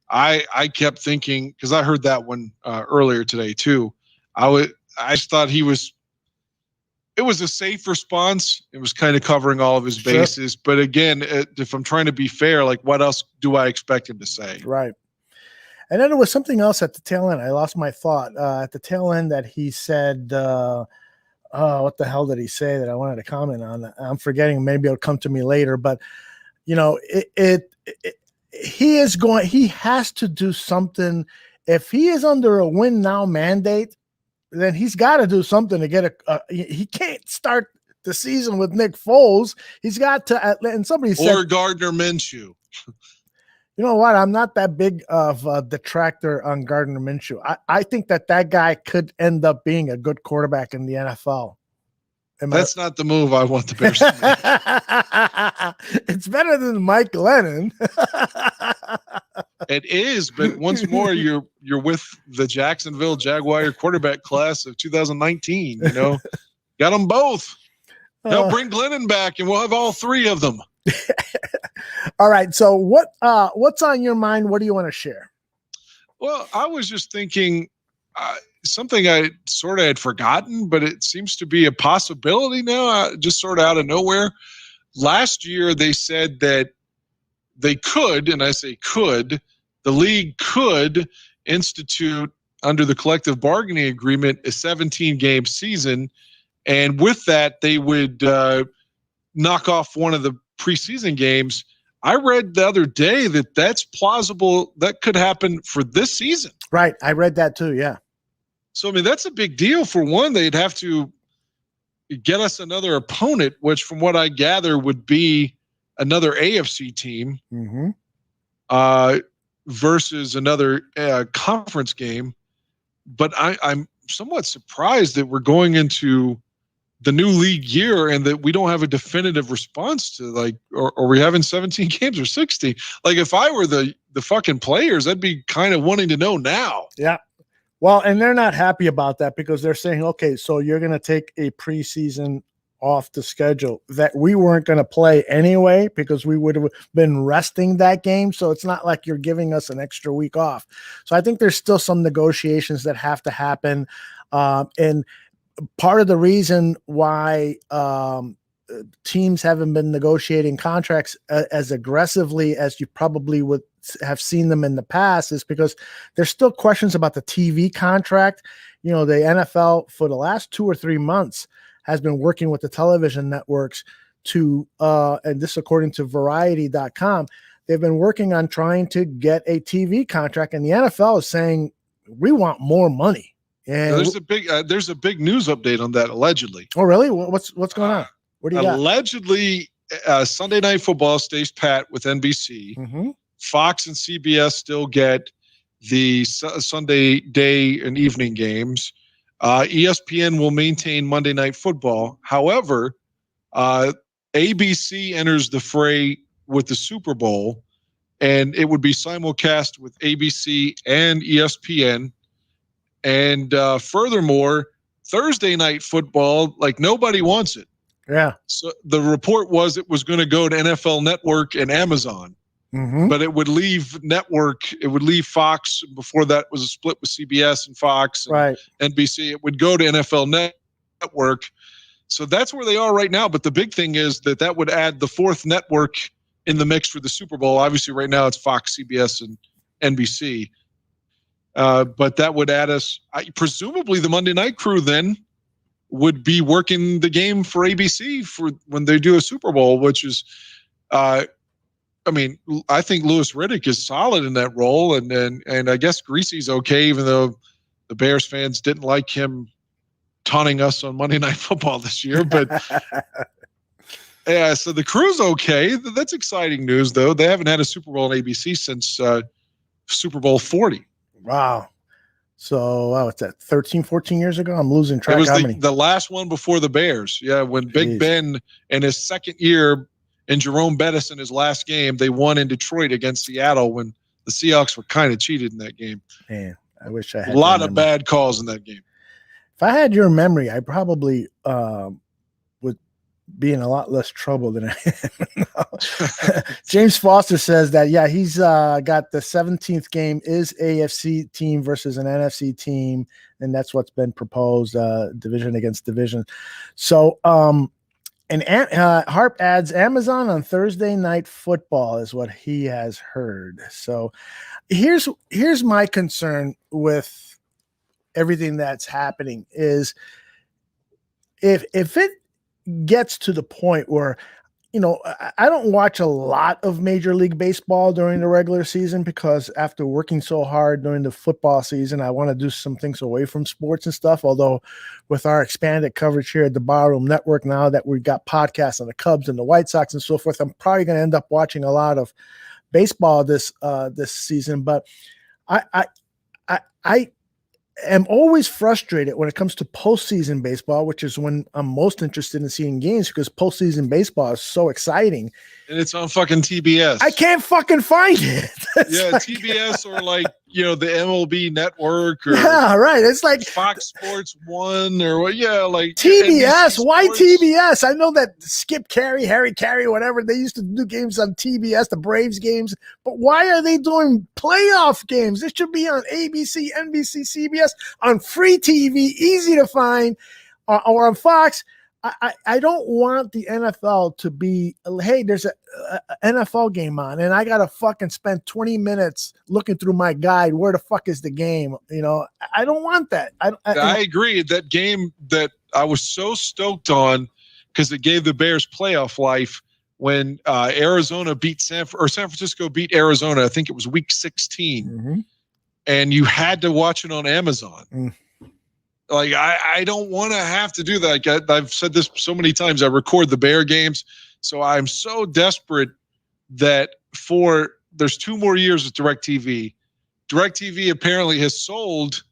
I kept thinking, because I heard that one earlier today too. I just thought it was a safe response. It was kind of covering all of his bases. Sure. But again, if I'm trying to be fair, like what else do I expect him to say? Right. And then there was something else at the tail end. I lost my thought at the tail end that he said, what the hell did he say that I wanted to comment on? I'm forgetting. Maybe it'll come to me later. But he has to do something. If he is under a win now mandate, then he's got to do something to get he can't start the season with Nick Foles. He's got to, and somebody said, or Gardner Minshew. You know what? I'm not that big of a detractor on Gardner Minshew. I think that guy could end up being a good quarterback in the NFL. That's not the move I want the Bears to make. It's better than Mike Lennon. It is, but once more, you're you're with the Jacksonville Jaguar quarterback class of 2019. You know, got them both. They'll bring Glennon back, and we'll have all three of them. All right. So what's on your mind? What do you want to share? Well, I was just thinking something I sort of had forgotten, but it seems to be a possibility now, just sort of out of nowhere. Last year, they said that they could, and I say could, the league could institute under the collective bargaining agreement a 17-game season. And with that, they would knock off one of the preseason games. I read the other day that that's plausible. That could happen for this season. Right. I read that too. Yeah. So, I mean, that's a big deal. For one, they'd have to get us another opponent, which from what I gather would be another AFC team versus another conference game. But I'm somewhat surprised that we're going into the new league year and that we don't have a definitive response to, like, are we having 17 games or 60? Like, if I were the fucking players, I'd be kind of wanting to know now. Yeah. Well, and they're not happy about that because they're saying, okay, so you're going to take a preseason off the schedule that we weren't going to play anyway because we would have been resting that game. So it's not like you're giving us an extra week off. So I think there's still some negotiations that have to happen. And part of the reason why teams haven't been negotiating contracts as aggressively as you probably would have seen them in the past is because there's still questions about the TV contract. You know, the NFL for the last 2 or 3 months has been working with the television networks to, and this according to Variety.com, they've been working on trying to get a TV contract, and the NFL is saying we want more money. And there's a big news update on that allegedly. Oh, really? What's going on? What do you got? Allegedly, Sunday Night Football stays pat with NBC. Fox and CBS still get the Sunday day and evening games. ESPN will maintain Monday Night Football. However, ABC enters the fray with the Super Bowl, and it would be simulcast with ABC and ESPN. And furthermore, Thursday Night Football, like, nobody wants it. Yeah. So the report was it was going to go to NFL Network and Amazon. But it would leave network. It would leave Fox. Before that was a split with CBS and Fox and NBC. It would go to NFL Network. So that's where they are right now. But the big thing is that would add the fourth network in the mix for the Super Bowl. Obviously, right now it's Fox, CBS, and NBC. But that would add us. Presumably, the Monday Night Crew then would be working the game for ABC for when they do a Super Bowl, which is. I mean, I think Louis Riddick is solid in that role, and I guess Greasy's okay, even though the Bears fans didn't like him taunting us on Monday Night Football this year. But yeah, so the crew's okay. That's exciting news, though. They haven't had a Super Bowl on ABC since Super Bowl 40. Wow. So what's that? 13, 14 years ago? I'm losing track. It was the last one before the Bears. Yeah, when Big Ben in his second year. And Jerome Bettis in his last game, they won in Detroit against Seattle when the Seahawks were kind of cheated in that game. Man, I wish I had a lot of bad calls in that game. If I had your memory, I probably would be in a lot less trouble than I am. James Foster says that, yeah, he's got the 17th game is AFC team versus an NFC team, and that's what's been proposed, division against division. So, and Harp adds Amazon on Thursday Night Football is what he has heard. So here's my concern with everything that's happening is if it gets to the point where, you know, I don't watch a lot of Major League Baseball during the regular season because after working so hard during the football season, I want to do some things away from sports and stuff. Although with our expanded coverage here at the Barroom Network, now that we've got podcasts on the Cubs and the White Sox and so forth, I'm probably going to end up watching a lot of baseball this season. But I am always frustrated when it comes to postseason baseball, which is when I'm most interested in seeing games because postseason baseball is so exciting. And it's on fucking TBS. I can't fucking find it. Yeah, like, TBS or like the MLB Network or Yeah, right. It's like Fox Sports 1 or what? Yeah, like TBS. NBC Why Sports. TBS? I know that Skip Carey, Harry Carey, whatever, they used to do games on TBS, the Braves games. But why are they doing playoff games? It should be on ABC, NBC, CBS, on free TV, easy to find, or on Fox. I don't want the NFL to be, hey, there's a NFL game on, and I got to fucking spend 20 minutes looking through my guide. Where the fuck is the game? I don't want that. I agree. That game that I was so stoked on because it gave the Bears playoff life when Arizona beat San Francisco beat Arizona. I think it was week 16, and you had to watch it on Amazon. Like, I don't want to have to do that. Like, I've said this so many times. I record the Bear games, so I'm so desperate that there's 2 more years with DirecTV. DirecTV apparently has sold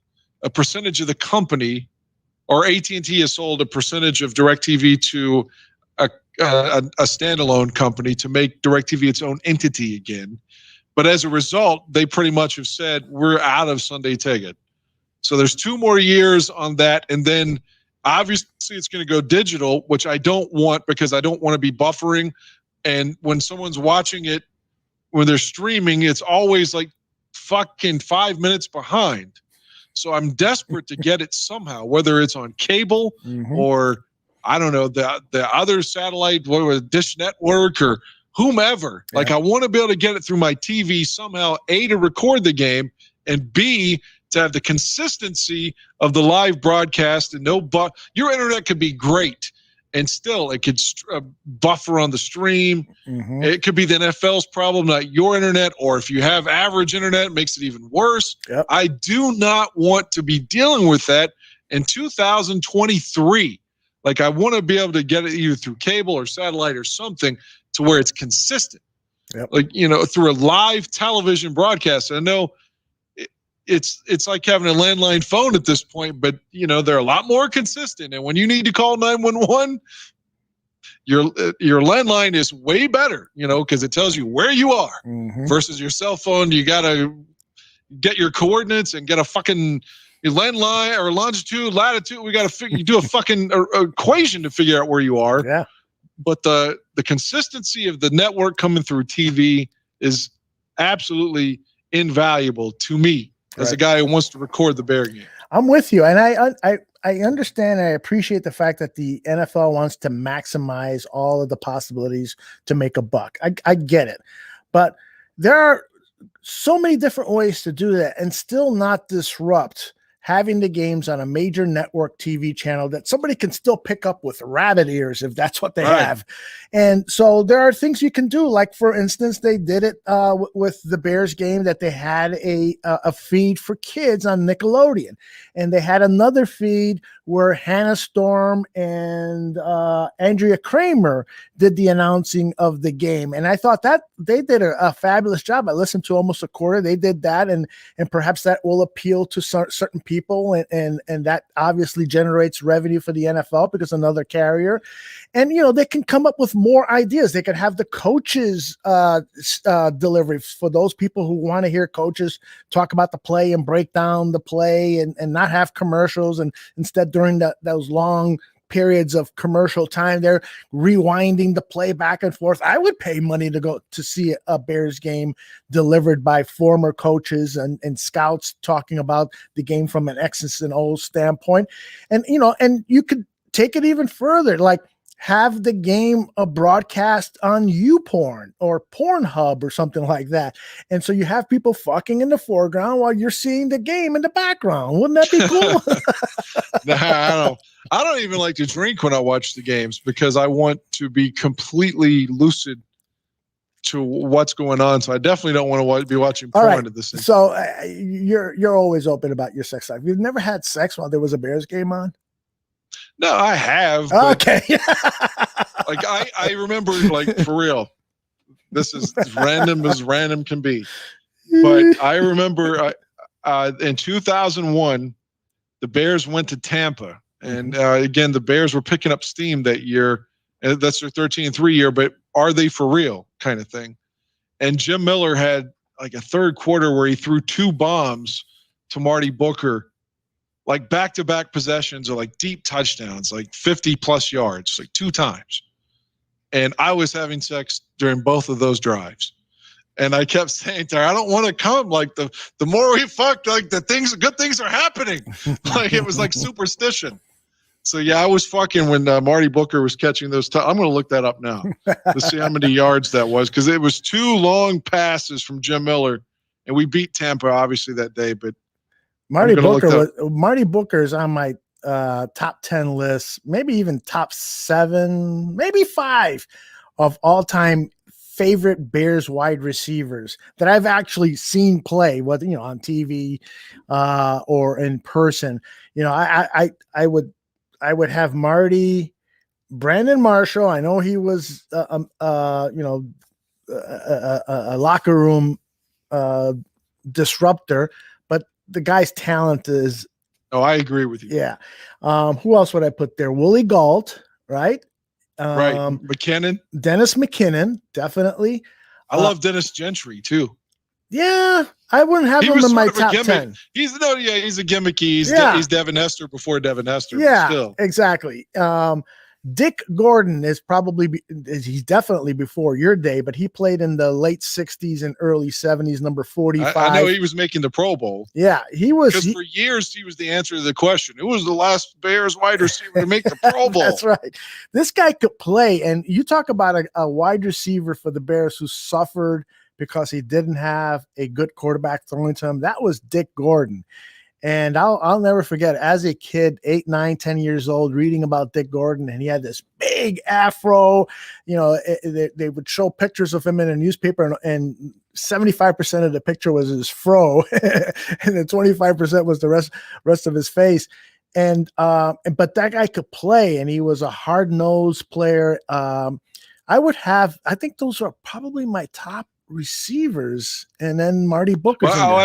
a percentage of the company, or AT&T has sold a percentage of DirecTV to a standalone company to make DirecTV its own entity again. But as a result, they pretty much have said, we're out of Sunday Ticket. So there's 2 more years on that. And then obviously it's going to go digital, which I don't want because I don't want to be buffering. And when someone's watching it, when they're streaming, it's always like fucking 5 minutes behind. So I'm desperate to get it somehow, whether it's on cable or I don't know, the other satellite, whether Dish Network or whomever. Yeah. Like, I want to be able to get it through my TV somehow, A, to record the game, and B, to have the consistency of the live broadcast. And your internet could be great, and still it could buffer on the stream. It could be the NFL's problem, not your internet. Or if you have average internet, it makes it even worse. Yep. I do not want to be dealing with that in 2023. Like, I want to be able to get it either through cable or satellite or something to where it's consistent. Yep. Like, through a live television broadcast. I know it's like having a landline phone at this point, but they're a lot more consistent. And when you need to call 911, your landline is way better, because it tells you where you are versus your cell phone. You got to get your coordinates and get a fucking landline or longitude, latitude. We got to do a fucking equation to figure out where you are. Yeah. But the consistency of the network coming through TV is absolutely invaluable to me. As a guy who wants to record the Bear game. I'm with you. And I understand and I appreciate the fact that the NFL wants to maximize all of the possibilities to make a buck. I get it. But there are so many different ways to do that and still not disrupt having the games on a major network TV channel that somebody can still pick up with rabbit ears if that's what they have. And so there are things you can do. Like, for instance, they did it with the Bears game, that they had a feed for kids on Nickelodeon. And they had another feed where Hannah Storm and Andrea Kramer did the announcing of the game. And I thought that they did a fabulous job. I listened to almost a quarter. They did that. And perhaps that will appeal to certain people. And that obviously generates revenue for the NFL because another carrier. And, they can come up with more ideas. They could have the coaches delivery for those people who want to hear coaches talk about the play and break down the play and not have commercials. And instead, during those long periods of commercial time, they're rewinding the play back and forth. I would pay money to go to see a Bears game delivered by former coaches and scouts talking about the game from an X's and O's standpoint. And, and you could take it even further, like have the game a broadcast on YouPorn or Pornhub or something like that. And so you have people fucking in the foreground while you're seeing the game in the background. Wouldn't that be cool? Nah, I don't even like to drink when I watch the games because I want to be completely lucid to what's going on. So I definitely don't want to be watching porn at this thing. So you're always open about your sex life. You've never had sex while there was a Bears game on? No, I have. Okay. Like I remember, like, for real, this is as random can be. But I remember in 2001, the Bears went to Tampa. And again, the Bears were picking up steam that year. That's their 13-3 year, but are they for real kind of thing? And Jim Miller had like a third quarter where he threw 2 bombs to Marty Booker, like back-to-back possessions or like deep touchdowns, like 50 plus yards, like 2 times. And I was having sex during both of those drives. And I kept saying to her, I don't want to come. Like the more we fucked, like good things are happening. Like it was like superstition. So yeah, I was fucking when Marty Booker was catching those. I'm going to look that up now to see how many yards that was, because it was 2 long passes from Jim Miller, and we beat Tampa obviously that day. But Marty Booker is on my top 10 list, maybe even top 7, maybe 5 of all-time favorite Bears wide receivers that I've actually seen play, whether on TV or in person. I would have Marty, Brandon Marshall. I know he was a locker room disruptor, but the guy's talent is. Oh, I agree with you. Yeah. Who else would I put there? Willie Gault, right? Right. McKinnon. Dennis McKinnon, definitely. I love Dennis Gentry too. Yeah, I wouldn't have him in my top 10. He's a gimmicky. He's Devin Hester before Devin Hester. Yeah, still. Exactly. Dick Gordon is he's definitely before your day, but he played in the late 60s and early 70s, number 45. I know he was making the Pro Bowl. Yeah, he was. Because for years, he was the answer to the question. Who was the last Bears wide receiver to make the Pro Bowl? That's right. This guy could play. And you talk about a wide receiver for the Bears who suffered because he didn't have a good quarterback throwing to him. That was Dick Gordon. And I'll never forget, as a kid, 8, 9, 10 years old, reading about Dick Gordon, and he had this big afro. They would show pictures of him in a newspaper, and 75% of the picture was his fro, and then 25% was the rest of his face. And but that guy could play, and he was a hard-nosed player. I think those are probably my top receivers, and then Marty Booker. Well,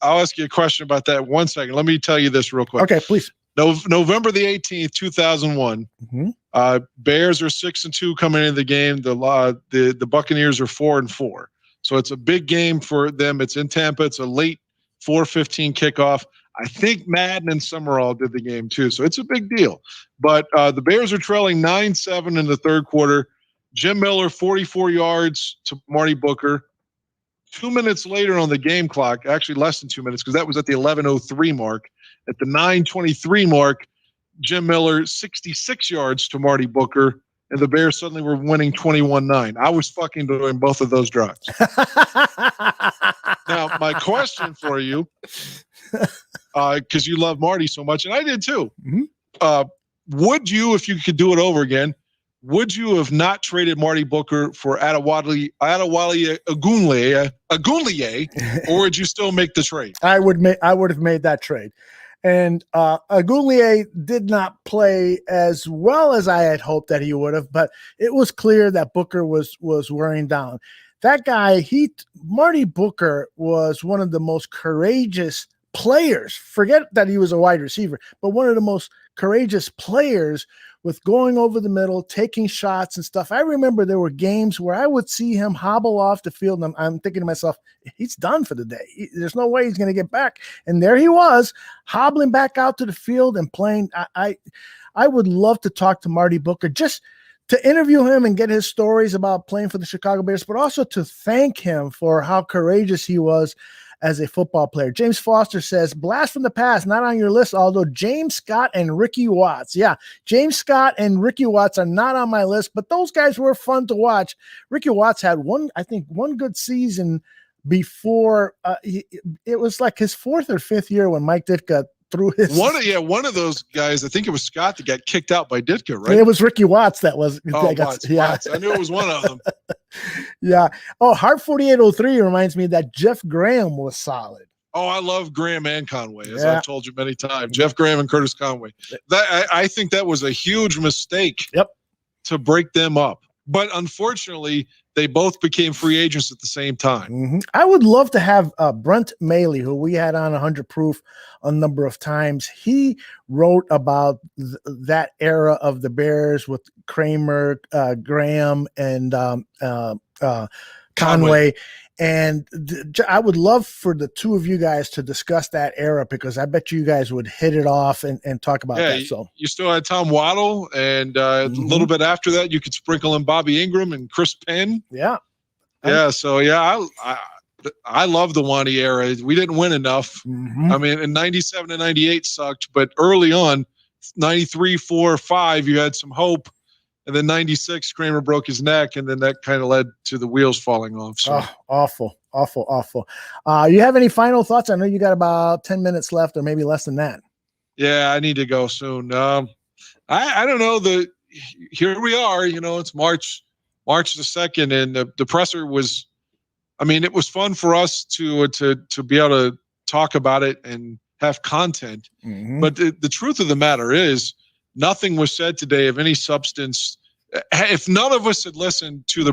I'll ask you a question about that. 1 second. Let me tell you this real quick. Okay, please. November the 18th, 2001. Mm-hmm. Bears are 6-2 coming into the game. The Buccaneers are 4-4. So it's a big game for them. It's in Tampa. It's a late 4:15 kickoff. I think Madden and Summerall did the game too. So it's a big deal. But the Bears are trailing 9-7 in the third quarter. Jim Miller, 44 yards to Marty Booker. 2 minutes later on the game clock, actually less than 2 minutes, because that was at the 11:03 mark. At the 9:23 mark, Jim Miller, 66 yards to Marty Booker, and the Bears suddenly were winning 21-9. I was fucking doing both of those drives. Now, my question for you, because you love Marty so much, and I did too, would you, if you could do it over again, would you have not traded Marty Booker for Adewale Ogunleye, or would you still make the trade? I would have made that trade. And Ogunleye did not play as well as I had hoped that he would have, but it was clear that Booker was wearing down. That guy, Marty Booker was one of the most courageous players. Forget that he was a wide receiver, but one of the most courageous players with going over the middle, taking shots and stuff. I remember there were games where I would see him hobble off the field, and I'm thinking to myself, he's done for the day. There's no way he's going to get back. And there he was, hobbling back out to the field and playing. I would love to talk to Marty Booker, just to interview him and get his stories about playing for the Chicago Bears, but also to thank him for how courageous he was as a football player. James Foster says, blast from the past, not on your list, although James Scott and Ricky Watts. Yeah, James Scott and Ricky Watts are not on my list, but those guys were fun to watch. Ricky Watts had one good season before it was like his 4th or 5th year when Mike Ditka threw his one of those guys. I think it was Scott that got kicked out by Ditka, right? It was Ricky Watts that was. Watts. I knew it was one of them. Yeah. Oh, Heart 4803 reminds me that Jeff Graham was solid. Oh, I love Graham and Conway, as I've told you many times. Jeff Graham and Curtis Conway. I think that was a huge mistake. To break them up. But unfortunately, they both became free agents at the same time. Mm-hmm. I would love to have Brent Maley, who we had on 100 Proof a number of times. He wrote about that era of the Bears with Kramer, Graham, and Conway. And I would love for the two of you guys to discuss that era, because I bet you guys would hit it off and talk about that. So you still had Tom Waddle, and a little bit after that, you could sprinkle in Bobby Ingram and Chris Penn. Yeah. So I love the Wanty era. We didn't win enough. I mean, in 97 and 98 sucked, but early on, 93, 4, 5, you had some hope. And then 96, Kramer broke his neck, and then that kind of led to the wheels falling off. So awful. You have any final thoughts? I know you got about 10 minutes left, or maybe less than that. Yeah, I need to go soon. I don't know. Here we are. It's March the 2nd, and the presser was. I mean, it was fun for us to be able to talk about it and have content. But the truth of the matter is, nothing was said today of any substance. If none of us had listened to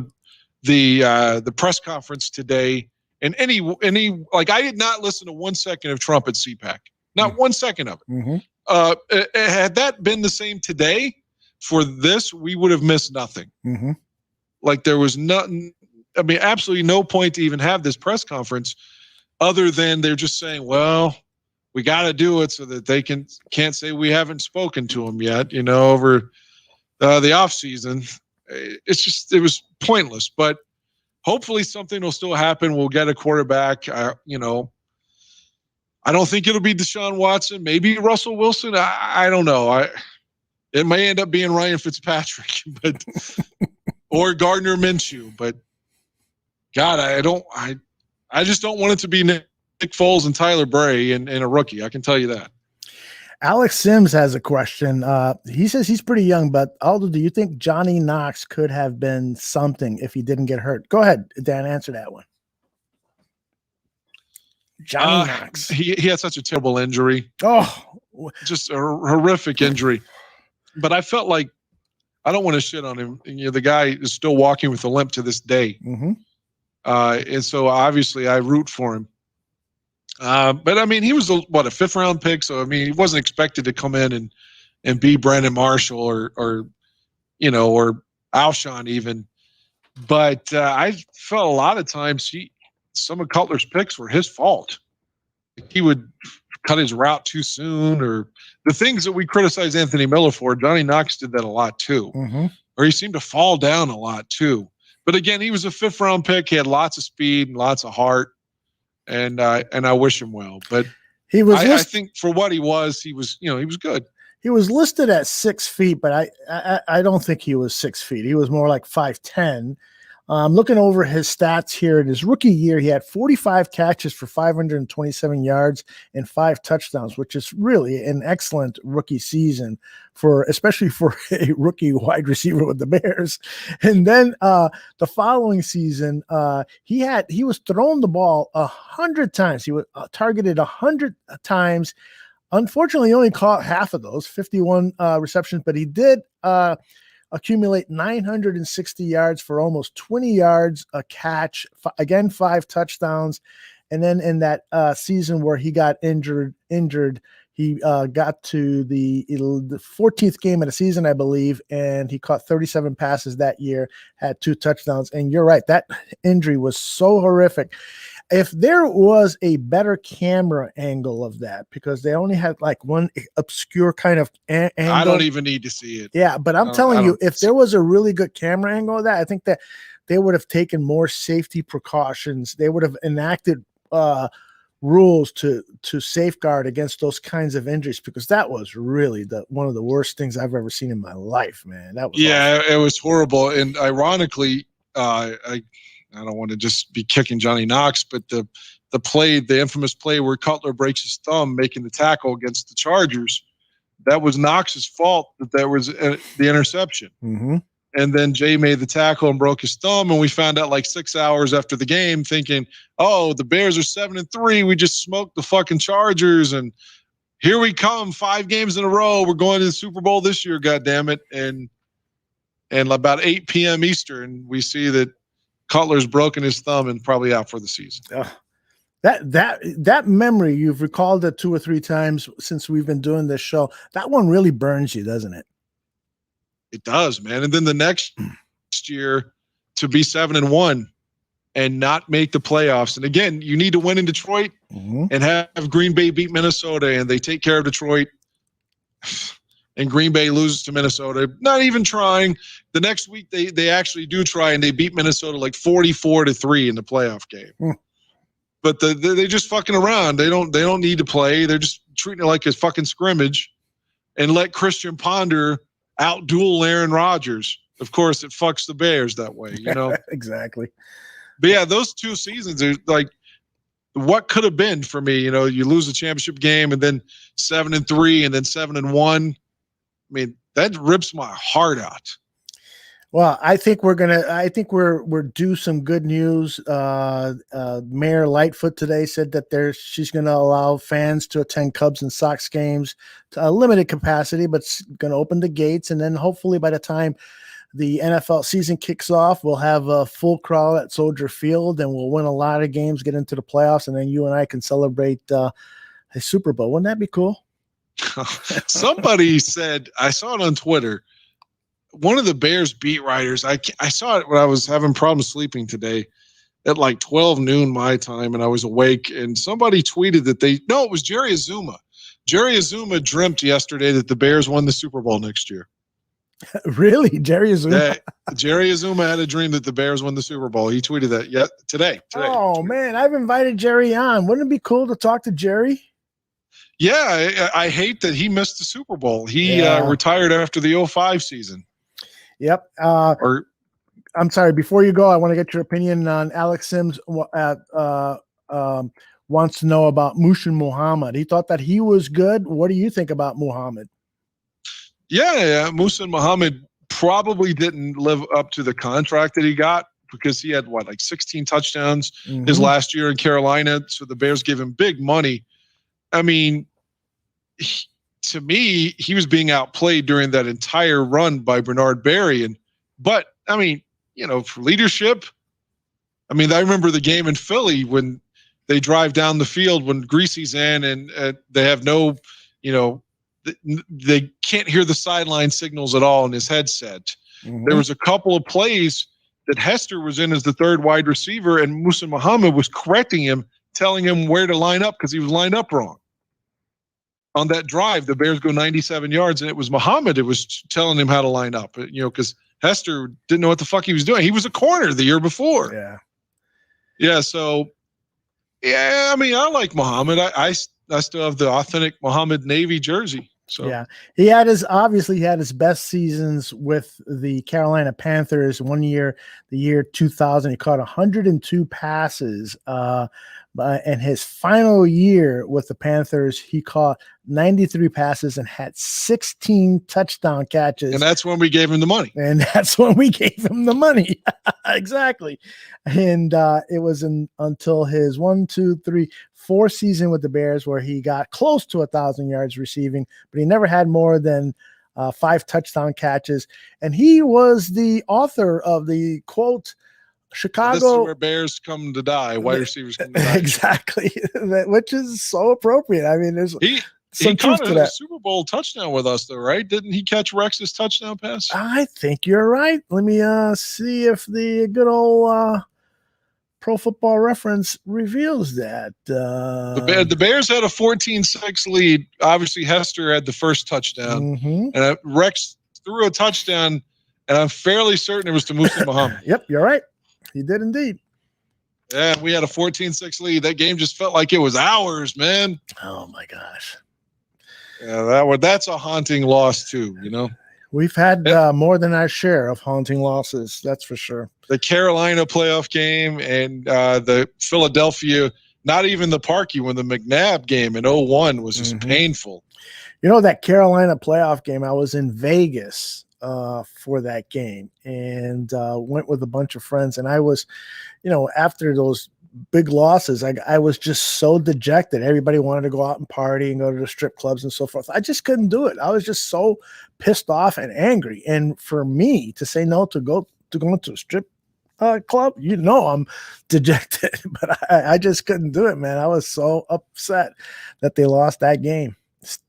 the press conference today, and any I did not listen to 1 second of Trump at CPAC, not 1 second of it. Had that been the same today for this, we would have missed nothing. Like there was nothing. I mean, absolutely no point to even have this press conference, other than they're just saying, well, we got to do it so that they can't say we haven't spoken to them yet, over the off season. It was pointless, but hopefully something will still happen. We'll get a quarterback. I don't think it'll be Deshaun Watson, maybe Russell Wilson. I don't know. It may end up being Ryan Fitzpatrick, but or Gardner Minshew, but God, I just don't want it to be Nick Foles and Tyler Bray and a rookie. I can tell you that. Alex Sims has a question. He says he's pretty young, but Aldo, do you think Johnny Knox could have been something if he didn't get hurt? Go ahead, Dan, answer that one. Johnny Knox. He had such a terrible injury. Oh, just a horrific injury. But I felt like I don't want to shit on him. The guy is still walking with a limp to this day. And so obviously I root for him. But I mean, he was a 5th round pick. So, I mean, he wasn't expected to come in and be Brandon Marshall or Alshon even. But I felt a lot of times some of Cutler's picks were his fault. He would cut his route too soon, or the things that we criticize Anthony Miller for. Johnny Knox did that a lot too, or he seemed to fall down a lot too. But again, he was a 5th round pick. He had lots of speed and lots of heart, and I wish him well. But I think for what he was good. He was listed at 6 feet, but I don't think he was 6 feet. He was more like 5'10". Looking over his stats here in his rookie year, he had 45 catches for 527 yards and 5 touchdowns, which is really an excellent rookie season especially for a rookie wide receiver with the Bears. And then the following season, he was thrown the ball 100 times. He was targeted 100 times. Unfortunately, he only caught half of those, 51 receptions, but he did accumulate 960 yards for almost 20 yards a catch, again, 5 touchdowns. And then in that season where he got injured, he got to the 14th game of the season, I believe, and he caught 37 passes that year, had 2 touchdowns. And you're right, that injury was so horrific. If there was a better camera angle of that, because they only had like one obscure kind of angle. I don't even need to see it. Yeah, but I'm telling you, if there was a really good camera angle of that, I think that they would have taken more safety precautions. They would have enacted rules to safeguard against those kinds of injuries, because that was really one of the worst things I've ever seen in my life, man. That was awful. It was horrible. And ironically, I don't want to just be kicking Johnny Knox, but the infamous play where Cutler breaks his thumb making the tackle against the Chargers, that was Knox's fault that was the interception. And then Jay made the tackle and broke his thumb, and we found out like 6 hours after the game, thinking, "Oh, the Bears are 7-3. We just smoked the fucking Chargers, and here we come, 5 games in a row. We're going to the Super Bowl this year, goddammit." And about 8 p.m. Eastern, we see that Cutler's broken his thumb and probably out for the season. That memory, you've recalled it 2 or 3 times since we've been doing this show. That one really burns you, doesn't it? It does, man. And then the next year to be 7-1, and not make the playoffs. And again, you need to win in Detroit and have Green Bay beat Minnesota, and they take care of Detroit. And Green Bay loses to Minnesota, not even trying. The next week they actually do try, and they beat Minnesota like 44-3 in the playoff game. But they're just fucking around. They don't need to play. They're just treating it like a fucking scrimmage, and let Christian Ponder outduel Aaron Rodgers. Of course, it fucks the Bears that way, you know. Exactly. But yeah, those 2 seasons are like what could have been for me. You know, you lose a championship game, and then 7-3, and then 7-1. I mean, that rips my heart out. Well, I think we're due some good news. Mayor Lightfoot today said that she's going to allow fans to attend Cubs and Sox games to a limited capacity, but it's going to open the gates. And then hopefully by the time the NFL season kicks off, we'll have a full crowd at Soldier Field, and we'll win a lot of games, get into the playoffs, and then you and I can celebrate a Super Bowl. Wouldn't that be cool? Somebody said, I saw it on Twitter, one of the Bears beat writers, I saw it when I was having problems sleeping today at like 12 noon my time, and I was awake, and somebody tweeted that it was Jerry Azuma. Jerry Azuma dreamt yesterday that the Bears won the Super Bowl next year. Really? Jerry Azuma? Jerry Azuma had a dream that the Bears won the Super Bowl. He tweeted that today. Oh, man, I've invited Jerry on. Wouldn't it be cool to talk to Jerry? Yeah, I hate that he missed the Super Bowl. He retired after the 2005 season. Yep. I'm sorry. Before you go, I want to get your opinion on Alex Sims. Wants to know about Mushin Muhammad. He thought that he was good. What do you think about Muhammad? Yeah. Mushin Muhammad probably didn't live up to the contract that he got because he had 16 touchdowns his last year in Carolina. So the Bears gave him big money. I mean, to me, he was being outplayed during that entire run by Bernard Berry. But I mean, for leadership, I mean, I remember the game in Philly when they drive down the field when Greasy's in and they have no, they can't hear the sideline signals at all in his headset. There was a couple of plays that Hester was in as the third wide receiver, and Mushin Muhammad was correcting him, telling him where to line up because he was lined up wrong. On that drive, the Bears go 97 yards, and it was Muhammad that was telling him how to line up, because Hester didn't know what the fuck he was doing. He was a corner the year before. Yeah. So, I mean, I like Muhammad. I still have the authentic Muhammad Navy jersey. So yeah, he had his best seasons with the Carolina Panthers. One year, the year 2000, he caught 102 passes. And his final year with the Panthers, he caught 93 passes and had 16 touchdown catches. And that's when we gave him the money. Exactly. And it was until his 4 season with the Bears where he got close to 1,000 yards receiving, but he never had more than 5 touchdown catches. And he was the author of the quote, Chicago. This is where Bears come to die. Wide receivers come to die. Exactly. Which is so appropriate. I mean, there's some truth to had that. a Super Bowl touchdown with us, though, right? Didn't he catch Rex's touchdown pass? I think you're right. Let me see if the good old Pro Football Reference reveals that. The Bears had a 14-6 lead. Obviously, Hester had the first touchdown. And Rex threw a touchdown, and I'm fairly certain it was to Mushin Muhammad. Yep, you're right. He did indeed. Yeah, we had a 14-6 lead. That game just felt like it was ours, man. Oh, my gosh. Yeah, that's a haunting loss, too, We've had more than our share of haunting losses, that's for sure. The Carolina playoff game and the Philadelphia, not even the Parkey when the McNabb game in 2001 was just painful. That Carolina playoff game, I was in Vegas for that game and went with a bunch of friends. And I was, after those big losses, I was just so dejected. Everybody wanted to go out and party and go to the strip clubs and so forth. I just couldn't do it. I was just so pissed off and angry. And for me to say no to going to a strip club, I'm dejected, but I just couldn't do it, man. I was so upset that they lost that game.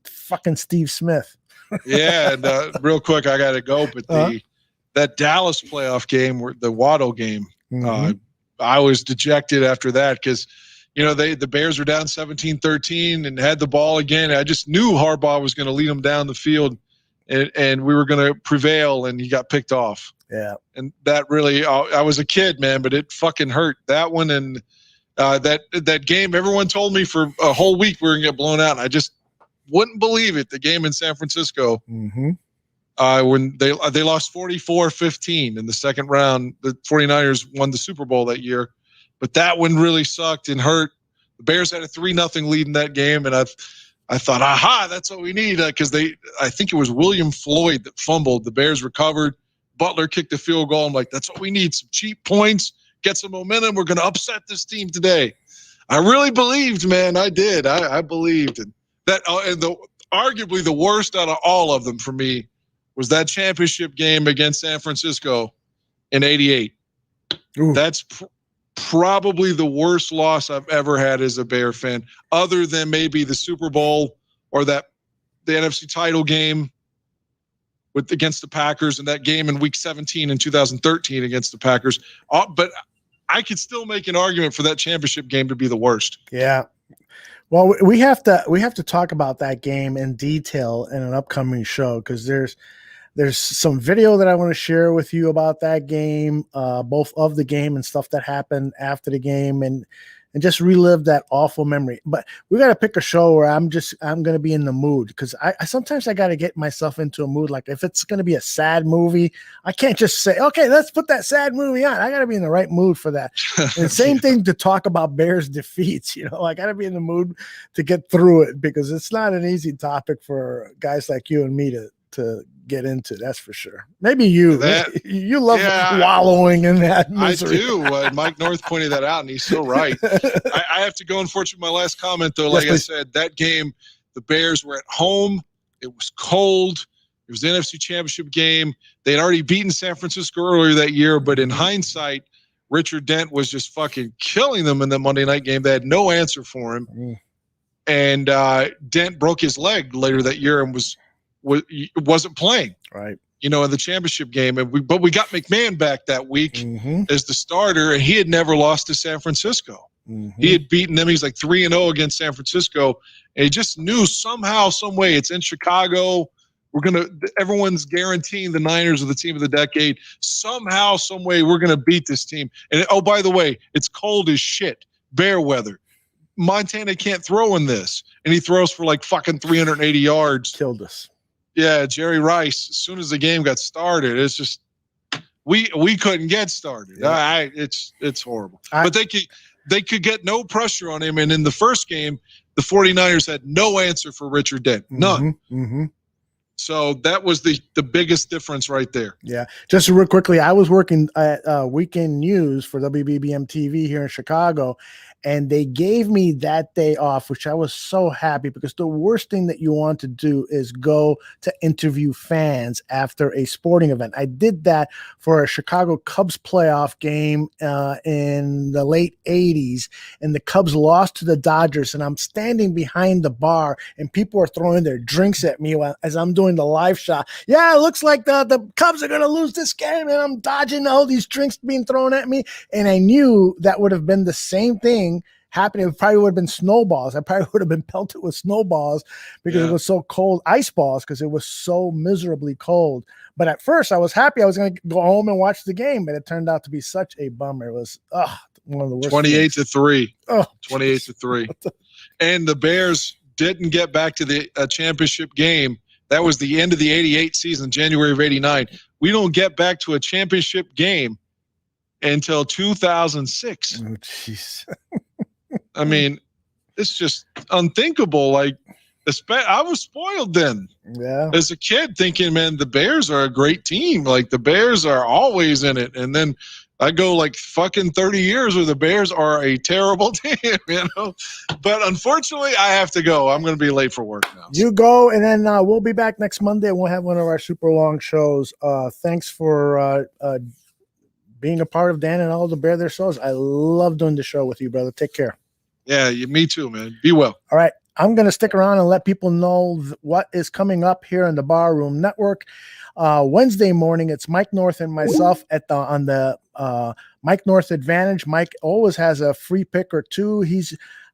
Fucking Steve Smith. Yeah, and real quick, I got to go. But that Dallas playoff game, the Waddle game, I I was dejected after that because, the Bears were down 17-13 and had the ball again. I just knew Harbaugh was going to lead them down the field and we were going to prevail, and he got picked off. Yeah. And that really, I was a kid, man, but it fucking hurt. That one and that game, everyone told me for a whole week we were going to get blown out, and I just wouldn't believe it. The game in San Francisco, when they lost 44-15 in the second round. The 49ers won the Super Bowl that year, but that one really sucked and hurt. The Bears had a 3-0 lead in that game, and I thought, aha, that's what we need, because I think it was William Floyd that fumbled. The Bears recovered. Butler kicked the field goal. I'm like, that's what we need, some cheap points, get some momentum. We're going to upset this team today. I really believed, man. I did. I believed. And that, and arguably the worst out of all of them for me was that championship game against San Francisco in '88. That's probably the worst loss I've ever had as a Bear fan, other than maybe the Super Bowl or the NFC title game against the Packers, and that game in Week 17 in 2013 against the Packers. But I could still make an argument for that championship game to be the worst. Yeah. Well, we have to talk about that game in detail in an upcoming show, because there's some video that I want to share with you about that game, both of the game and stuff that happened after the game, and just relive that awful memory. But we got to pick a show where I'm going to be in the mood, because I sometimes I got to get myself into a mood. Like if it's going to be a sad movie, I can't just say, okay, let's put that sad movie on. I got to be in the right mood for that. And same thing to talk about Bears defeats. I got to be in the mood to get through it, because it's not an easy topic for guys like you and me to get into, that's for sure. Maybe you love wallowing in that misery. I do. Mike North pointed that out, and he's so right. I have to go, unfortunately, my last comment, though. Like I said, that game, the Bears were at home. It was cold. It was the NFC Championship game. They had already beaten San Francisco earlier that year, but in hindsight, Richard Dent was just fucking killing them in the Monday night game. They had no answer for him. And Dent broke his leg later that year and wasn't playing, right? In the championship game, but we got McMahon back that week as the starter, and he had never lost to San Francisco. He had beaten them. He's like 3-0 against San Francisco, and he just knew somehow, some way, it's in Chicago. Everyone's guaranteeing the Niners are the team of the decade. Somehow, some way, we're gonna beat this team. And oh, by the way, it's cold as shit, bear weather. Montana can't throw in this, and he throws for like fucking 380 yards. Killed us. Yeah, Jerry Rice, as soon as the game got started, it's just we couldn't get started. Yeah. It's horrible. But they could get no pressure on him, and in the first game, the 49ers had no answer for Richard Dent. None. So that was the biggest difference right there. Yeah. Just real quickly, I was working at Weekend News for WBBM TV here in Chicago, and they gave me that day off, which I was so happy, because the worst thing that you want to do is go to interview fans after a sporting event. I did that for a Chicago Cubs playoff game in the late 80s, and the Cubs lost to the Dodgers, and I'm standing behind the bar, and people are throwing their drinks at me as I'm doing the live shot. Yeah, it looks like the Cubs are going to lose this game, and I'm dodging all these drinks being thrown at me, and I knew that would have been the same thing happening. It probably would have been snowballs. I probably would have been pelted with snowballs because it was so cold. Ice balls, because it was so miserably cold. But at first, I was happy I was going to go home and watch the game, but it turned out to be such a bummer. It was one of the worst. 28-3. 28-3. And the Bears didn't get back to the championship game. That was the end of the 88 season, January of 89. We don't get back to a championship game until 2006. Oh, jeez. I mean, it's just unthinkable. Like, I was spoiled then. Yeah. As a kid, thinking, man, the Bears are a great team. Like, the Bears are always in it. And then I go like fucking 30 years where the Bears are a terrible team, But unfortunately, I have to go. I'm going to be late for work now. You go, and then we'll be back next Monday. We'll have one of our super long shows. Thanks for being a part of Dan and Aldo Bear Their Souls. I love doing the show with you, brother. Take care. Yeah, me too, man. Be well. All right. I'm going to stick around and let people know what is coming up here in the Barroom Network. Wednesday morning, it's Mike North and myself on the Mike North Advantage. Mike always has a free pick or two.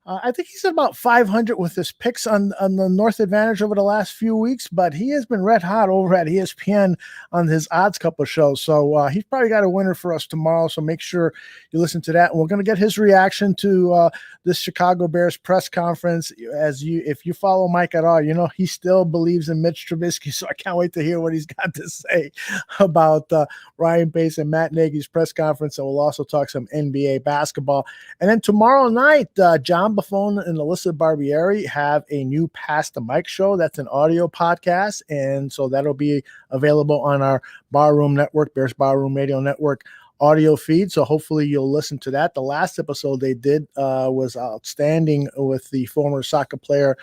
I think he's at about 500 with his picks on the North Advantage over the last few weeks, but he has been red hot over at ESPN on his odds couple shows. So he's probably got a winner for us tomorrow. So make sure you listen to that. And we're going to get his reaction to this Chicago Bears press conference. If you follow Mike at all, he still believes in Mitch Trubisky. So I can't wait to hear what he's got to say about Ryan Pace and Matt Nagy's press conference. And we'll also talk some NBA basketball. And then tomorrow night, John Buffon and Alyssa Barbieri have a new Pass the Mic show. That's an audio podcast. And so that'll be available on our Barroom Network, Bears Barroom Radio Network audio feed. So hopefully you'll listen to that. The last episode they did was outstanding with the former soccer player.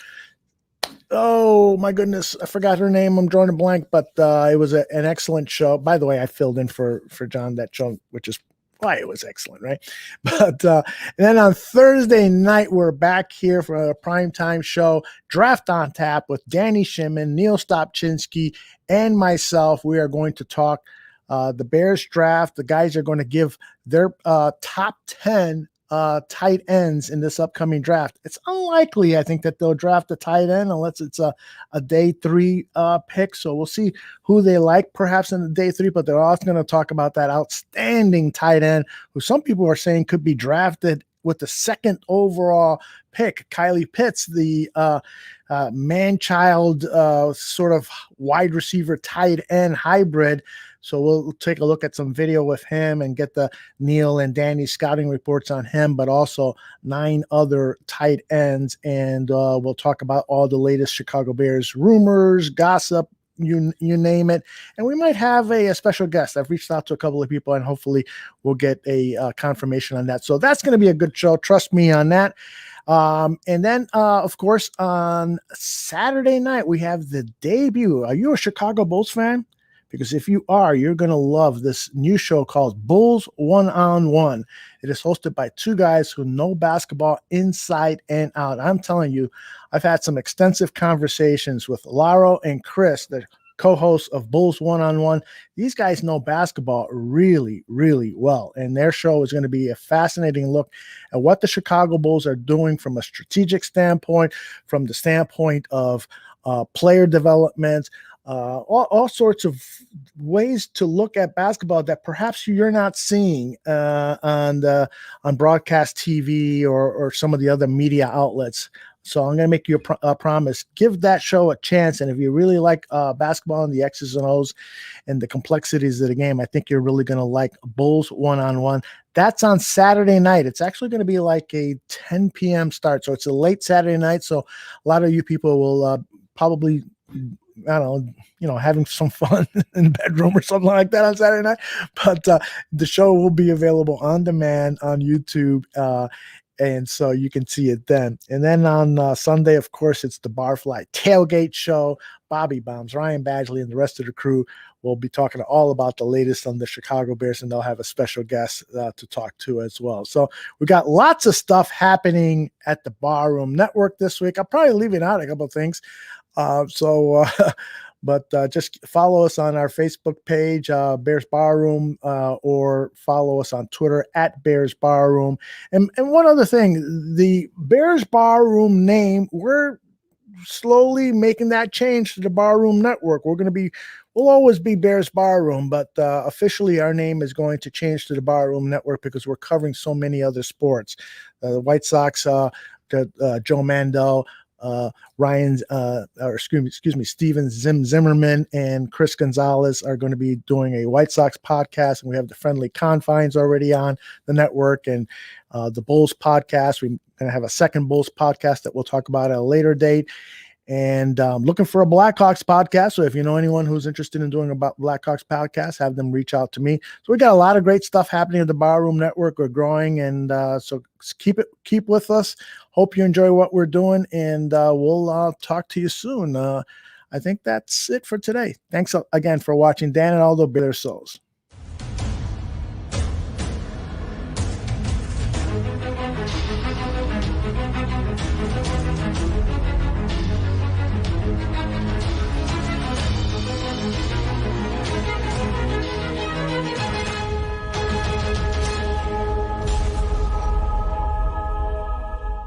Oh my goodness, I forgot her name. I'm drawing a blank, but it was an excellent show. By the way, I filled in for John that show, which is why it was excellent, right? But and then on Thursday night, we're back here for a primetime show, Draft on Tap with Danny Shimon, Neil Stopchinski, and myself. We are going to talk the Bears draft. The guys are going to give their top 10 tight ends in this upcoming draft. It's unlikely, I think, that they'll draft a tight end unless it's a day 3 pick. So we'll see who they like perhaps in the day 3, but they're also going to talk about that outstanding tight end who some people are saying could be drafted with the second overall pick, Kylie Pitts, the man-child sort of wide receiver tight end hybrid. So we'll take a look at some video with him and get the Neil and Danny scouting reports on him, but also 9 other tight ends. And we'll talk about all the latest Chicago Bears rumors, gossip, you name it. And we might have a special guest. I've reached out to a couple of people and hopefully we'll get a confirmation on that. So that's going to be a good show. Trust me on that. And then, of course, on Saturday night, we have the debut. Are you a Chicago Bulls fan? Because if you are, you're going to love this new show called Bulls One-on-One. It is hosted by 2 guys who know basketball inside and out. I'm telling you, I've had some extensive conversations with Laro and Chris, the co-hosts of Bulls One-on-One. These guys know basketball really, really well. And their show is going to be a fascinating look at what the Chicago Bulls are doing from a strategic standpoint, from the standpoint of player development, all sorts of ways to look at basketball that perhaps you're not seeing on broadcast TV or some of the other media outlets. So I'm going to make you a promise. Give that show a chance. And if you really like basketball and the X's and O's and the complexities of the game, I think you're really going to like Bulls One-on-One. That's on Saturday night. It's actually going to be like a 10 p.m. start. So it's a late Saturday night. So a lot of you people will probably – I don't know, having some fun in the bedroom or something like that on Saturday night. But the show will be available on demand on YouTube. And so you can see it then. And then on Sunday, of course, it's the Barfly Tailgate Show. Bobby Bombs, Ryan Badgley, and the rest of the crew will be talking all about the latest on the Chicago Bears, and they'll have a special guest to talk to as well. So we got lots of stuff happening at the Barroom Network this week. I'll probably leave out a couple of things. But just follow us on our Facebook page, Bears Barroom, or follow us on Twitter at Bears Barroom. And one other thing, the Bears Barroom name, we're slowly making that change to the Barroom Network. We'll always be Bears Barroom, but officially our name is going to change to the Barroom Network because we're covering so many other sports. The White Sox, Joe Mandel, Steven Zimmerman and Chris Gonzalez are going to be doing a White Sox podcast, and we have the Friendly Confines already on the network, and the Bulls podcast. We're going to have a second Bulls podcast that we'll talk about at a later date. And looking for a Blackhawks podcast. So if you know anyone who's interested in doing a Blackhawks podcast, have them reach out to me. So we got a lot of great stuff happening at the Barroom Network. We're growing, and so keep with us. Hope you enjoy what we're doing, and we'll talk to you soon. I think that's it for today. Thanks again for watching. Dan and Aldo, Bear Their Souls.